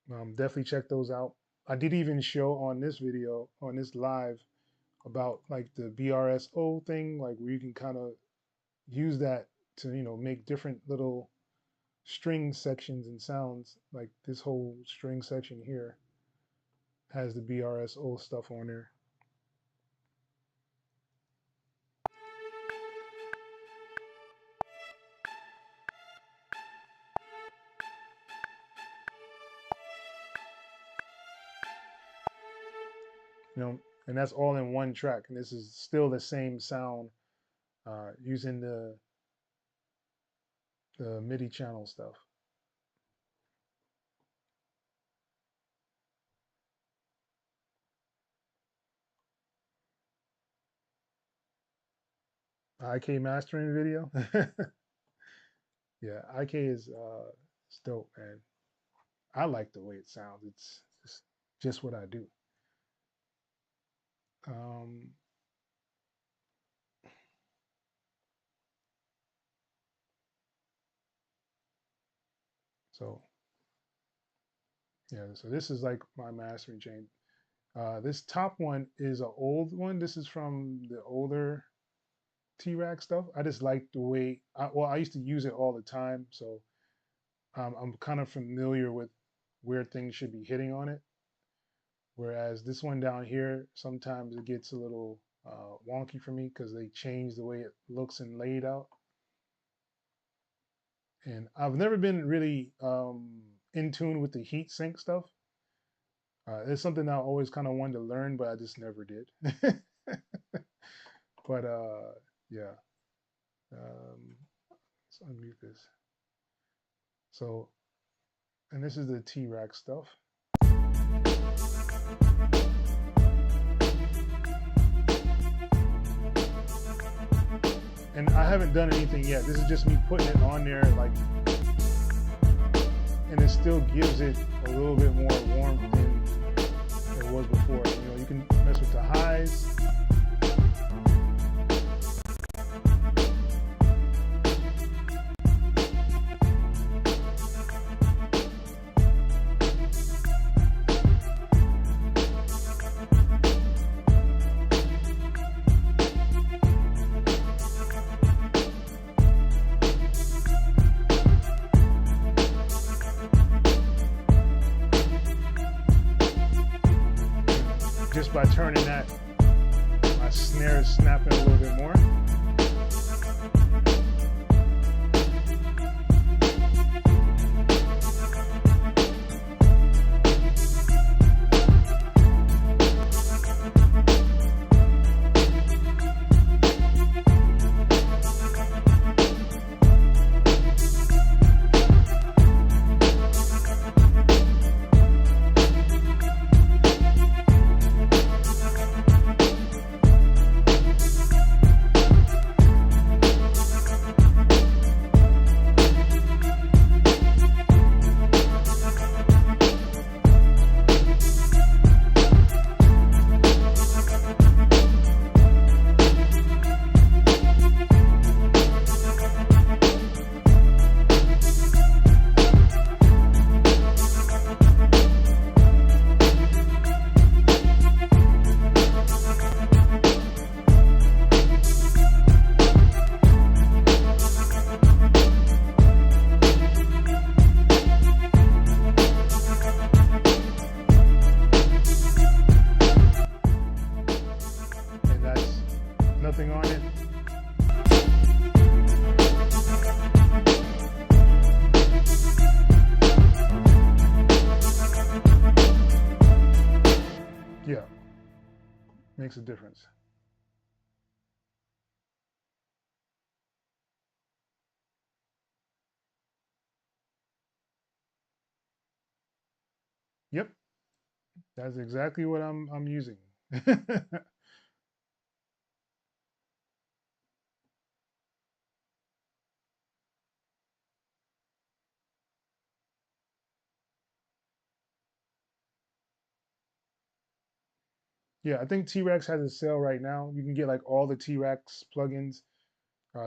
Definitely check those out. I did even show on this video, on this live, about like the BRSO thing, like where you can kind of use that to, make different little string sections and sounds. Like this whole string section here has the BRSO stuff on there. And that's all in one track. And this is still the same sound using the MIDI channel stuff. IK mastering video. Yeah, IK is it's dope, man. I like the way it sounds. It's just what I do. Um, so yeah, so this is like my mastering chain. This top one is an old one. This is from the older T-Rack stuff. I just like the way, I used to use it all the time. So I'm kind of familiar with where things should be hitting on it. Whereas this one down here, sometimes it gets a little wonky for me because they change the way it looks and laid out. And I've never been really in tune with the heat sink stuff. It's something I always kind of wanted to learn, but I just never did. But yeah, let's unmute this. So, and this is the T-Rack stuff. And I haven't done anything yet. This is just me putting it on there, like, and it still gives it a little bit more warmth than it was before. You can mess with the highs. Just by turning that, my snare is snapping a little bit more. makes a difference. Yep, that's exactly what I'm using. Yeah, I think T-Rex has a sale right now. You can get like all the T-Rex plugins.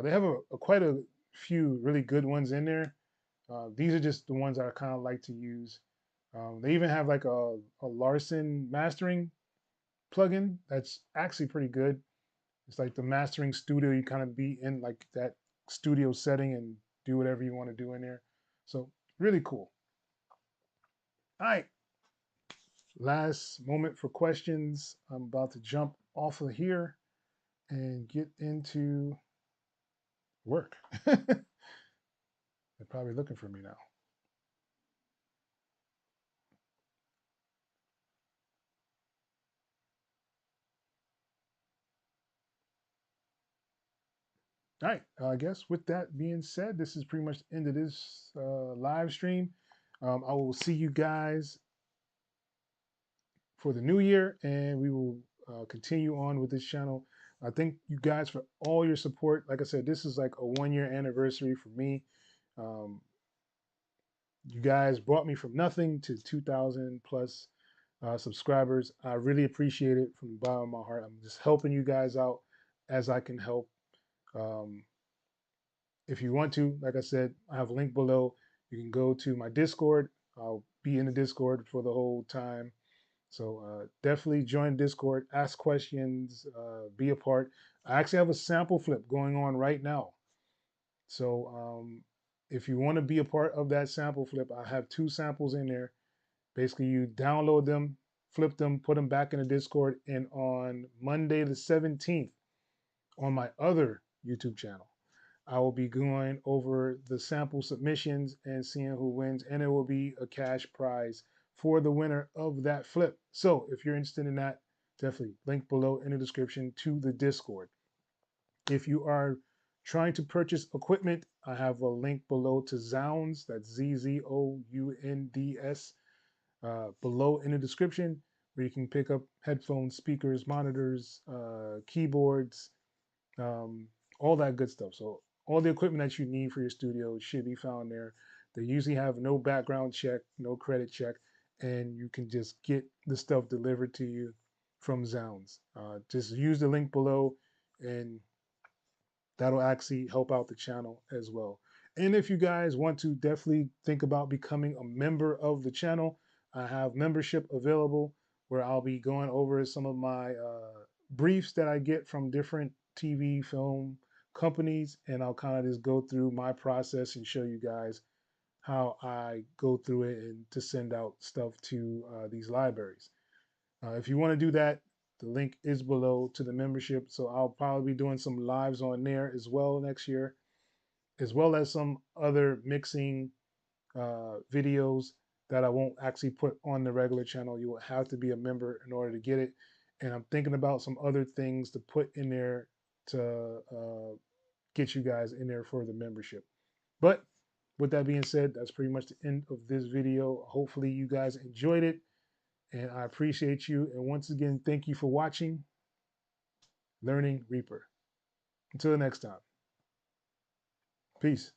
They have quite a few really good ones in there. These are just the ones that I kind of like to use. They even have like a Larson mastering plugin that's actually pretty good. It's like the mastering studio. You kind of be in like that studio setting and do whatever you want to do in there. So really cool. All right, last moment for questions. I'm about to jump off of here and get into work. They're probably looking for me now. All right. I guess with that being said, this is pretty much the end of this live stream. I will see you guys for the new year, and we will continue on with this channel. I thank you guys for all your support. Like I said, this is like a 1 year anniversary for me. Um, you guys brought me from nothing to 2,000 plus subscribers. I really appreciate it from the bottom of my heart. I'm just helping you guys out as I can help. Um, if you want to, like I said, I have a link below. You can go to my Discord. I'll be in the Discord for the whole time. So definitely join Discord, ask questions, be a part. I actually have a sample flip going on right now. So if you want to be a part of that sample flip, I have 2 samples in there. Basically, you download them, flip them, put them back in the Discord, and on Monday the 17th, on my other YouTube channel, I will be going over the sample submissions and seeing who wins, and it will be a cash prize for the winner of that flip. So if you're interested in that, definitely link below in the description to the Discord. If you are trying to purchase equipment, I have a link below to Zounds, that's ZZOUNDS, below in the description, where you can pick up headphones, speakers, monitors, keyboards, um, all that good stuff. So all the equipment that you need for your studio should be found there. They usually have no background check, no credit check, and you can just get the stuff delivered to you from Zounds. Just use the link below, and that'll actually help out the channel as well. And if you guys want to definitely think about becoming a member of the channel, I have membership available where I'll be going over some of my briefs that I get from different TV, film companies, and I'll kind of just go through my process and show you guys how I go through it and to send out stuff to these libraries. If you want to do that, the link is below to the membership. So I'll probably be doing some lives on there as well next year, as well as some other mixing videos that I won't actually put on the regular channel. You will have to be a member in order to get it. And I'm thinking about some other things to put in there to get you guys in there for the membership. But with that being said, that's pretty much the end of this video. Hopefully you guys enjoyed it, and I appreciate you. And once again, thank you for watching Learning Reaper. Until next time, peace.